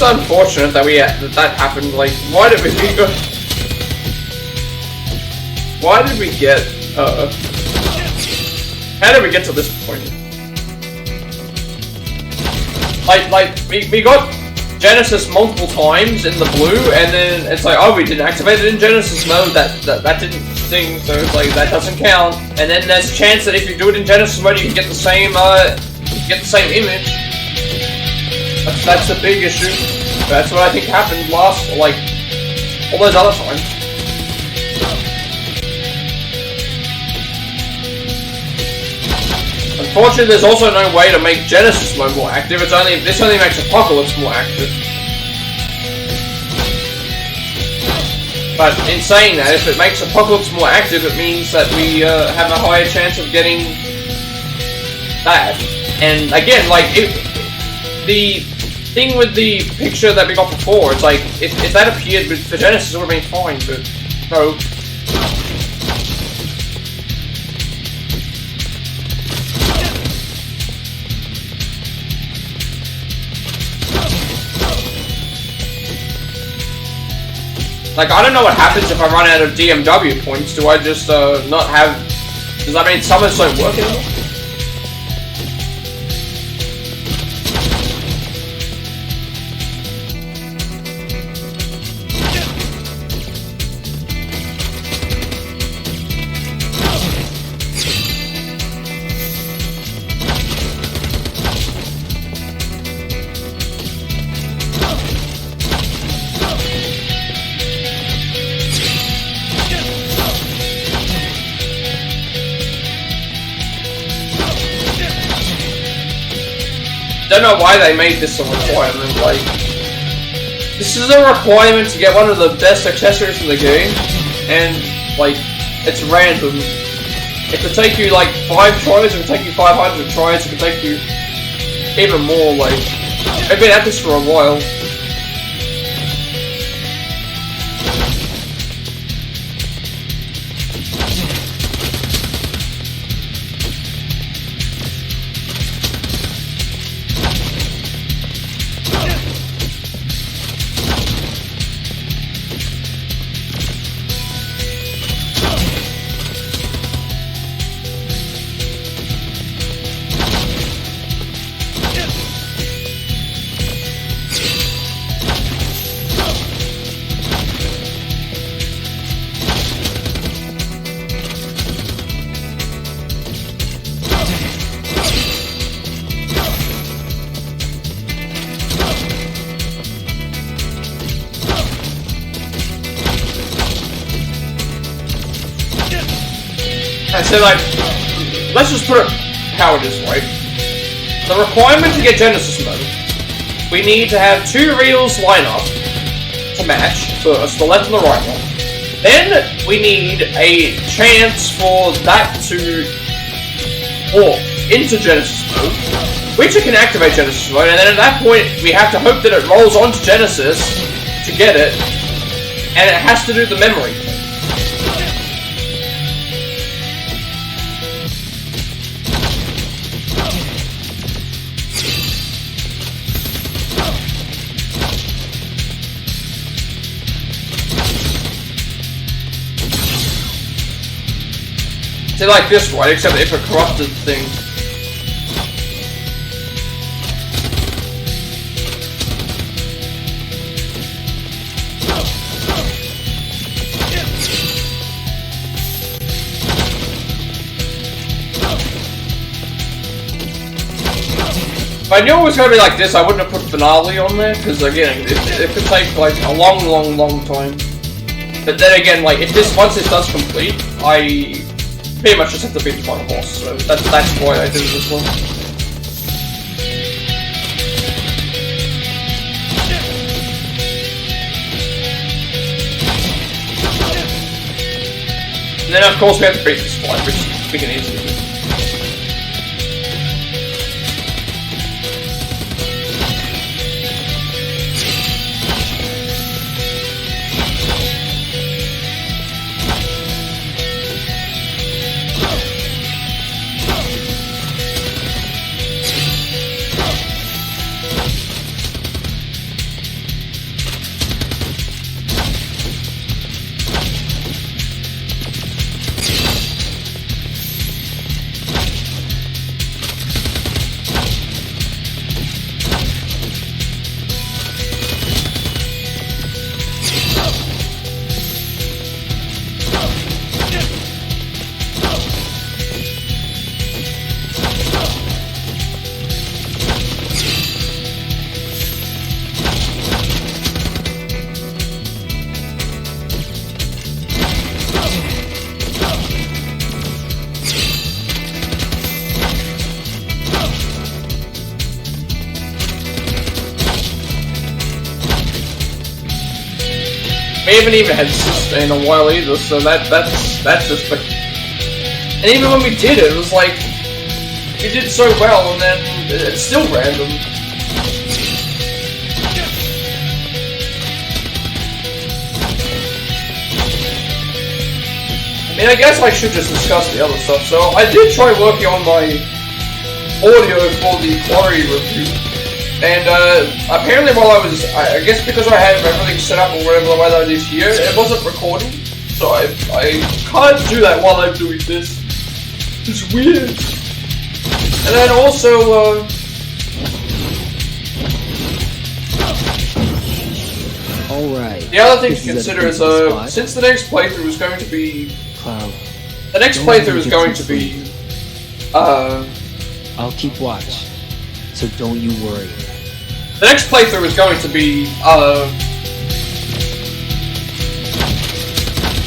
S1: just unfortunate that that happened. Like, why did we get? How did we get to this point? Like we got Genesis multiple times in the blue, and then it's like, oh, we didn't activate it in Genesis mode. That didn't thing, so it's like that doesn't count. And then there's a chance that if you do it in Genesis mode, you can get the same image. That's the big issue. That's what I think happened last, like, all those other times. Unfortunately, there's also no way to make Genesis mode more active. This only makes Apocalypse more active. But in saying that, if it makes Apocalypse more active, it means that we have a higher chance of getting that. And again, like, the thing with the picture that we got before, it's like, if that appeared for Genesis, it would have been fine, but no. Like, I don't know what happens if I run out of DMW points. Do I just not have... Does that mean summons don't work anymore? Don't know why they made this a requirement. Like, this is a requirement to get one of the best accessories in the game, and like, it's random. It could take you like 5 tries, it could take you 500 tries, it could take you even more. Like, I've been at this for a while. So, like, let's just put it how it is, right? The requirement to get Genesis mode, we need to have 2 reels line up to match first, the left and the right one. Then we need a chance for that to walk into Genesis mode, which it can activate Genesis mode, and then at that point we have to hope that it rolls onto Genesis to get it, and it has to do the memory. They're like this, right? Except if a corrupted thing. If I knew it was going to be like this, I wouldn't have put Finale on there, because again, it could take like a long time. But then again, like, once this does complete, I pretty much just have to beat the final boss, so that's why I did it as well. And then of course we have to beat this fight, which we can easily do. We haven't even had sustain in a while either, so that's just like... And even when we did it, it was like... We did so well, and then it's still random. I mean, I guess I should just discuss the other stuff. So, I did try working on my audio for the Quarry review. And, apparently while I guess because I had everything set up or whatever the way that I did here, it wasn't recording. So I can't do that while I'm doing this. It's weird. And then also,
S5: Alright.
S1: the other thing to consider is, since the next playthrough is going to be...
S5: Cloud.
S1: The next playthrough is going to be...
S5: I'll keep watch, so don't you worry.
S1: The next playthrough is going to be,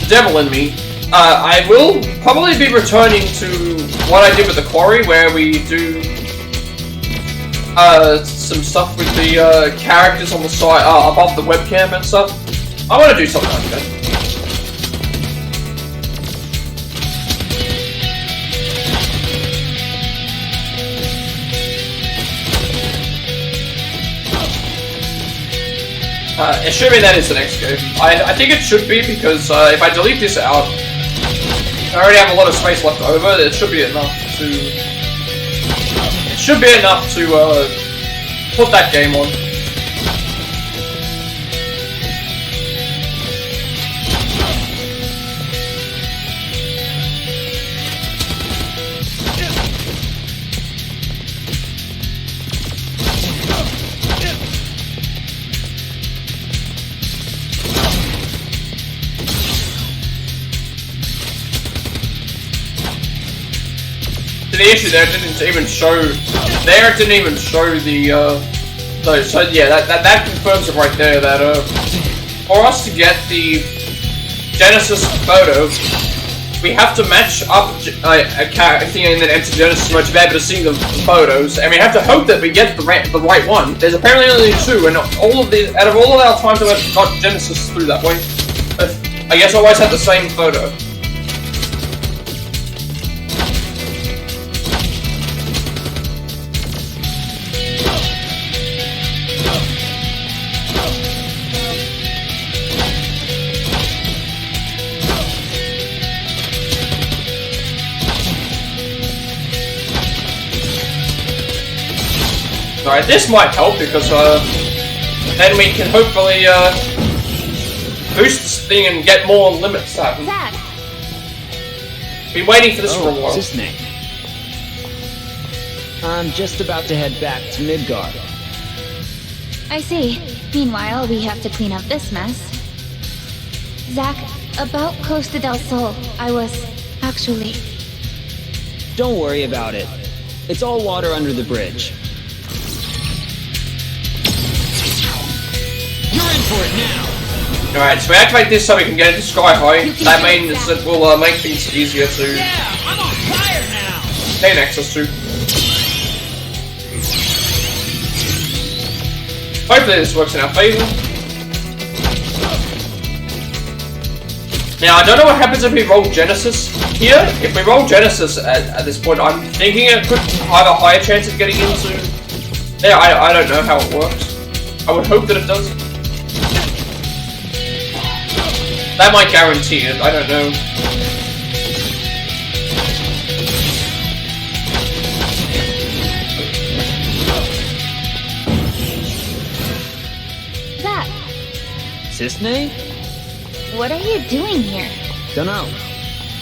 S1: Devil in Me. I will probably be returning to what I did with the Quarry, where we do, some stuff with the, characters on the side, above the webcam and stuff. I want to do something like that. Assuming that is the next game. I think it should be, because if I delete this out, I already have a lot of space left over. It should be enough to... It should be enough to put that game on. The issue there didn't even show. There it didn't even show the. So yeah, that confirms it right there. That for us to get the Genesis photo, we have to match up a character and then enter Genesis mode to be able to see the photos, and we have to hope that we get the right one. There's apparently only two, and all of these, out of all of our times that we've got Genesis through that way, I guess I always have the same photo. Alright, this might help because then we can hopefully boost this thing and get more limits to happen.
S6: Zach!
S1: Been waiting for this for a while.
S5: What's his name? I'm just about to head back to Midgard.
S6: I see. Meanwhile, we have to clean up this mess. Zach, about Costa del Sol, I was actually...
S5: Don't worry about it. It's all water under the bridge. You're in for it now!
S1: Alright, so we activate this so we can get into Sky High. That means it will make things easier to
S3: I'm on fire now!
S1: gain access to. Hopefully this works in our favor. Now, I don't know what happens if we roll Genesis here. If we roll Genesis at this point, I'm thinking it could have a higher chance of getting into there. I don't know how it works. I would hope that it does. That might guarantee it, I don't know.
S6: Zach,
S5: Cisne?
S6: what are you doing here?
S5: Dunno.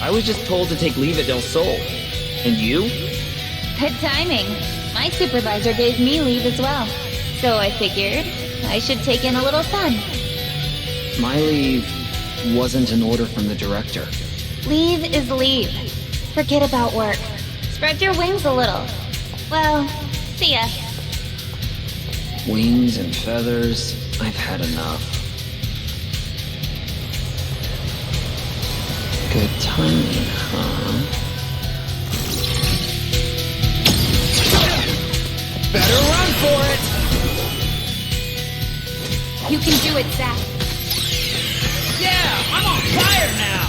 S5: I was just told to take leave at Del Sol. And you?
S6: Good timing. My supervisor gave me leave as well. So I figured I should take in a little sun.
S5: My leave wasn't an order from the director.
S6: Leave is leave. Forget about work. Spread your wings a little. Well, see ya.
S5: Wings and feathers, I've had enough. Good timing, huh?
S3: Better run for it!
S6: You can do it, Zach.
S3: Yeah, I'm on fire now!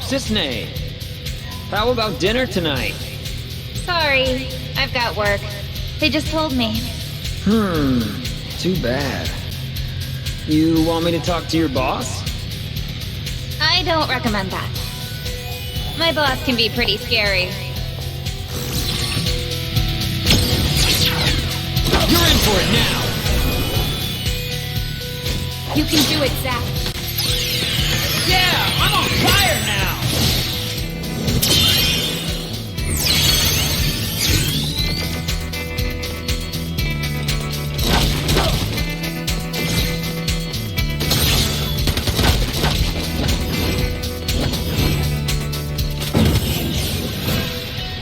S5: Cisne, how about dinner tonight?
S6: Sorry, I've got work. They just told me.
S5: Too bad. You want me to talk to your boss?
S6: I don't recommend that. My boss can be pretty scary.
S3: You're in for it now!
S6: You can do it, Zack.
S3: Yeah, I'm on fire now!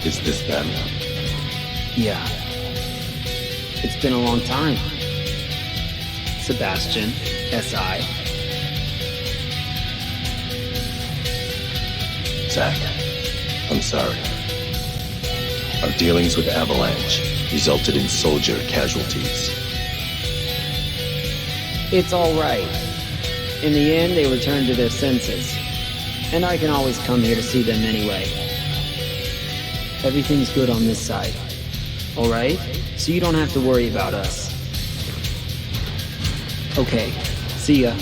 S4: Is this them?
S5: Yeah. It's been a long time. Sebastian, S.I.
S4: Zack, I'm sorry. Our dealings with Avalanche resulted in soldier casualties.
S5: It's all right. In the end, they returned to their senses. And I can always come here to see them anyway. Everything's good on this side. All right? So you don't have to worry about us. Okay. See ya.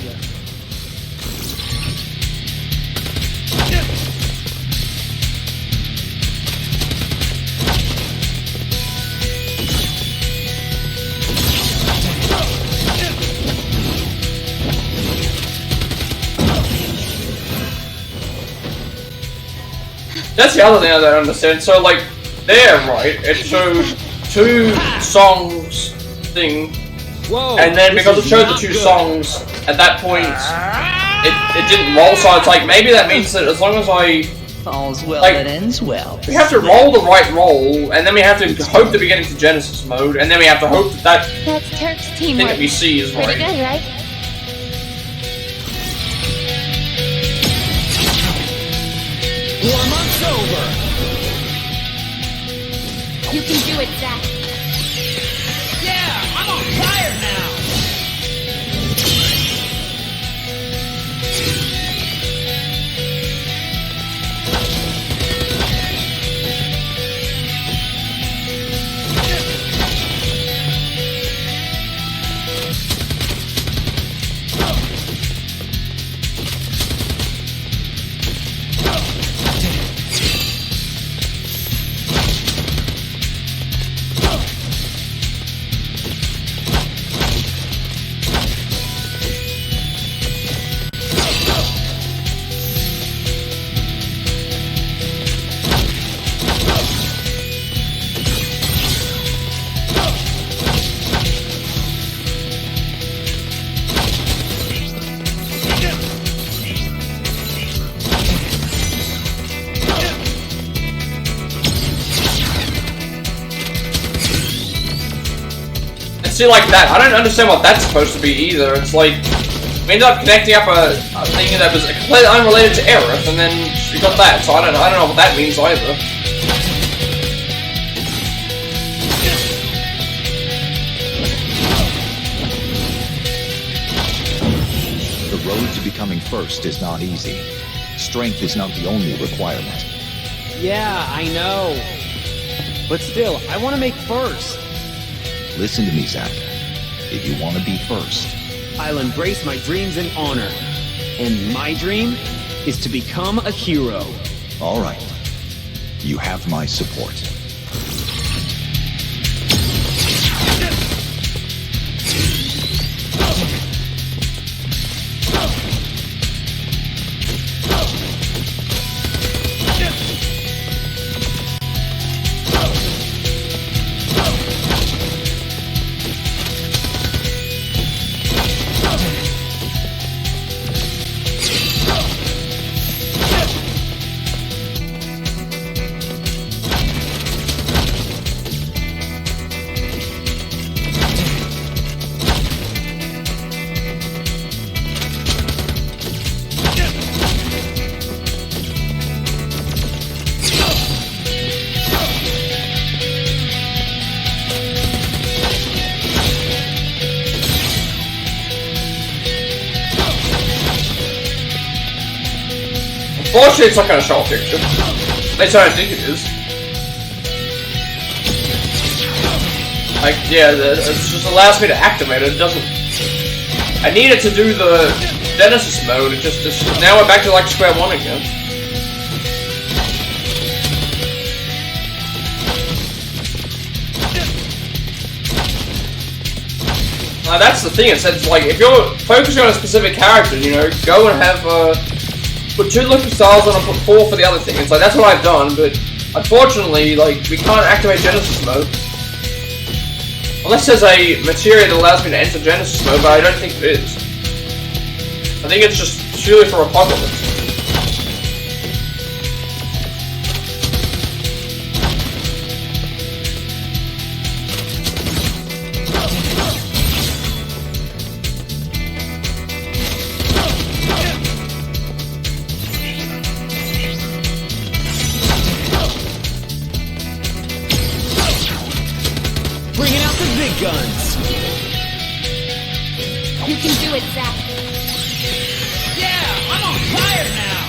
S1: That's the other thing I don't understand. So, like, there, right, it showed two songs thing,
S5: Whoa,
S1: and then because it showed the two songs, at that point, it didn't roll, so it's like, maybe that means that as long as
S9: All's well
S1: like,
S9: that ends well.
S1: we have to roll the right roll, and then we have to hope that we get into Genesis mode, and then we have to hope that
S6: That's Turk's
S1: thing
S6: teamwork.
S1: that we see is
S6: Pretty
S1: right.
S6: good, right?
S3: Warm-up's over!
S6: You can do it, Zack.
S3: Yeah, I'm on fire now!
S1: See, like that, I don't understand what that's supposed to be either. It's like, we ended up connecting up a thing that was completely unrelated to Aerith, and then we got that, so I don't know what that means either.
S4: The road to becoming first is not easy. Strength is not the only requirement.
S5: Yeah, I know. But still, I want to make first.
S4: Listen to me, Zack. If you want to be first,
S5: I'll embrace my dreams in honor. And my dream is to become a hero.
S4: all right. You have my support.
S1: Unfortunately, it's not going to show a picture. At least I don't think it is. Like, yeah, it just allows me to activate it. It doesn't. I needed to do the Genesis mode. It just now we're back to like square one again. That's the thing. It's like if you're focusing on a specific character, you know, go and have put 2 looking styles on and put 4 for the other thing. It's like that's what I've done, but unfortunately, like we can't activate Genesis mode unless there's a materia that allows me to enter Genesis mode. But I don't think it is. I think it's just purely for Apocalypse.
S3: Guns.
S6: You can do it, Zack.
S3: Yeah, I'm on fire now.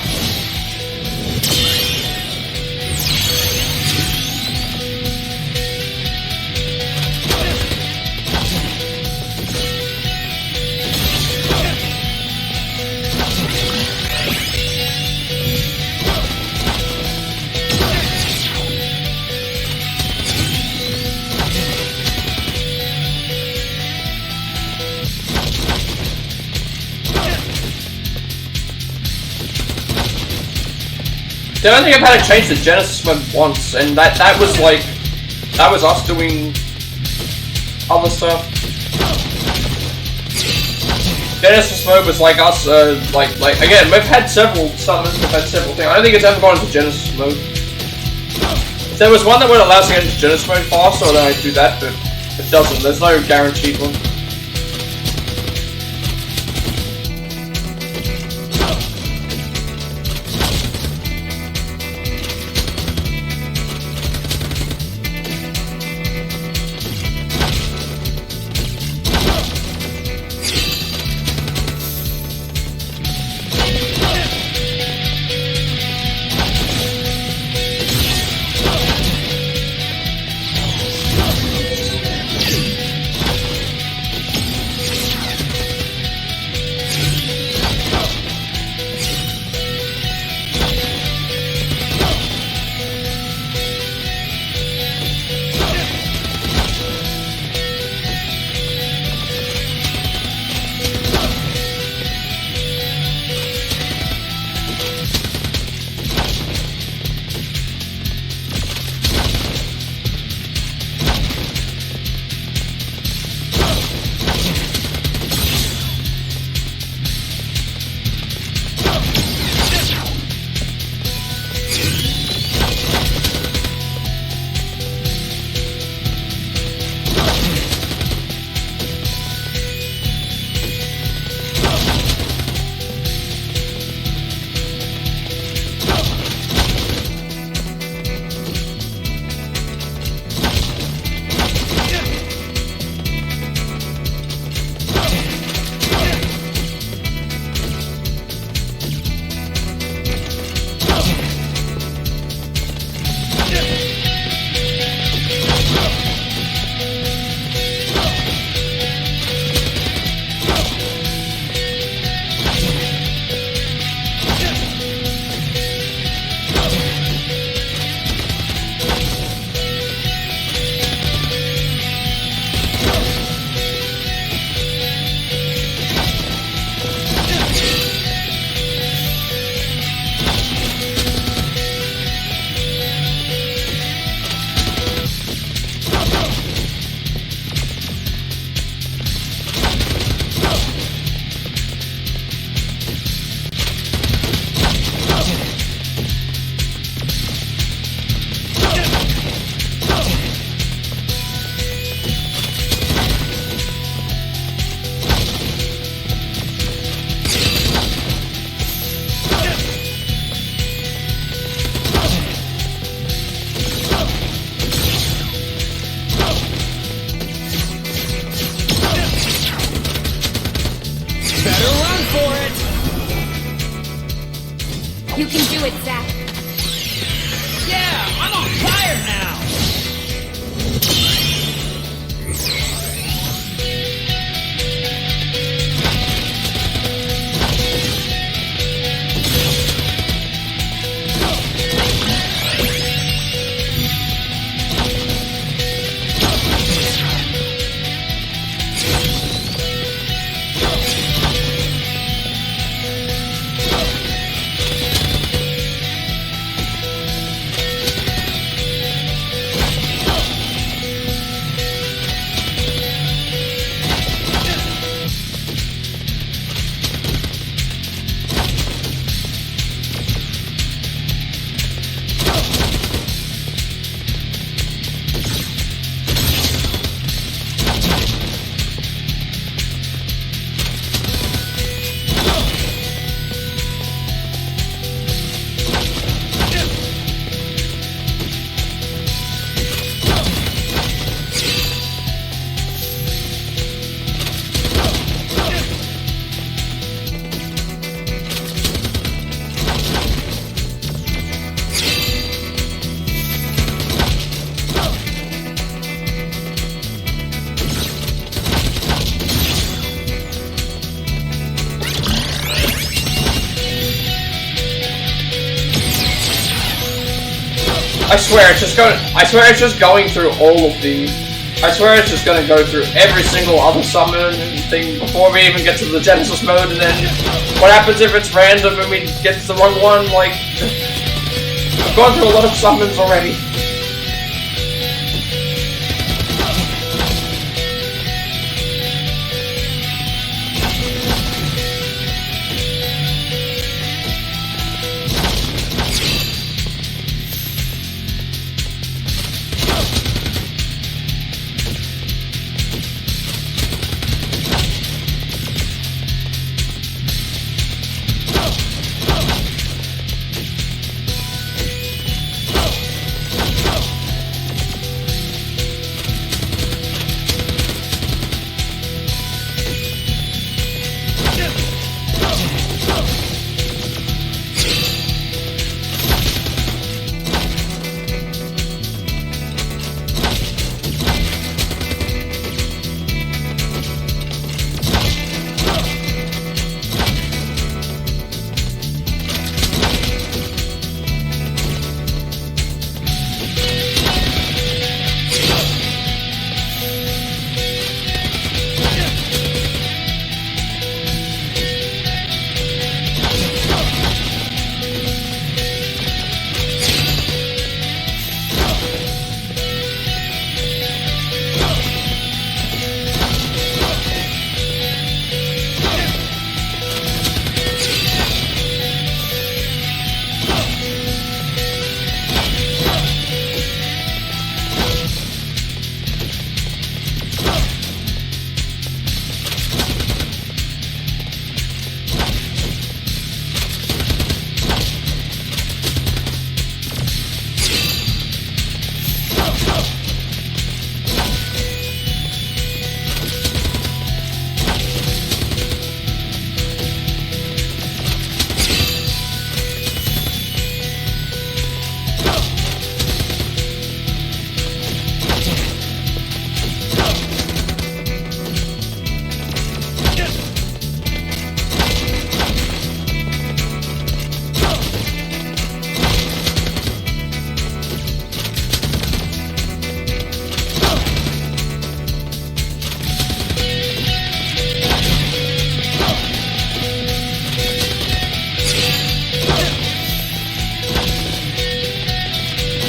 S1: The only thing I've had to change the Genesis mode once, and that was like, that was us doing other stuff. Genesis mode was like us, like again, we've had several summons, we've had several things. I don't think it's ever gone into Genesis mode. If there was one that would allow us to get into Genesis mode faster, then I'd do that, but it doesn't. There's no guaranteed one.
S6: You can do it, Zack.
S3: Yeah, I'm on fire now!
S1: I swear it's just going through all of the. I swear it's just gonna go through every single other summon thing before we even get to the Genesis mode, and then what happens if it's random and we get to the wrong one? Like, I've gone through a lot of summons already.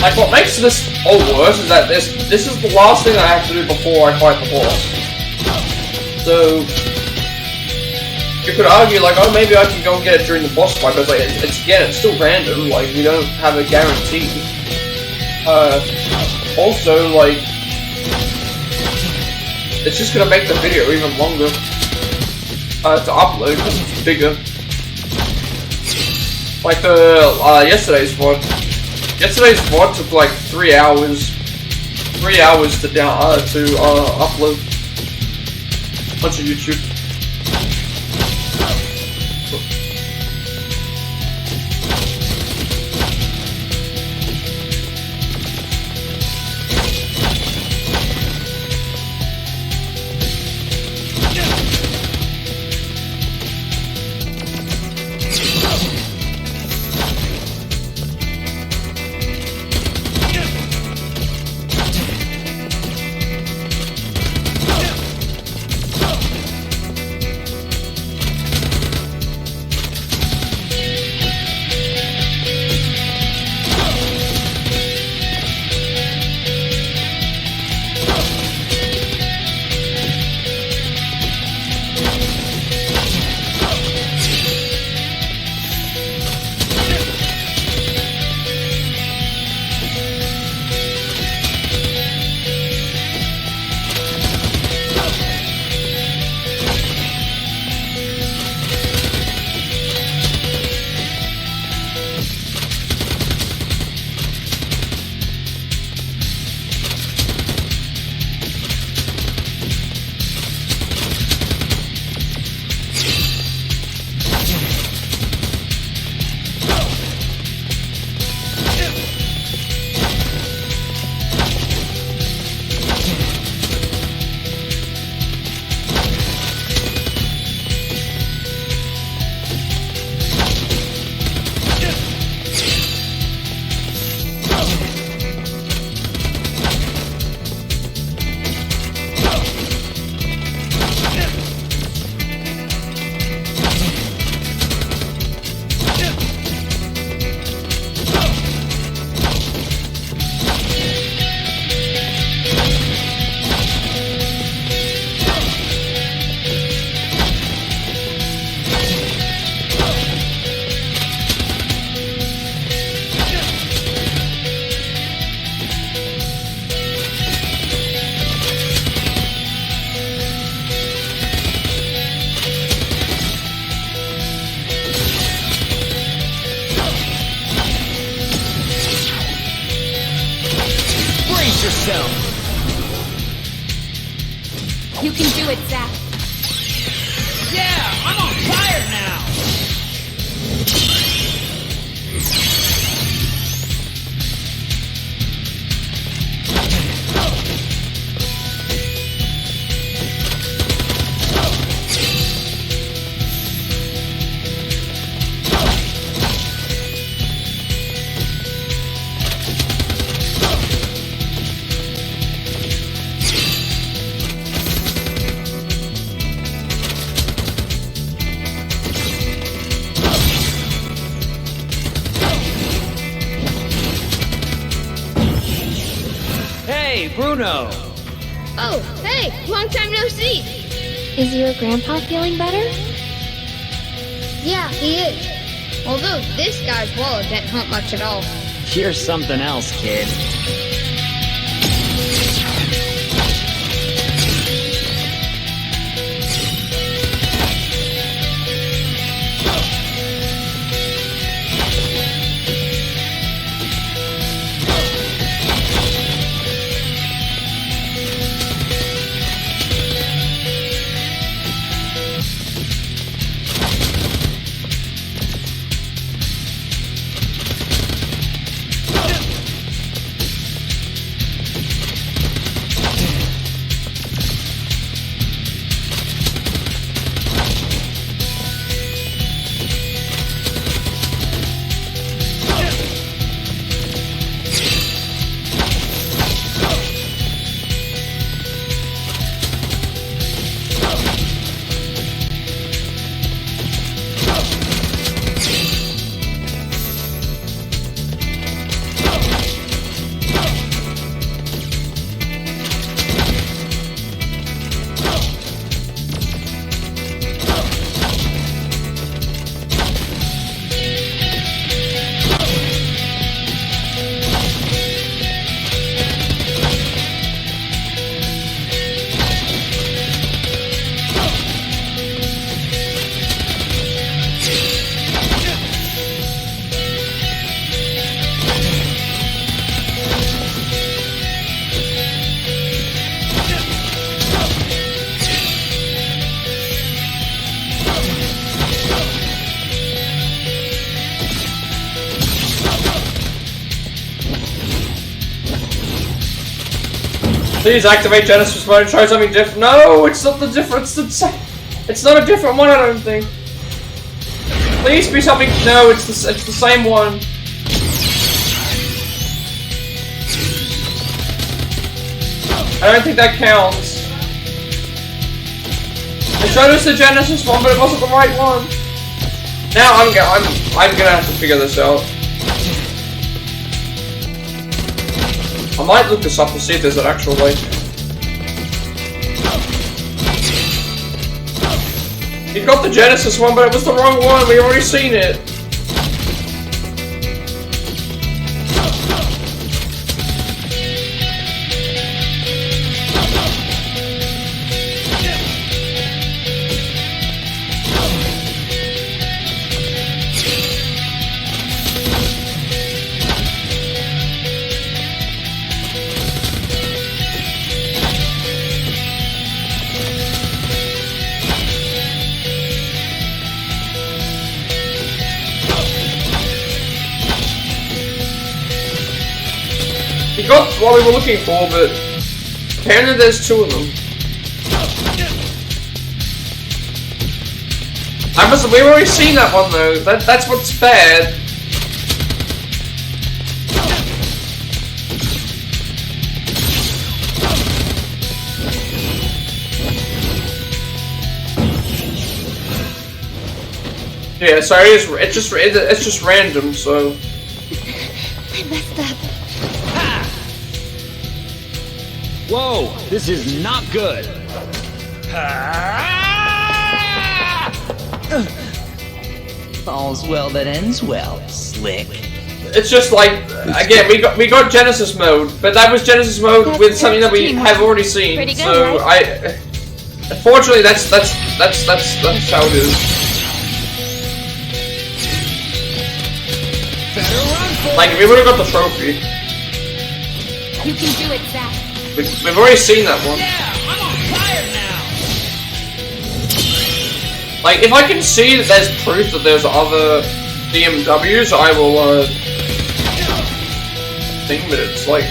S1: Like, what makes this all worse is that this is the last thing I have to do before I fight the boss. So, you could argue, like, oh, maybe I can go and get it during the boss fight, but, like, it's still random, like, we don't have a guarantee. Also, like, it's just gonna make the video even longer to upload because it's bigger. Like yesterday's VOD. Yesterday's VOD took like 3 hours. 3 hours to upload onto YouTube.
S6: You can do it, Zack.
S3: Yeah, I'm on fire now! Hey, Bruno!
S10: Oh, hey, long time no see.
S6: Is your grandpa feeling better?
S10: Yeah, he is. Although this guy's wallet didn't help much at all.
S5: You're something else, kid.
S1: Please activate Genesis mode and try something different. No, it's not the different. It's not a different one. I don't think. Please be something. No, it's the same one. I don't think that counts. They showed us the Genesis one, but it wasn't the right one. Now I'm gonna have to figure this out. I might look this up to see if there's an actual way. You got the Genesis one, but it was the wrong one. We already seen it. We got what we were looking for, but apparently there's two of them. We've already seen that one though. That's what's bad. Yeah, sorry, it's just random, so.
S6: I messed up.
S5: Whoa, this is not good.
S9: All's well that ends well, Slick.
S1: It's just like, again, we got Genesis mode, but that was Genesis mode with something that we have already seen.
S6: Pretty good,
S1: so
S6: right?
S1: unfortunately, that's how it is. Like, we would have got the trophy.
S6: You can do it, Zack.
S1: We've already seen that one.
S3: Yeah, I'm on fire now!
S1: Like, if I can see that there's proof that there's other DMWs, I will, think, but it's like...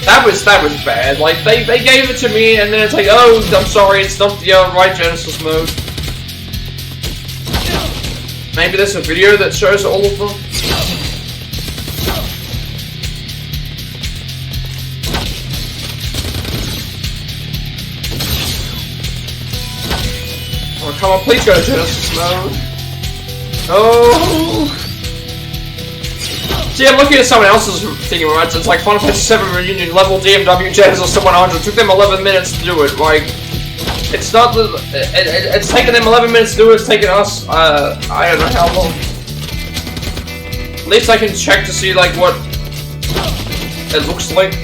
S1: That was bad. Like, they gave it to me, and then it's like, oh, I'm sorry, it's not the right Genesis mode. Maybe there's a video that shows all of them. Oh, come on, please go to Genesis mode. Oh! See, I'm looking at someone else's thinking, right? So it's like Final Fantasy VII Reunion level DMW Genesis to 100. It took them 11 minutes to do it. Like, it's not the. It's taken them 11 minutes to do it. It's taken us. I don't know how long. At least I can check to see like what it looks like.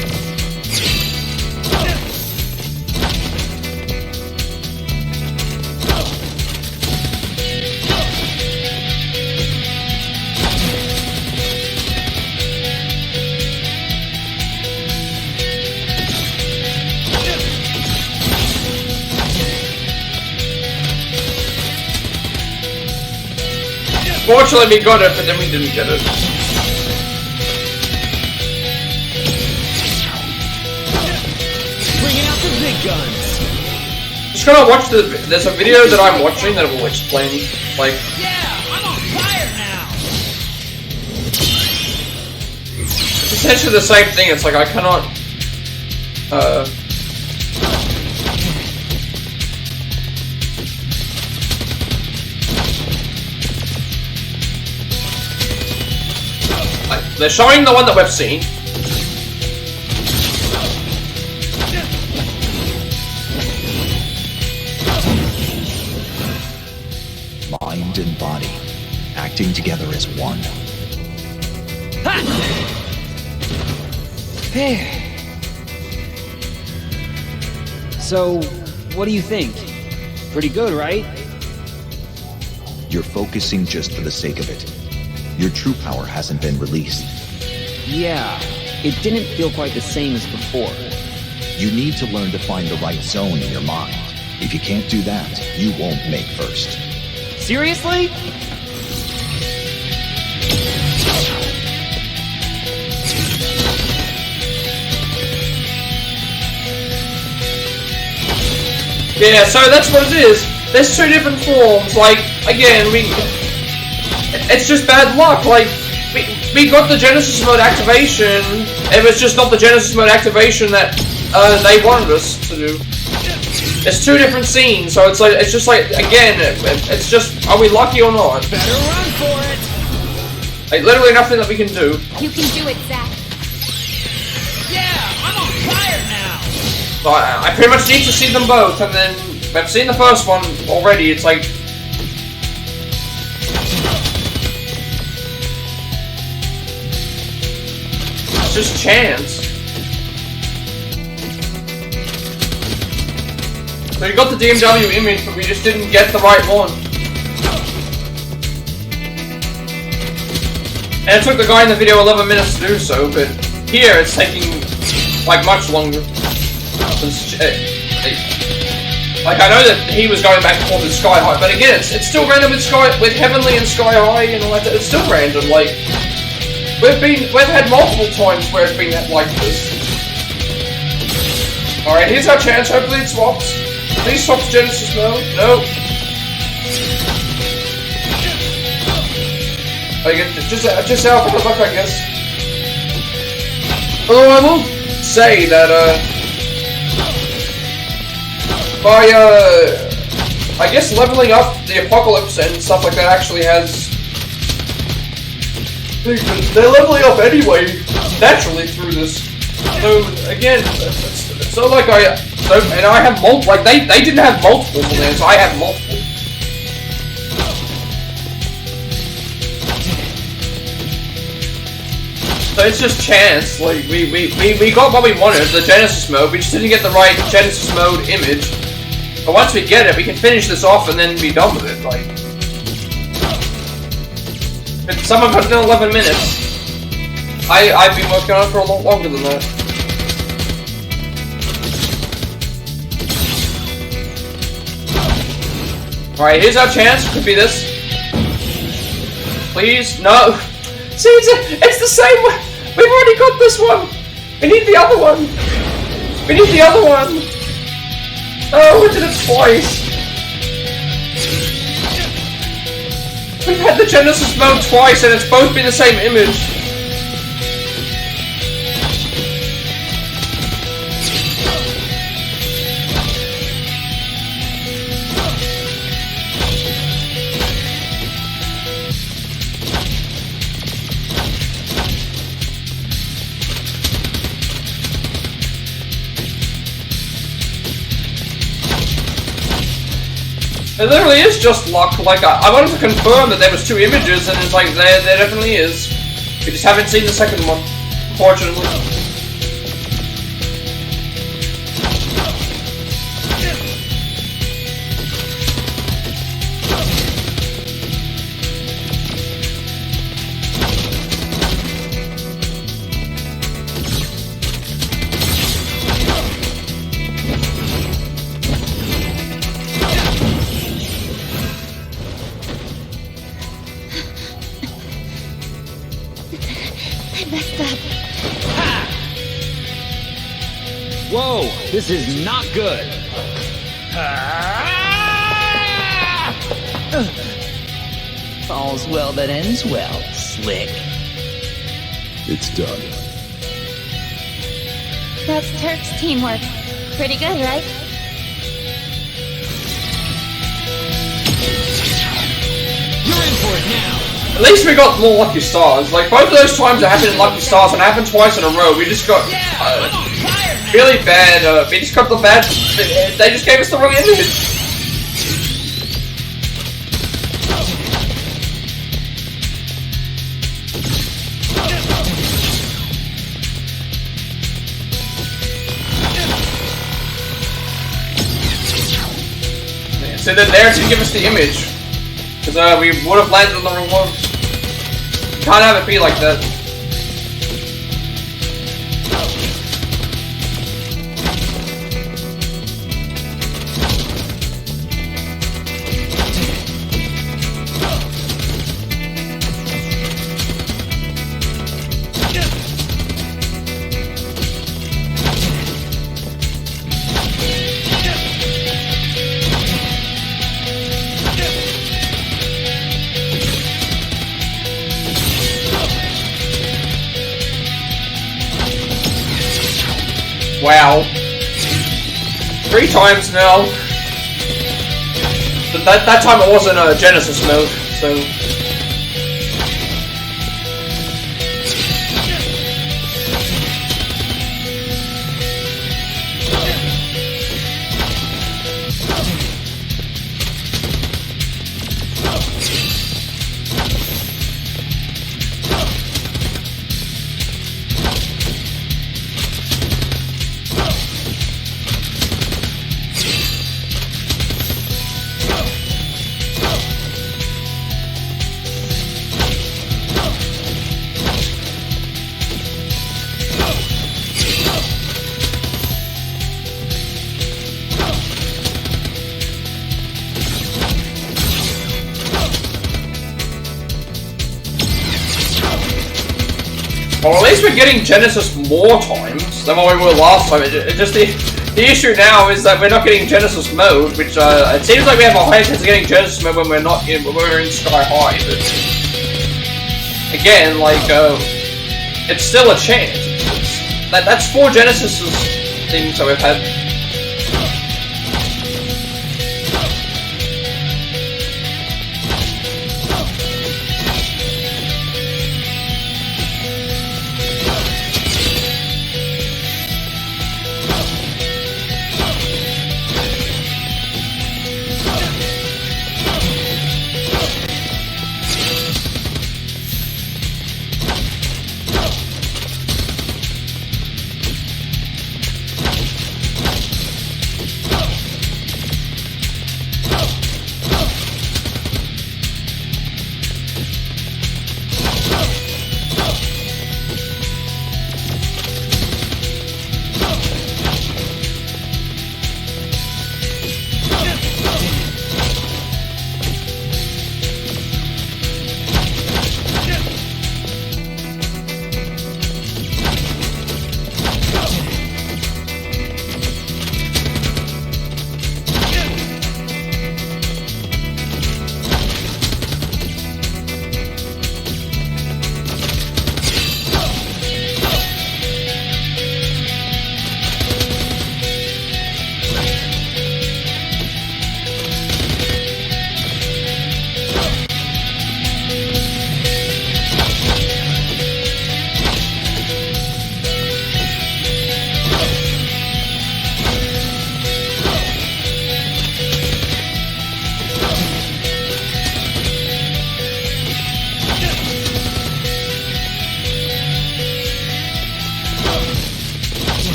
S1: Fortunately, we got it, but then we didn't get it.
S3: Bringing out the big guns.
S1: Just gonna watch the. There's a video that I'm watching that will explain, like.
S3: Yeah, I'm on fire now.
S1: It's essentially the same thing. It's like I cannot. They're showing the one that we've seen.
S4: Mind and body, acting together as one.
S5: So, what do you think? Pretty good, right?
S4: You're focusing just for the sake of it. Your true power hasn't been released.
S5: Yeah, it didn't feel quite the same as before.
S4: You need to learn to find the right zone in your mind. If you can't do that, you won't make first.
S5: Seriously?
S1: Yeah, so that's what it is. There's two different forms. Like, again, it's just bad luck. Like, we got the Genesis mode activation. It was just not the Genesis mode activation that they wanted us to do. It's two different scenes, so it's like just like again, it's just are we lucky or not?
S3: Better run for it.
S1: Like literally nothing that we can do.
S6: You can do it, Zach.
S3: Yeah, I'm on fire now.
S1: So I pretty much need to see them both, and then I've seen the first one already. It's like. It's just chance. So we got the DMW image, but we just didn't get the right one. And it took the guy in the video 11 minutes to do so, but here it's taking like much longer. Like I know that he was going back and forth with Sky High, but again, it's still random with Heavenly and Sky High and all that. It's still random. Like we've had multiple times where it's been like this. All right, here's our chance. Hopefully it swaps. Please swap to Genesis mode. No. I guess just out for the luck, I guess. Although I will say that by I guess leveling up the Apocalypse and stuff like that actually has. They're leveling up anyway, naturally through this. So again, it's not like and I have multiple. Like they didn't have multiples on there, so I have multiple. So it's just chance. Like we got what we wanted, the Genesis mode. We just didn't get the right Genesis mode image. But once we get it, we can finish this off and then be done with it. Like some of it's in 11 minutes. I've been working on it for a lot longer than that. Alright, here's our chance. Could be this. Please, no. See, it's the same one. We've already got this one. We need the other one. We need the other one. Oh, we did it twice. We've had the Genesis mode twice and it's both been the same image. It literally is just luck. Like, I wanted to confirm that there was 2 images, and it's like, there definitely is. We just haven't seen the second one, unfortunately.
S5: Whoa, this is not good.
S9: All's well that ends well, Slick.
S4: It's done.
S6: That's Turk's teamwork. Pretty good, right?
S3: You're in for it now.
S1: At least we got more Lucky Stars. Like, both of those times it happened in Lucky Stars, and it happened twice in a row. We just got really bad. We just got the bad. They just gave us the wrong image. So then there to give us the image. Because we would have landed on the wrong one. Can't have it be like that. Wow. 3 times now. But that time it wasn't a Genesis mode, so... Well, at least we're getting Genesis more times than what we were last time. It just the issue now is that we're not getting Genesis mode, which it seems like we have a higher chance of getting Genesis mode when we're not in when we're in Sky High. But again, like it's still a chance. That's 4 Genesis things that we've had.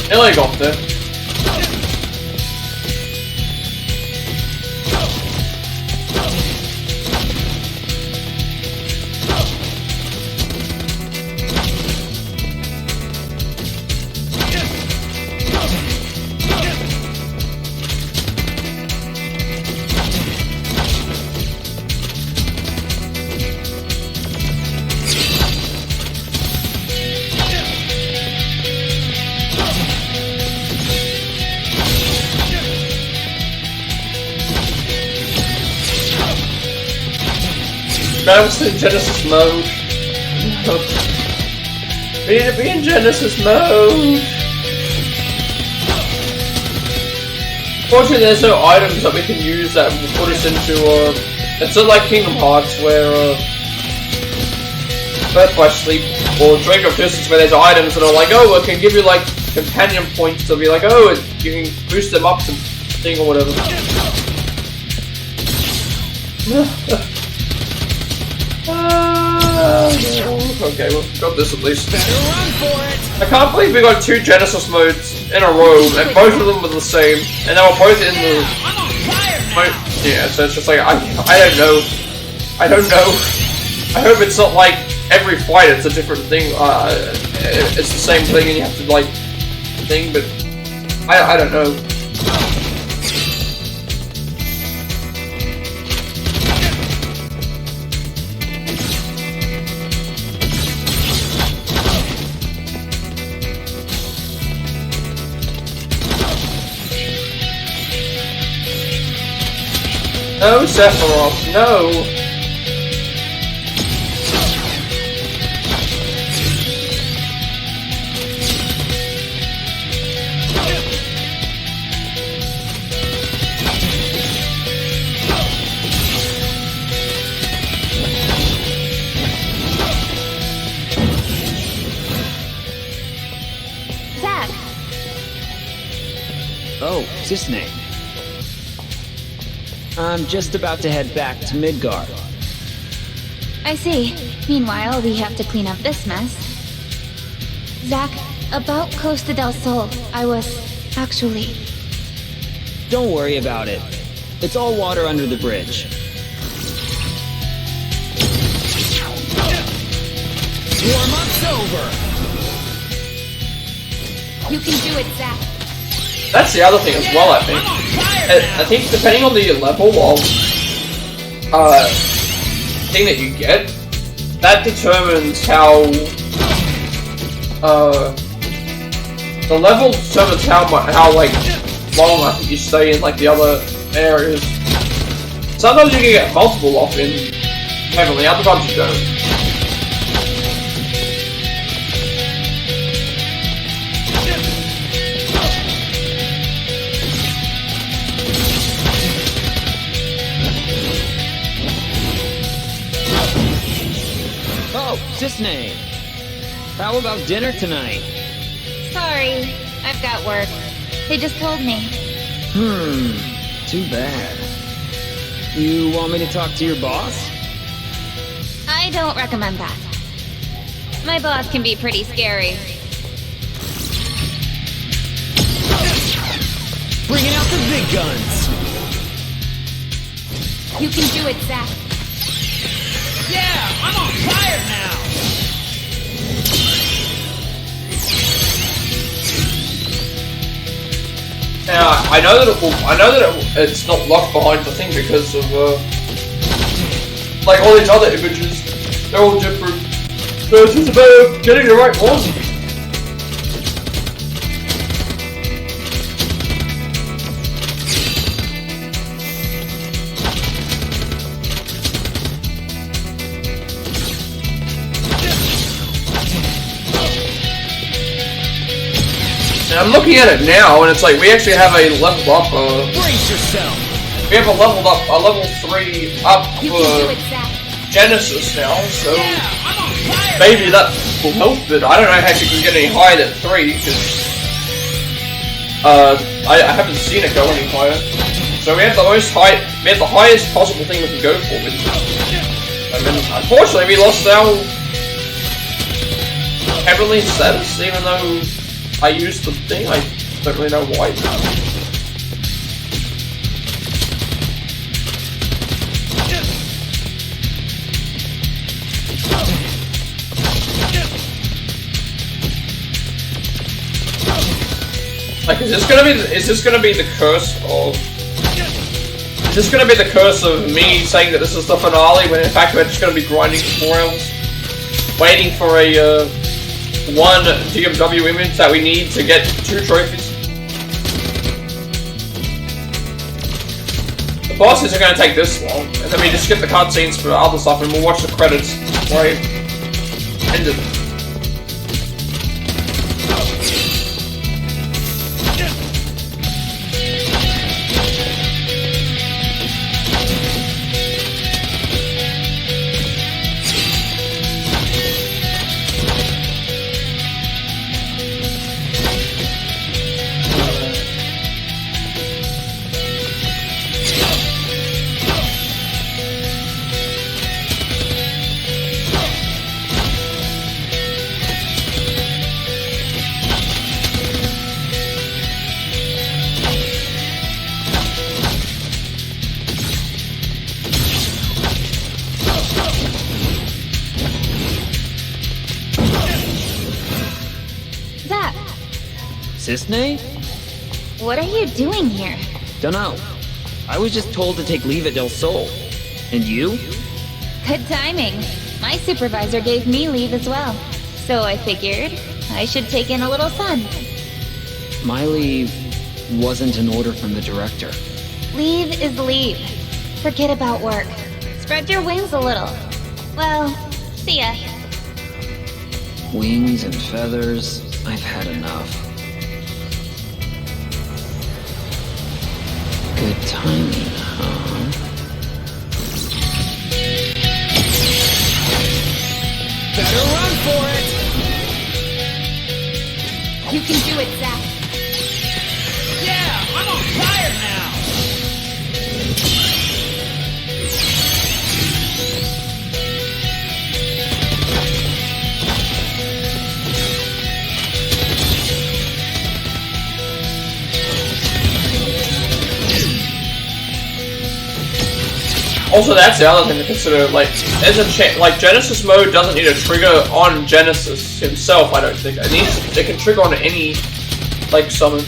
S1: Nearly got there. That was in Genesis mode. We need to be in Genesis mode. Fortunately, there's no items that we can use that will put us into. It's not like Kingdom Hearts where Birth by Sleep or Drainga of Distance where there's items that are like, oh, it can give you like companion points to be like, oh, you can boost them up to thing or whatever. Okay, we've got this at least.
S3: Better run for it.
S1: I can't believe we got 2 Genesis modes in a row, and both of them were the same, and they were both in the.
S3: I'm on fire now.
S1: Yeah, so it's just like I don't know. I don't know. I hope it's not like every fight it's a different thing. It's the same thing, and you have to like thing, but I don't know. No, Sephiroth, no!
S6: Zach!
S5: Oh, Cisne. I'm just about to head back to Midgard.
S6: I see. Meanwhile, we have to clean up this mess. Zach, about Costa del Sol, I was actually...
S5: Don't worry about it. It's all water under the bridge.
S3: Warm-up's over.
S6: You can do it, Zach.
S1: That's the other thing as well, I think. I think depending on the level of thing that you get, that determines how the level determines how like long I think you stay in like the other areas. Sometimes you can get multiple off in Heavenly, other times you don't.
S5: Cisne, how about dinner tonight?
S6: Sorry, I've got work. They just told me.
S5: Too bad. You want me to talk to your boss?
S6: I don't recommend that. My boss can be pretty scary.
S3: Bringing out the big guns.
S6: You can do it, Zach.
S3: Yeah, I'm on fire now.
S1: Now, I know that it's not locked behind the thing because of like all these other images. They're all different. So it's just about getting the right one. I'm looking at it now, and it's like we actually have a leveled up.
S3: Brace yourself.
S1: We have a level 3 up for Genesis now, so maybe that will help. But I don't know how you can get any higher than 3 because I haven't seen it go any higher. So we have the highest possible thing we can go for. I mean, unfortunately, we lost our heavenly status, even though. I used the thing. I don't really know why. Like, is this gonna be the curse of? Is this gonna be the curse of me saying that this is the finale when in fact we're just gonna be grinding for 4 hours, waiting for a 1 DMW image that we need to get 2 trophies? The boss isn't gonna take this long, and then we just skip the cutscenes for other stuff and we'll watch the credits. Right? End it.
S5: Cisne?
S6: What are you doing here?
S5: Dunno. I was just told to take leave at Del Sol. And you?
S6: Good timing. My supervisor gave me leave as well. So I figured I should take in a little sun.
S5: My leave wasn't an order from the director.
S6: Leave is leave. Forget about work. Spread your wings a little. Well, see ya.
S5: Wings and feathers. I've had enough. Good timing, huh?
S3: Better run for it!
S6: You can do it, Zach.
S3: Yeah, I'm on fire now!
S1: Also, that's the other thing to consider. Like, there's a like Genesis mode doesn't need a trigger on Genesis himself. I don't think it can trigger on any like summon.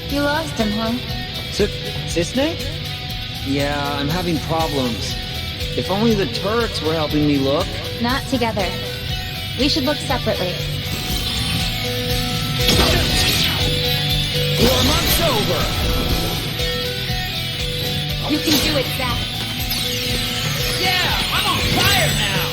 S6: You lost him, huh?
S5: Cisne? Yeah, I'm having problems. If only the turrets were helping me look.
S6: Not together. We should look separately.
S3: Warm-up's over!
S6: You can do it, Zach.
S3: Yeah, I'm on fire now!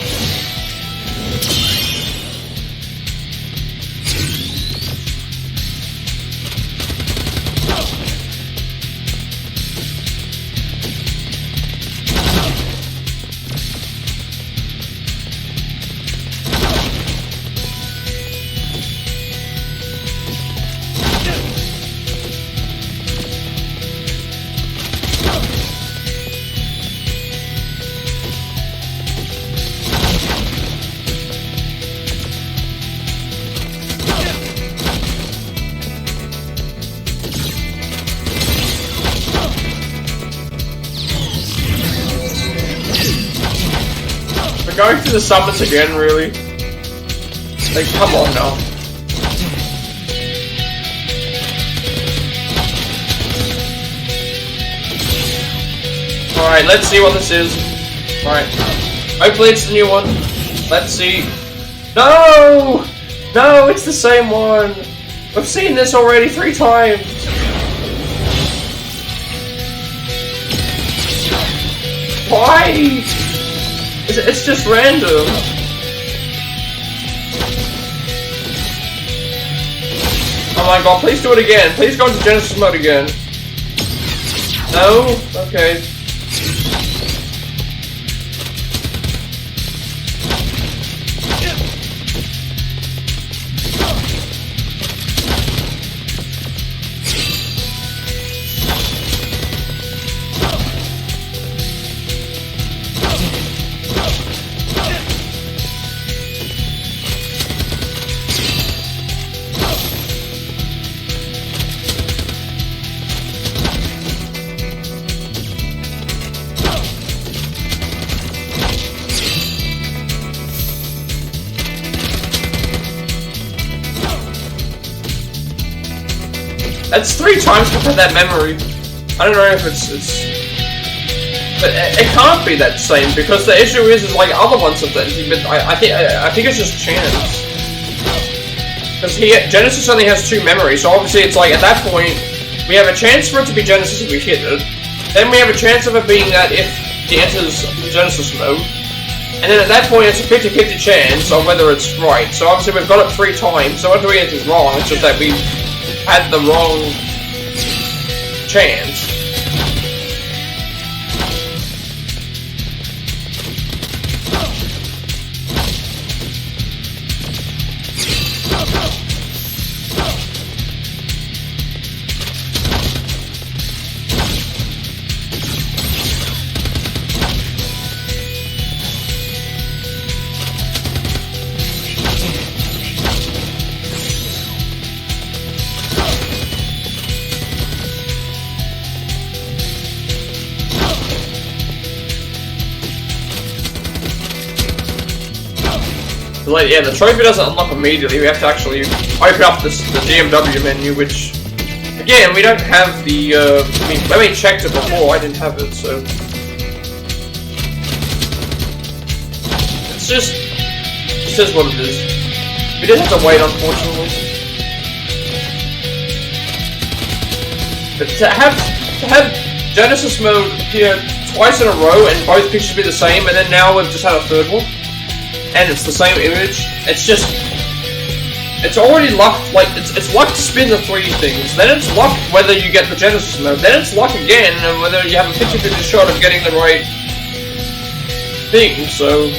S1: Going through the summons again, really? Like, come on now. Alright, let's see what this is. Alright. Hopefully it's the new one. Let's see. No! No, it's the same one! We've seen this already 3 times! Why? It's just random. Oh my god, please do it again. Please go into Genesis mode again. No? Okay. That's 3 times compared to that memory. I don't know if it's... But it can't be that same, because the issue is like other ones of that. But I think it's just chance. Because Genesis only has 2 memories, so obviously it's like at that point we have a chance for it to be Genesis if we hit it. Then we have a chance of it being that if he enters Genesis mode. And then at that point it's a 50-50 chance of whether it's right. So obviously we've got it 3 times, so we're not doing anything wrong, it's just that we had the wrong chance. Like, yeah, the trophy doesn't unlock immediately. We have to actually open up the DMW menu, which, again, we don't have the, I mean, when we checked it before, I didn't have it, so... It's just... It is what it is. We did have to wait, unfortunately. But to have Genesis mode here twice in a row, and both pictures be the same, and then now we've just had a 3rd one, and it's the same image, it's just... It's already luck, like, it's luck to spin the 3 things, then it's luck whether you get the Genesis mode, then it's luck again, and whether you have a 50-50 shot of getting the right thing, so...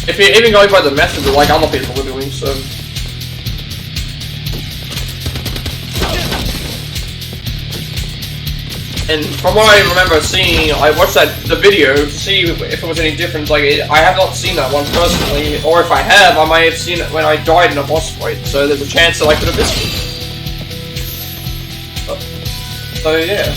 S1: If you're even going by the method that, like, other people are doing, so... And from what I remember seeing, I watched the video to see if it was any different. Like, I have not seen that one personally, or if I have, I might have seen it when I died in a boss fight. So there's a chance that I could have missed it. So yeah.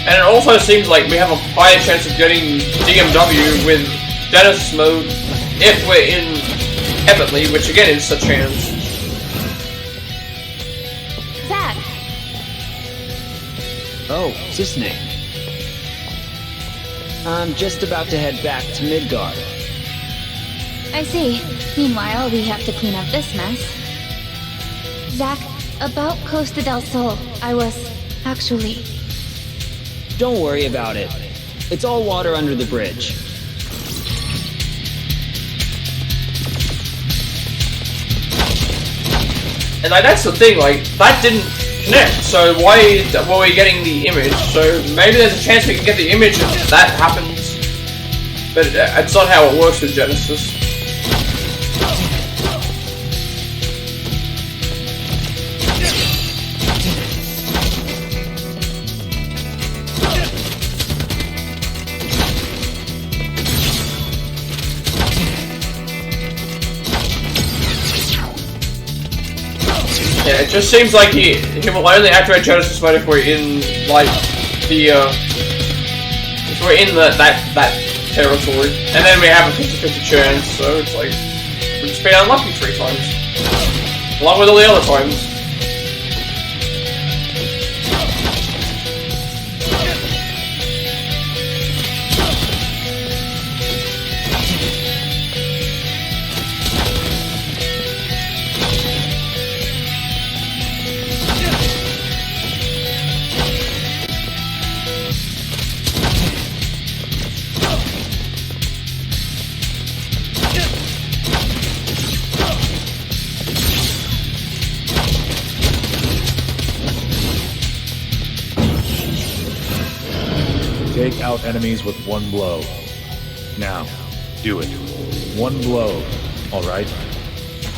S1: And it also seems like we have a higher chance of getting DMW with Genesis mode if we're in Heavenly, which again is a chance.
S6: Zach!
S5: Oh, Cisne. I'm just about to head back to Midgard.
S6: I see. Meanwhile, we have to clean up this mess. Zach, about Costa del Sol, I was actually...
S5: Don't worry about it. It's all water under the bridge.
S1: And like, that's the thing, like, that didn't connect, so why were we getting the image? So maybe there's a chance we can get the image if that happens. But it's not how it works with Genesis. Yeah, it just seems like he will only activate Genesis mode if we're in like the if we're in that territory, and then we have a 50-50 chance. So it's like we've just been unlucky 3 times, along with all the other times.
S8: Take out enemies with one blow. Now, do it. One blow, alright?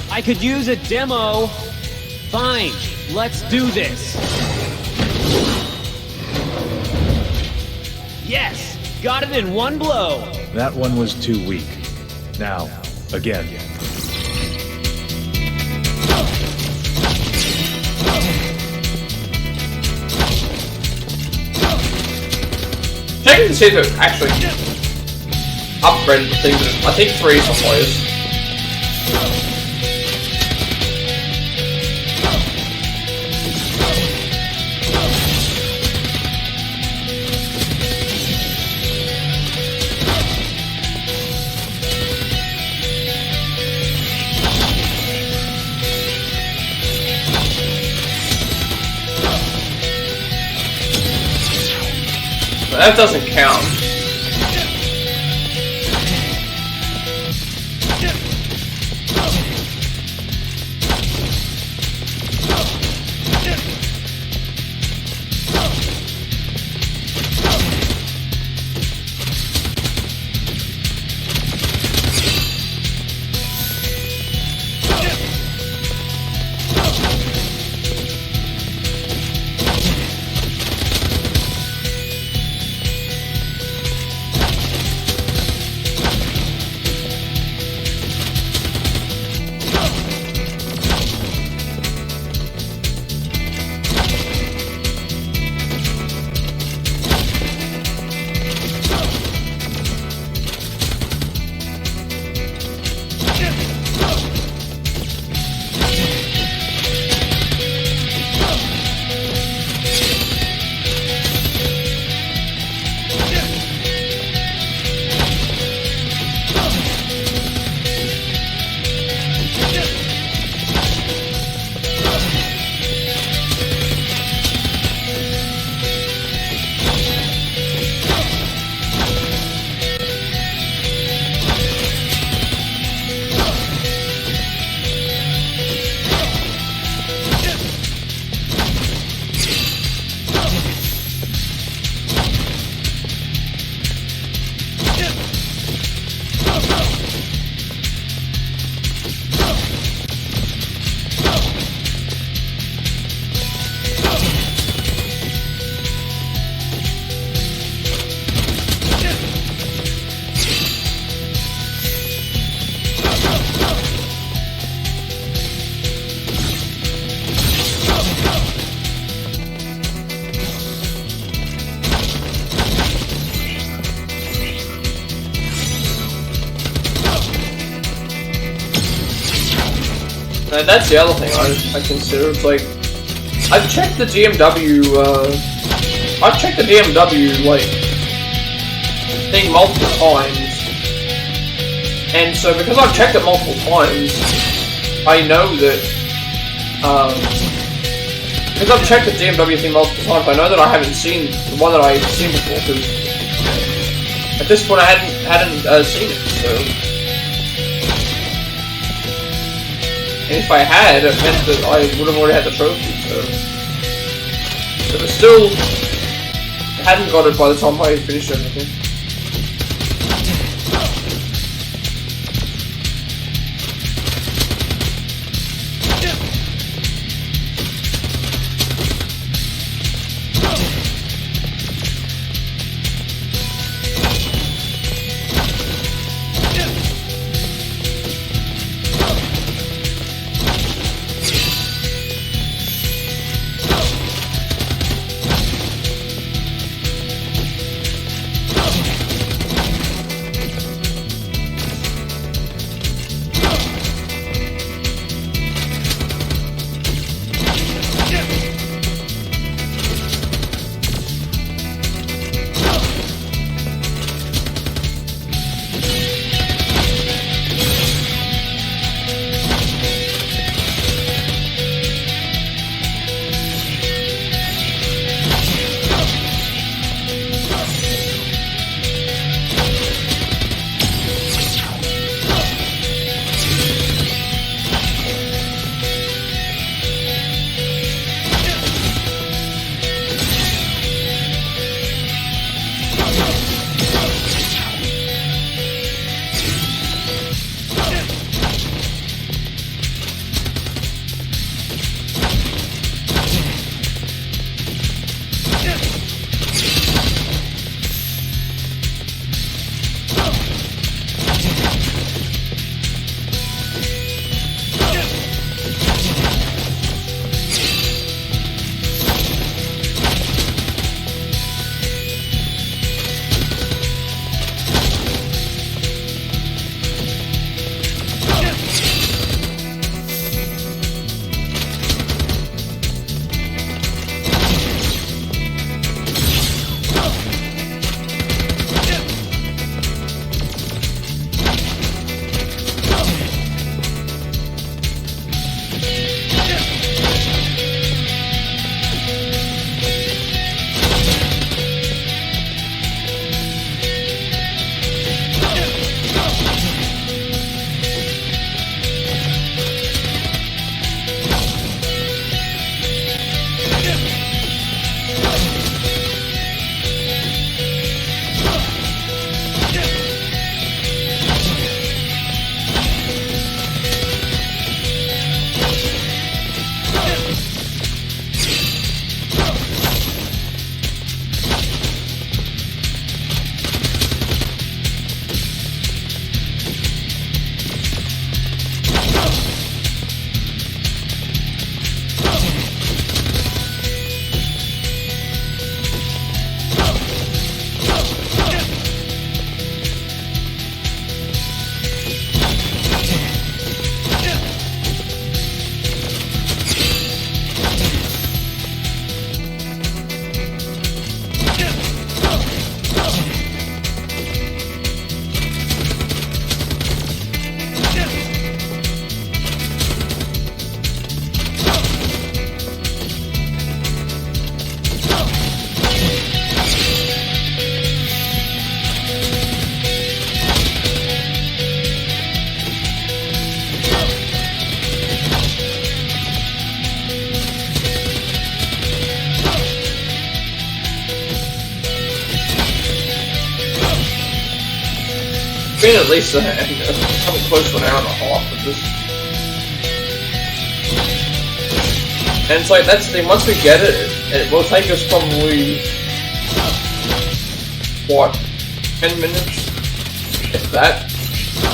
S5: I could use a demo. Fine, let's do this. Yes, got it in one blow.
S8: That one was too weak. Now, again.
S1: Checking to see if it actually upgraded the thing, but I think 3 suppliers. That doesn't count. And that's the other thing I consider. It's like I've checked the DMW like thing multiple times, and so because I've checked it multiple times, I know that because I've checked the DMW thing multiple times, I know that I haven't seen the one that I've seen before. Because at this point I hadn't seen it, so. And if I had, it meant that I would have already had the trophy, so... But I still hadn't got it by the time I finished everything. at least something close to an hour and a half with this. And it's like, that's the thing, once we get it, it will take us probably, what, 10 minutes? If that.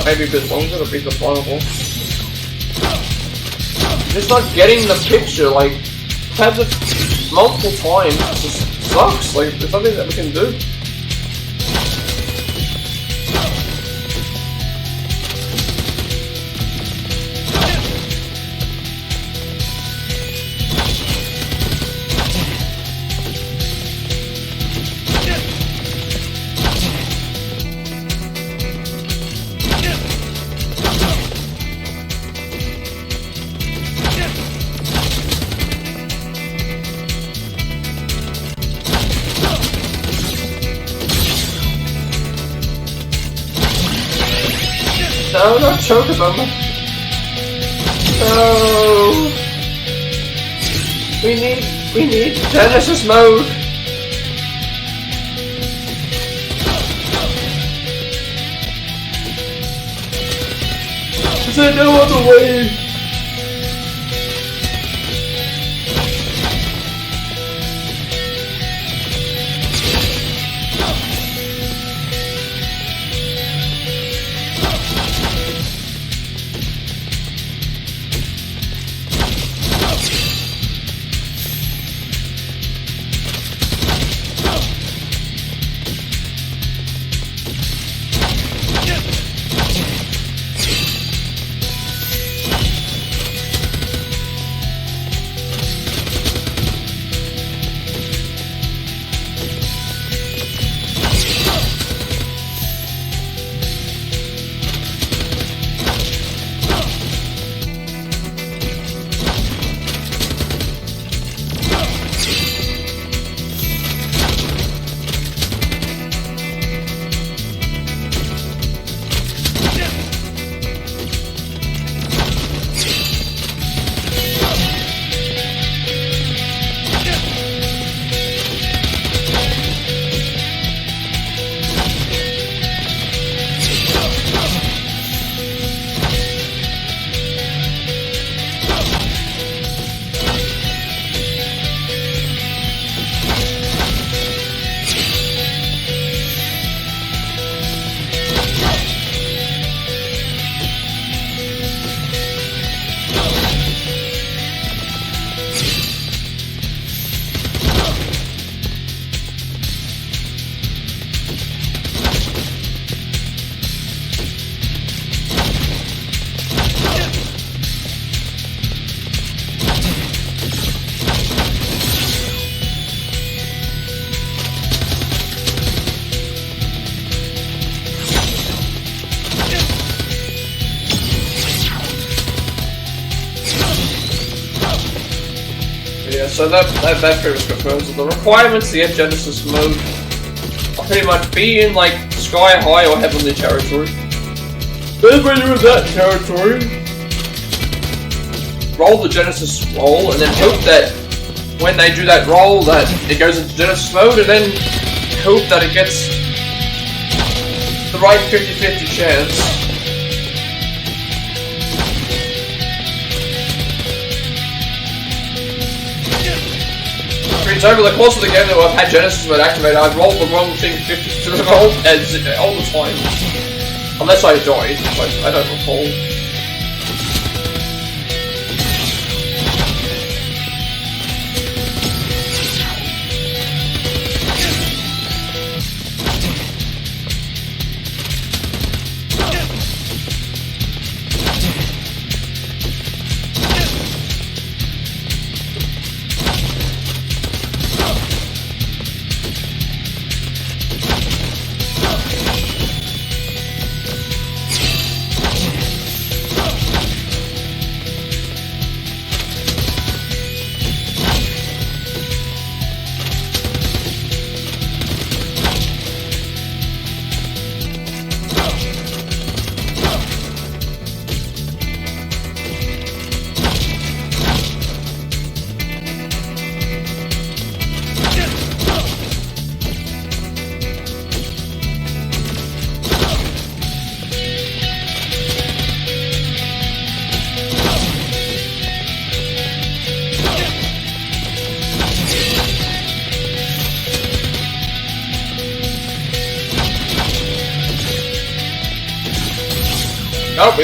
S1: Maybe a bit longer to beat the final boss. Just not getting the picture, like, have it multiple times, it just sucks, like, there's nothing that we can do. No, not Chocobum. No. We need Genesis mode. Is there no other way? So that pretty much confirms the requirements to get Genesis mode are pretty much be in like sky high or heavenly territory. Then when you're in that territory, roll the Genesis roll and then hope that when they do that roll that it goes into Genesis mode, and then hope that it gets the right 50-50 chance. Over the course of the game that I've had Genesis mode activated, I've rolled the wrong thing 50 to the roll all the time. Unless I died, but I don't recall.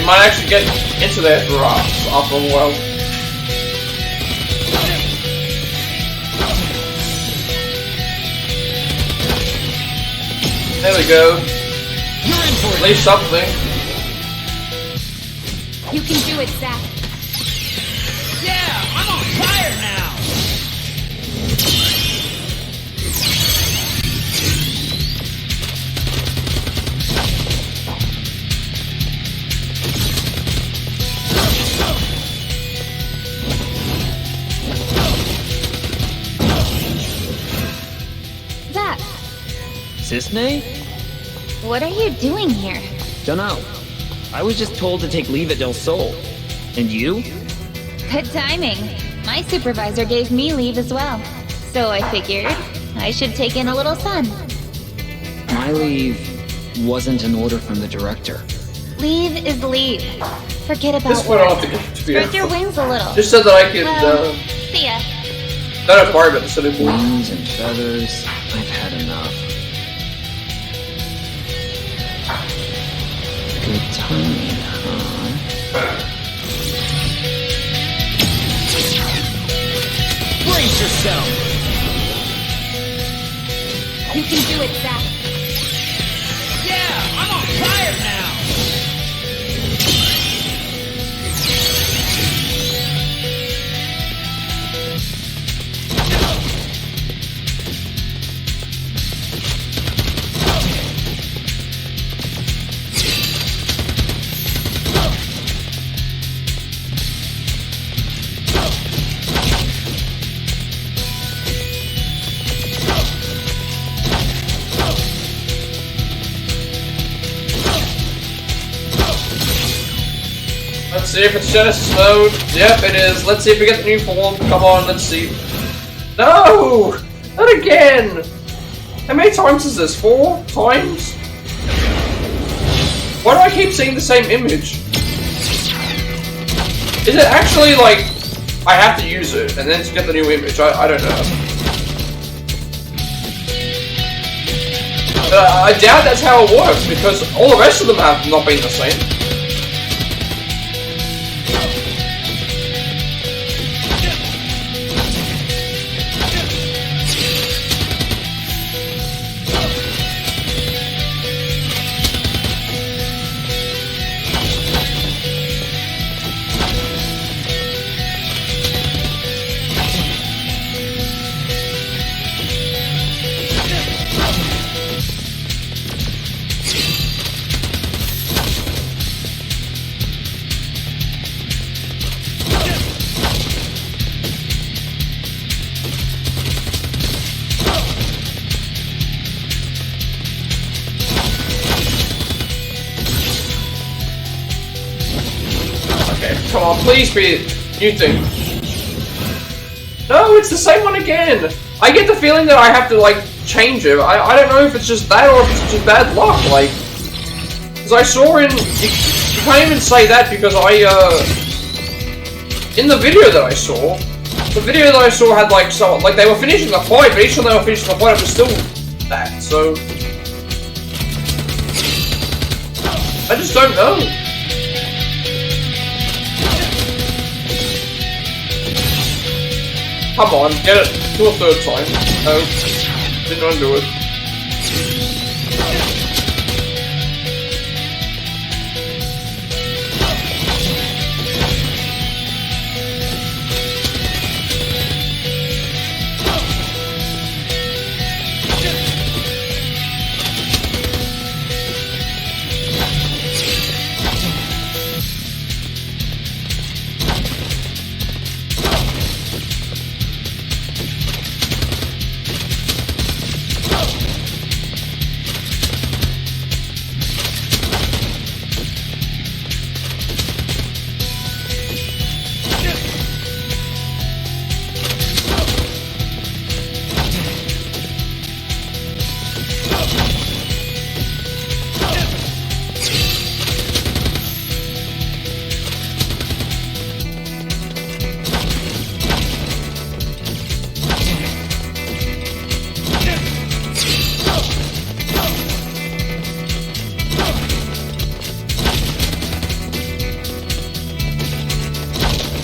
S1: might actually get into their drafts after a while. There we go. At least something.
S6: You can do it, Zach.
S3: Yeah, I'm on fire now!
S6: Zach,
S5: Cisne?
S6: what are you doing here?
S5: Dunno. I was just told to take leave at Del Sol. And you?
S6: Good timing. My supervisor gave me leave as well. So I figured I should take in a little sun.
S5: My leave wasn't an order from the director.
S6: Leave is leave. Forget about
S1: This went
S6: work.
S1: off to get to be
S6: Spread your wings a little.
S1: just so that I could,
S6: Well, see ya.
S1: don't have to worry about the silly boy.
S5: Wings and feathers. I've had enough. Good timing, huh?
S3: Brace yourself!
S6: You can do it, Zach.
S3: Yeah, I'm on fire now!
S1: Let's see if it's Genesis mode. Yep, it is. Let's see if we get the new form. Come on, let's see. No! Not again! How many times is this? 4 times? Why do I keep seeing the same image? Is it actually like I have to use it and then to get the new image? I don't know. I doubt that's how it works because all the rest of them have not been the same. Come on, please be a new thing. No, it's the same one again! I get the feeling that I have to, like, change it. I don't know if it's just that or if it's just bad luck, like... Because I saw in... You can't even say that because in the video that I saw... The video that I saw had, like, so... Like, they were finishing the fight, but each time they were finishing the fight, it was still that, so... I just don't know. Come on, get it to a 3rd time. No, didn't undo it.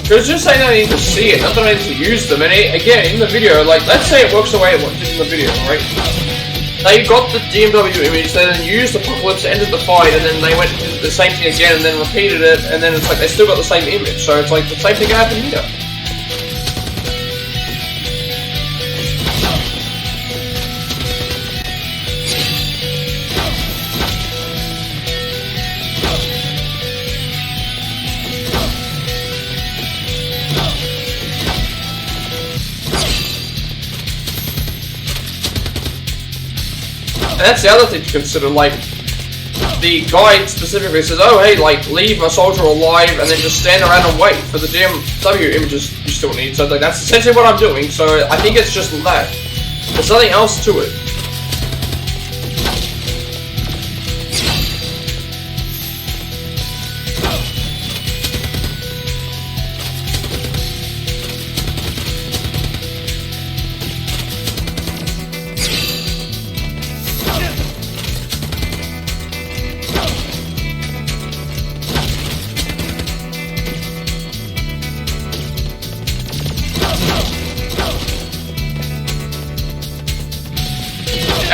S1: Because just saying I need to see it, not that I need to use them. And again, in the video, like, let's say it works the way it did in the video, right? They got the DMW image, they then used Apocalypse, ended the fight, and then they went and did the same thing again, and then repeated it, and then it's like they still got the same image. So it's like the same thing happened here. And that's the other thing to consider, like, the guide specifically says, oh hey, like, leave a soldier alive and then just stand around and wait for the DMW images you still need. So like, that's essentially what I'm doing, so I think it's just that. There's nothing else to it.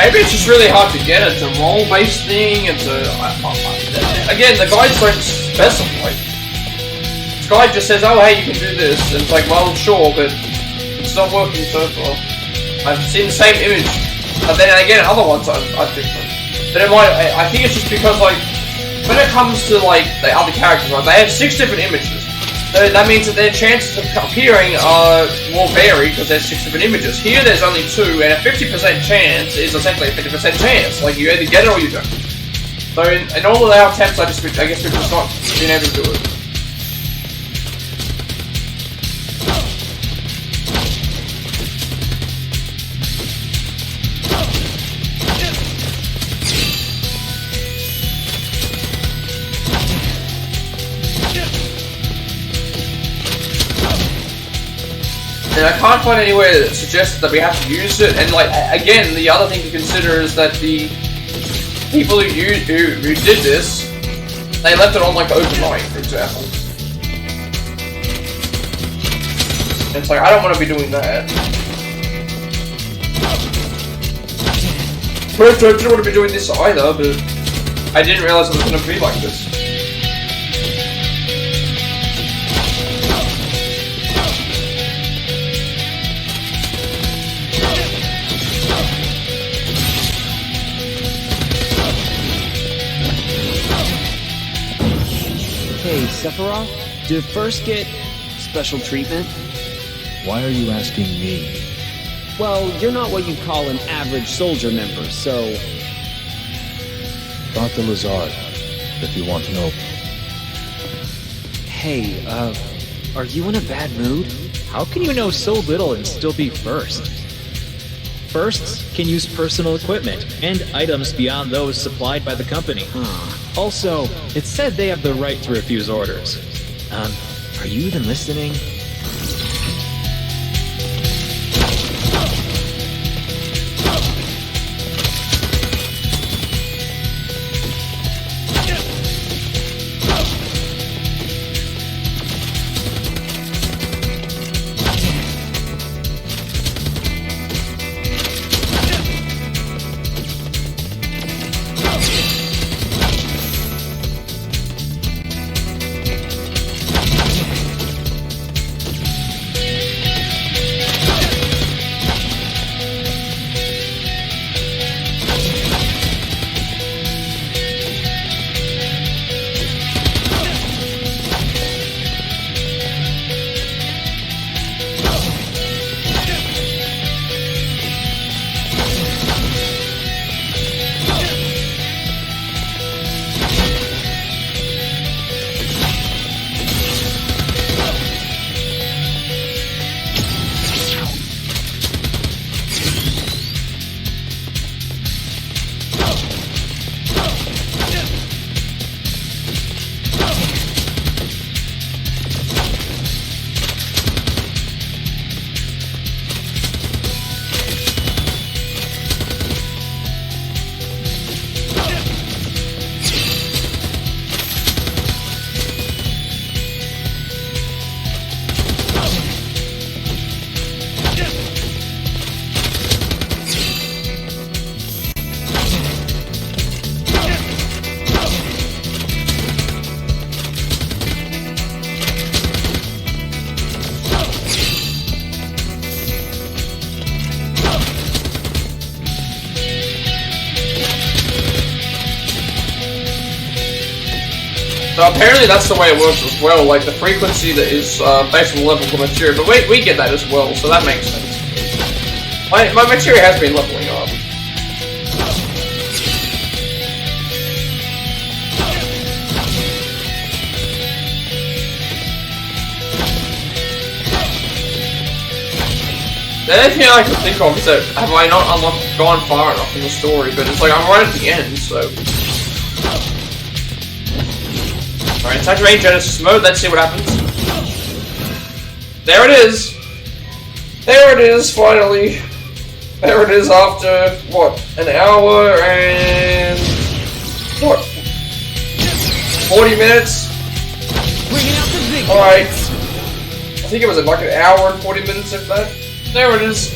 S1: Maybe it's just really hard to get. It's a role-based thing. It's a again, the guides don't specify. The guide just says, "Oh, hey, you can do this," and it's like, well, sure, but it's not working so far. I've seen the same image, but then again, other ones are different. But I think it's just because, like, when it comes to like the other characters, right, they have 6 different images. So that means that their chances of appearing will vary because there's 6 different images. Here there's only 2, and a 50% chance is essentially a 50% chance. Like, you either get it or you don't. So in all of our attempts, I guess we've just not been able to do it. And I can't find anywhere that suggests that we have to use it. And like, again, the other thing to consider is that the people who did this, they left it on like overnight, for example. And it's like, I don't want to be doing that. I didn't want to be doing this either, but I didn't realize it was going to be like this.
S5: Hey, Sephiroth, did First get special treatment?
S8: Why are you asking me?
S5: Well, you're not what you'd call an average soldier member, so...
S8: Dr. Lazard, if you want to know.
S5: Hey, are you in a bad mood?
S3: How can you know so little and still be first? Firsts can use personal equipment and items beyond those supplied by the company. Also, it's said they have the right to refuse orders. Are you even listening?
S1: So apparently that's the way it works as well, like the frequency that is based on the level of the materia, but we get that as well, so that makes sense. My materia has been leveling up. The only thing I can think of is that have I not gone far enough in the story, but it's like I'm right at the end, so... Alright, saturate Genesis mode, let's see what happens. There it is! There it is, finally! There it is after, what, an hour and... what? 40 minutes? Alright. I think it was like an hour and 40 minutes if that. There it is.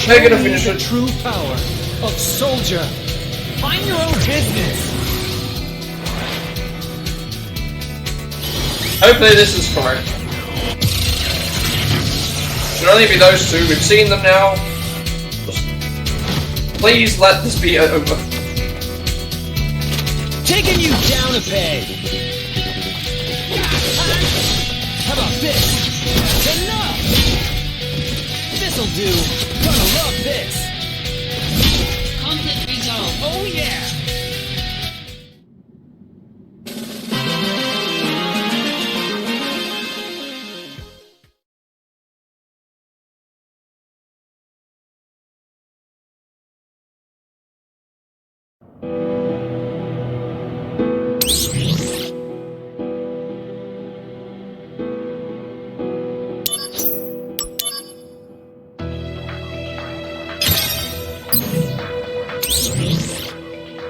S1: They're gonna finish it.
S5: True power of soldier. Find your own business.
S1: Hopefully this is correct. Should only be those two. We've seen them now. Just please let this be over.
S5: Taking you down a peg. How about this? That's enough. This'll do. Gonna love this.
S2: Conflict resolved.
S5: Oh yeah.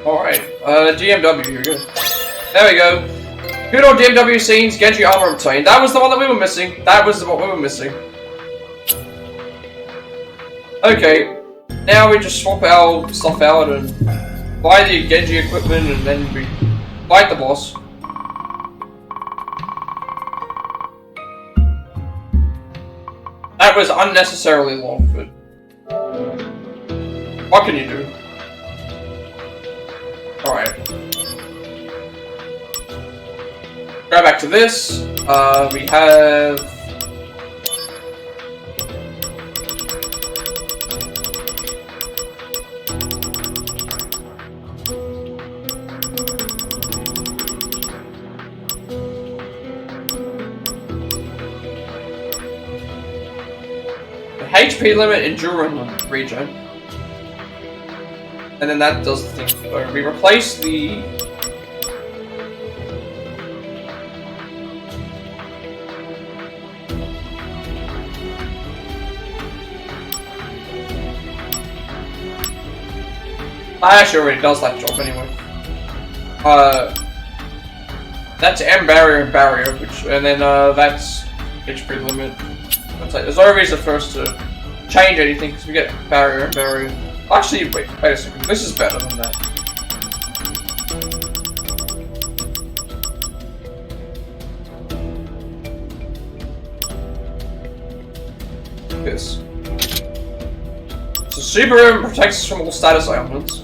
S1: Alright, DMW, here we go. There we go. Good old DMW scenes, Genji armor obtained. That was the one that we were missing. That was what we were missing. Okay, now we just swap our stuff out and buy the Genji equipment and then we fight the boss. That was unnecessarily long, but what can you do? Alright. Go back to this. We have... the HP limit in Duran region. And then that does the thing. So we replace the... that actually already does that job anyway. That's MBarrier and MBarrier, which, and then that's HP limit. That's like, there's no reason for us to change anything because we get Barrier and MBarrier. Actually, wait a second. This is better than that. This. So Super Room protects us from all status ailments.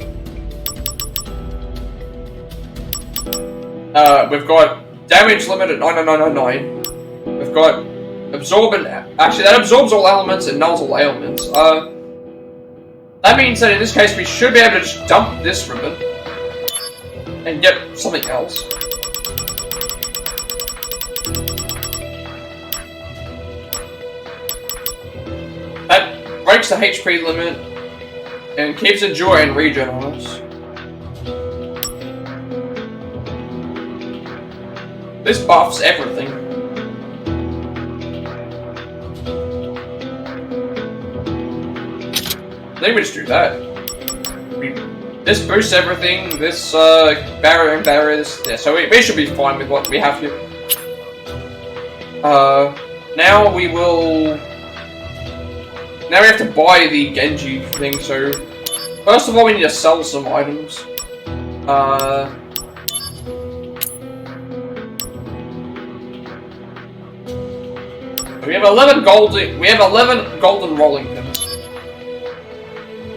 S1: We've got damage limit at 99999. We've got absorbent. Actually, that absorbs all elements and nulls all ailments. That means that in this case we should be able to just dump this ribbon and get something else. That breaks the HP limit and keeps Endure and Regen on us. This buffs everything. I think we just do that. This boosts everything, this barrier and barrier, this, yeah, so we should be fine with what we have here. Now we will... Now we have to buy the Genji thing, so... First of all we need to sell some items. We have 11 golden rolling pins.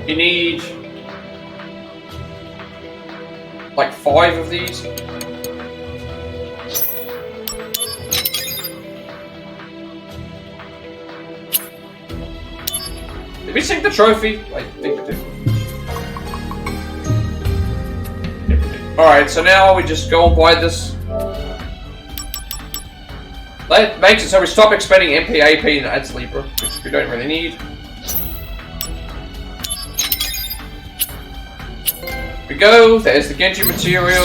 S1: You need like 5 of these. Did we sink the trophy? I think we did. Alright, so now we just go and buy this. That makes it so we stop expending MP, AP, and adds Libra, which we don't really need. Here we go, there's the Genji material.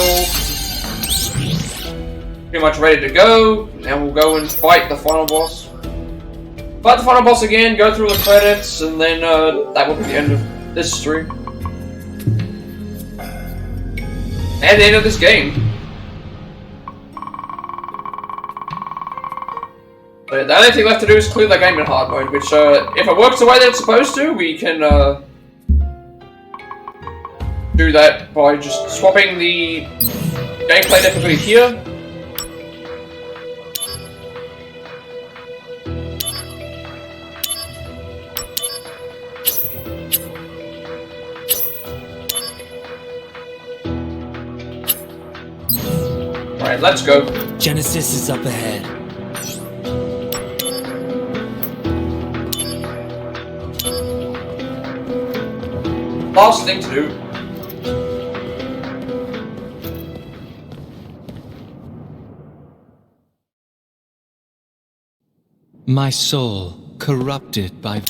S1: Pretty much ready to go. Now we'll go and fight the final boss. Fight the final boss again, go through the credits, and then that will be the end of this stream. And the end of this game. But the only thing left to do is clear the game in hard mode, which, if it works the way that it's supposed to, we can, do that by just swapping the gameplay difficulty here. Alright, let's go.
S5: Genesis is up ahead.
S1: Last thing to do.
S11: My soul, corrupted by...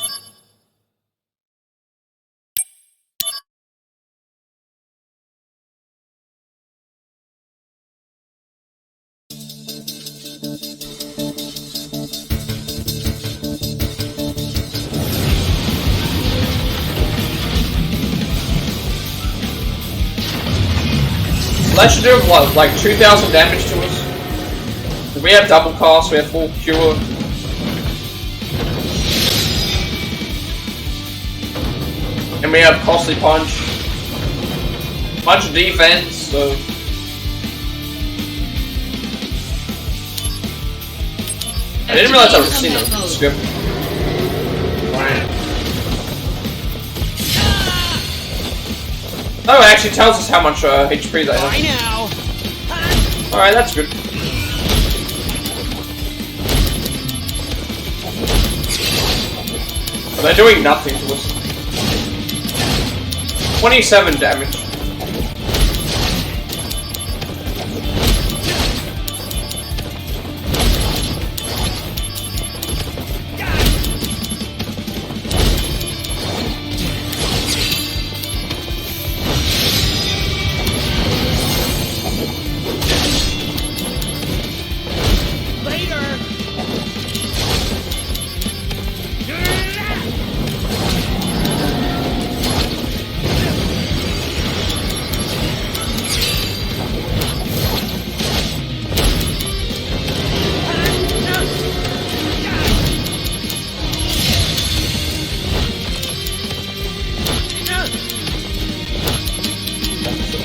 S1: That should do what, like 2,000 damage to us? We have double cast, we have full cure. And we have Costly Punch. Bunch of defense, so... I didn't realize I was seeing the script. Oh, it actually tells us how much HP they have. Alright, that's good. But they're doing nothing to us. 27 damage.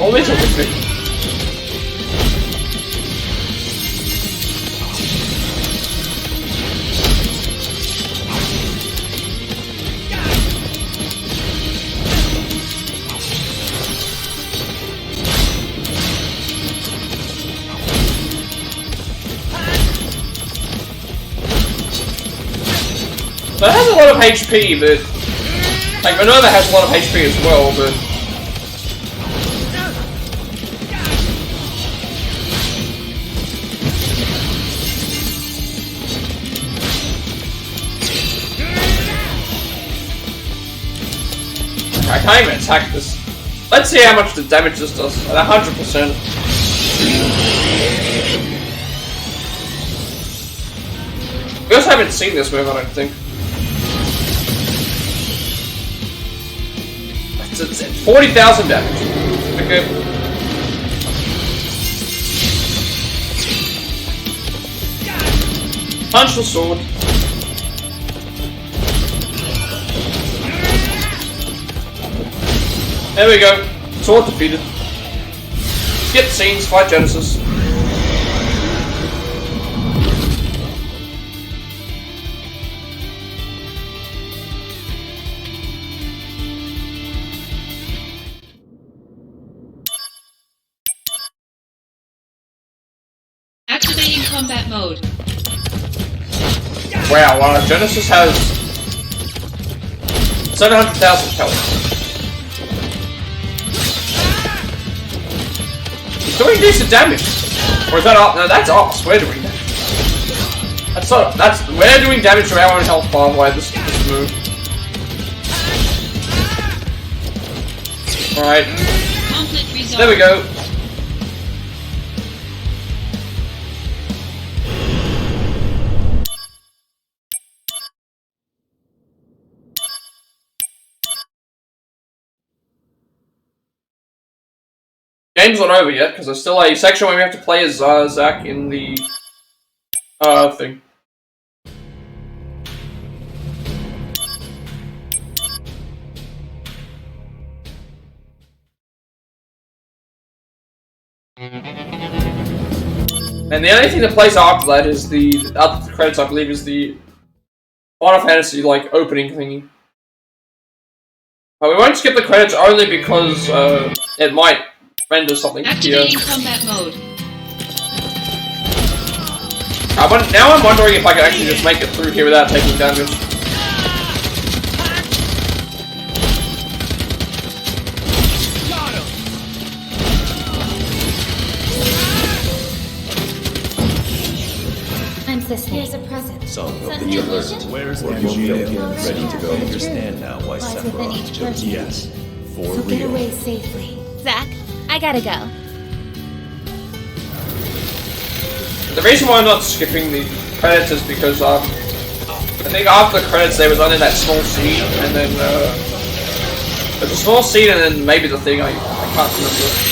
S1: Only took me. So it has a lot of HP, but like Minerva has a lot of HP as well, but I can't even attack this. Let's see how much the damage this does at 100%. You guys haven't seen this move, I don't think. It's 40,000 damage. Okay. Punch the sword. There we go. Sword defeated. Skip scenes, fight Genesis.
S2: Activating combat mode.
S1: Wow, Genesis has 700,000 pellets. He's doing decent damage. Or is that us? No, that's us. We're doing damage. We're doing damage to our own health bar by this move. Alright. There we go. Game's not over yet, because there's still a section where we have to play as Zach in the thing. And the only thing that plays after that is after the credits, I believe, is the Final Fantasy, like, opening thingy. But we won't skip the credits only because, it might render something
S2: Activating
S1: here.
S2: combat mode.
S1: Now I'm wondering if I can actually just make it through here without taking damage.
S6: I'm Sister. Here's a present.
S12: So, the alert. Where's Genji? Ready to go. Understand now why Sephiroth chose yes. For
S6: so
S12: real.
S6: Get away safely. Zach, I gotta go.
S1: The reason why I'm not skipping the credits is because, I think after the credits there was only that small seed, and then, there's a small seed and then maybe the thing, I can't remember.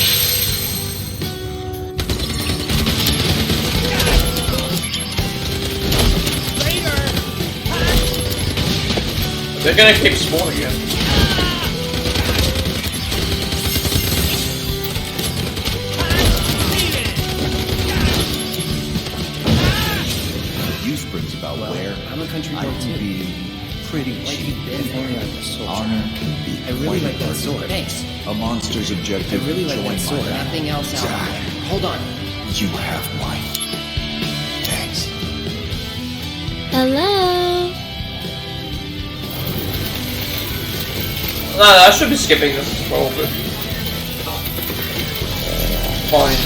S1: They're gonna keep spawning again.
S4: Use brings about where
S5: I'm a country
S4: I
S5: boy
S4: can
S5: too.
S4: be pretty cheap. Honor can be
S5: I really
S4: quite
S5: like that
S4: hard.
S5: sword. Thanks.
S4: A monster's
S5: I
S4: objective.
S5: really like
S4: join
S5: that sword.
S4: mine.
S5: Nothing else out
S4: Zach,
S5: there. Hold on.
S4: you have mine. Thanks.
S6: Hello.
S1: No, I should be skipping this as well, but fine.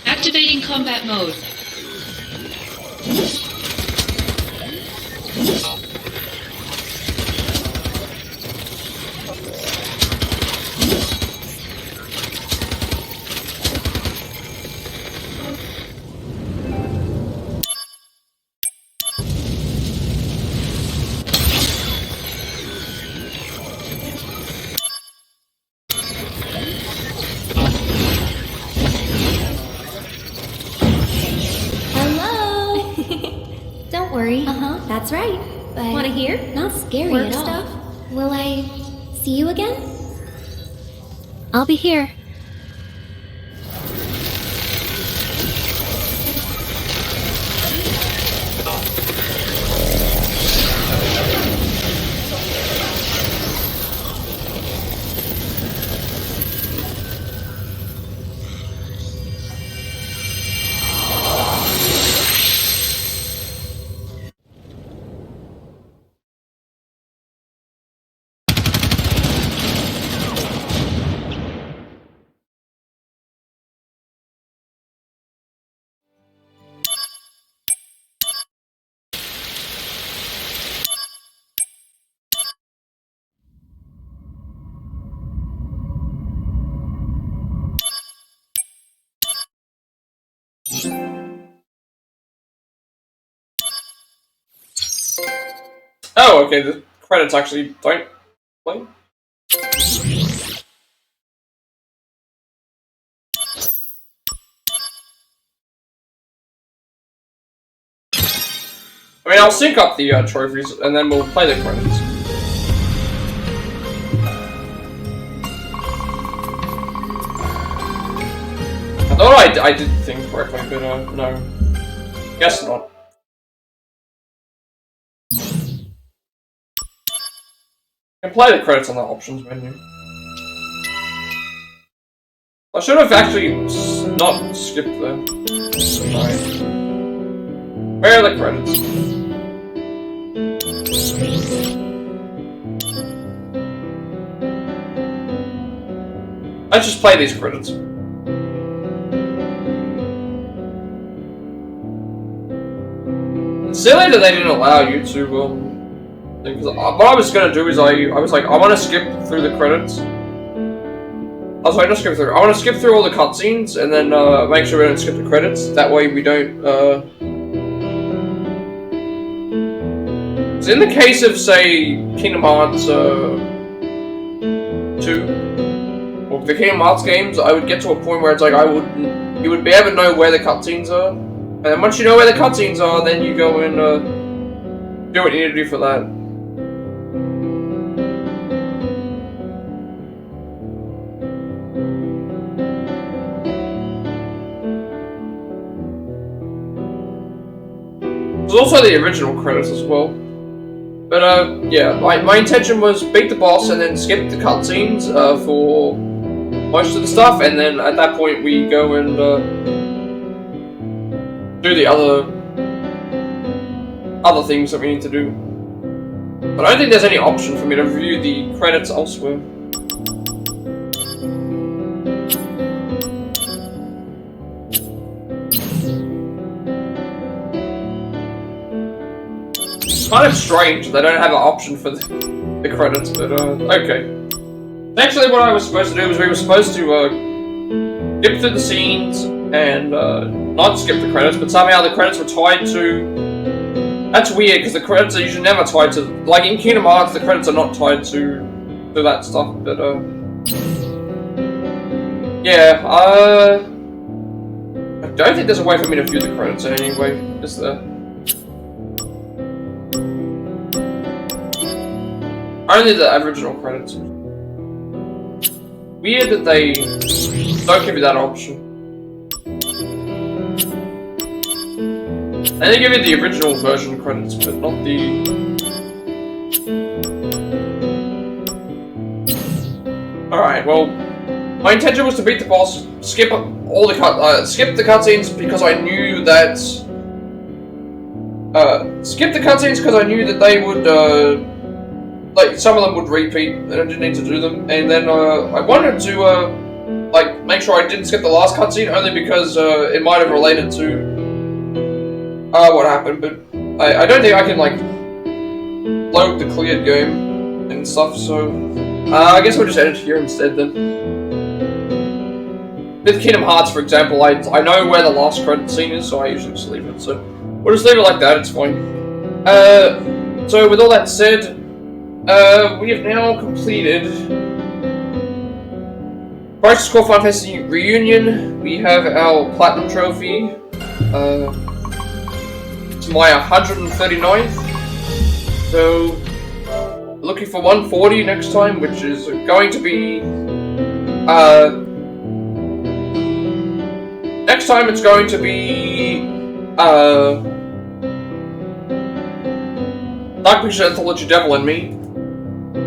S2: Activating combat mode.
S6: Don't worry. That's right. But wanna hear? Not scary at all. Stuff? Will I see you again? I'll be here.
S1: Oh, okay, the credits actually don't play. I mean, I'll sync up the trophies and then we'll play the credits. I thought I did the thing correctly, but no. Guess not. You can play the credits on the options menu. I should have actually not skipped them. Right. Where are the credits? Let's just play these credits. It's silly that they didn't allow you to, because what I was gonna do is I was like, I want to skip through the credits. I was like, not skip through. I want to skip through all the cutscenes and then make sure we don't skip the credits. That way we don't. So in the case of, say, Kingdom Hearts 2, or the Kingdom Hearts games, I would get to a point where it's like you would be able to know where the cutscenes are, and then once you know where the cutscenes are, then you go and do what you need to do for that. There's also the original credits as well. But yeah, my intention was beat the boss and then skip the cutscenes for most of the stuff, and then at that point we go and do the other things that we need to do. But I don't think there's any option for me to review the credits elsewhere. Kind of strange they don't have an option for the credits, but okay. Actually, what I was supposed to do was we were supposed to skip through the scenes and not skip the credits, but somehow the credits were tied to. That's weird because the credits are usually never tied to. Like in Kingdom Hearts, the credits are not tied to that stuff, but yeah. I don't think there's a way for me to view the credits in any way, is there? Only the original credits. Weird that they don't give you that option. They give you the original version credits, but not the... Alright, well, my intention was to beat the boss, skip all the skip the cutscenes because I knew that... skip the cutscenes because I knew that they would, like, some of them would repeat, and I didn't need to do them, and then I wanted to, like, make sure I didn't skip the last cutscene, only because it might have related to what happened, but I don't think I can, like, load the cleared game and stuff, so I guess we'll just edit here instead then. With Kingdom Hearts, for example, I know where the last credit scene is, so I usually just leave it, so we'll just leave it like that, it's fine. So with all that said, we have now completed Crisis Core Final Fantasy Reunion. We have our Platinum Trophy. It's my 139th. So, looking for 140 next time, which is going to be... next time it's going to be... Dark Picture Anthology Devil and Me.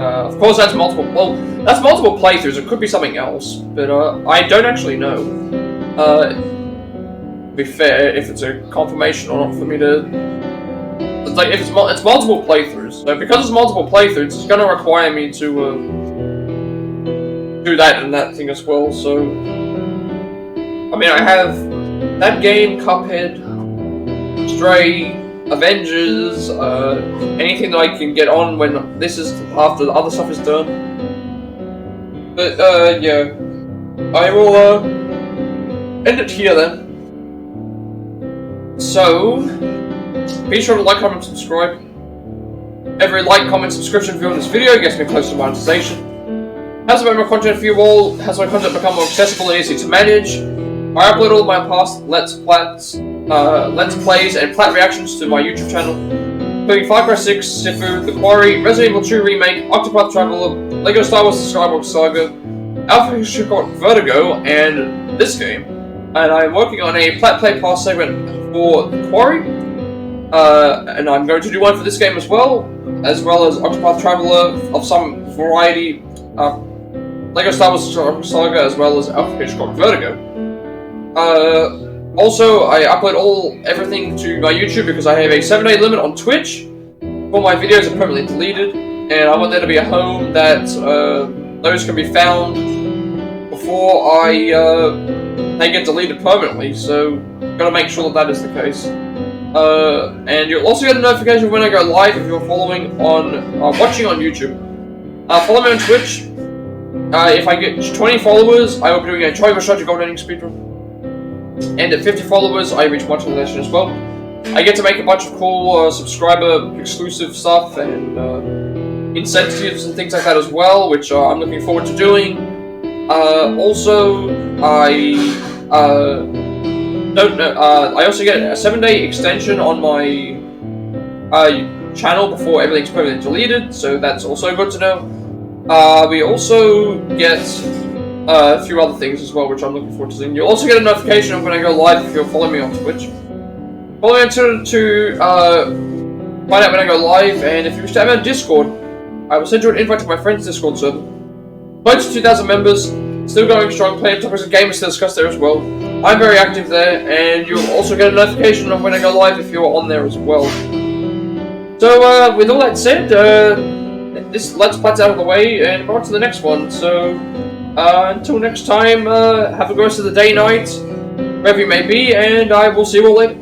S1: Of course, that's multiple. Well, that's multiple playthroughs. It could be something else, but I don't actually know. To be fair, if it's a confirmation or not for me to. It's like if it's multiple playthroughs. So because it's multiple playthroughs, it's going to require me to do that and that thing as well. So I mean, I have that game, Cuphead, Stray, Avengers, anything that I can get on when this is after the other stuff is done. But yeah, I will end it here then. So be sure to like, comment, subscribe. Every like, comment, subscription view on this video gets me closer to monetization. Has I made more content for you all? Has my content become more accessible and easy to manage? I upload all my past Let's Plays and Plat reactions to my YouTube channel, including Far Cry 6, Sifu, The Quarry, Resident Evil 2 Remake, Octopath Traveler, LEGO Star Wars The Skywalker Saga, Alpha Hitchcock Vertigo, and this game. And I'm working on a Plat Play Pass segment for The Quarry, and I'm going to do one for this game as well as Octopath Traveler of some variety, LEGO Star Wars Saga, as well as Alpha Hitchcock Vertigo. Also, I upload everything to my YouTube because I have a 7-day limit on Twitch before my videos are permanently deleted, and I want there to be a home that those can be found before they get deleted permanently, so gotta make sure that is the case. And you'll also get a notification when I go live if you're watching on YouTube. Follow me on Twitch. If I get 20 followers, I will be doing a Troy Strategy Gold Ending speedrun. And at 50 followers, I reach monetization as well. I get to make a bunch of cool subscriber exclusive stuff and incentives and things like that as well, which I'm looking forward to doing. Also, I also get a 7-day extension on my channel before everything's permanently deleted, so that's also good to know. We also get a few other things as well, which I'm looking forward to seeing. You'll also get a notification of when I go live if you're following me on Twitch. Follow me on Twitter to find out when I go live, and if you wish to have a Discord, I will send you an invite to my friend's Discord server. Close to 2,000 members, still going strong, plenty of topics and gamers to discuss there as well. I'm very active there, and you'll also get a notification of when I go live if you're on there as well. So, with all that said, this Let's Plat's out of the way, and we're on to the next one. So, until next time, have a good rest of the day, night, wherever you may be, and I will see you all later.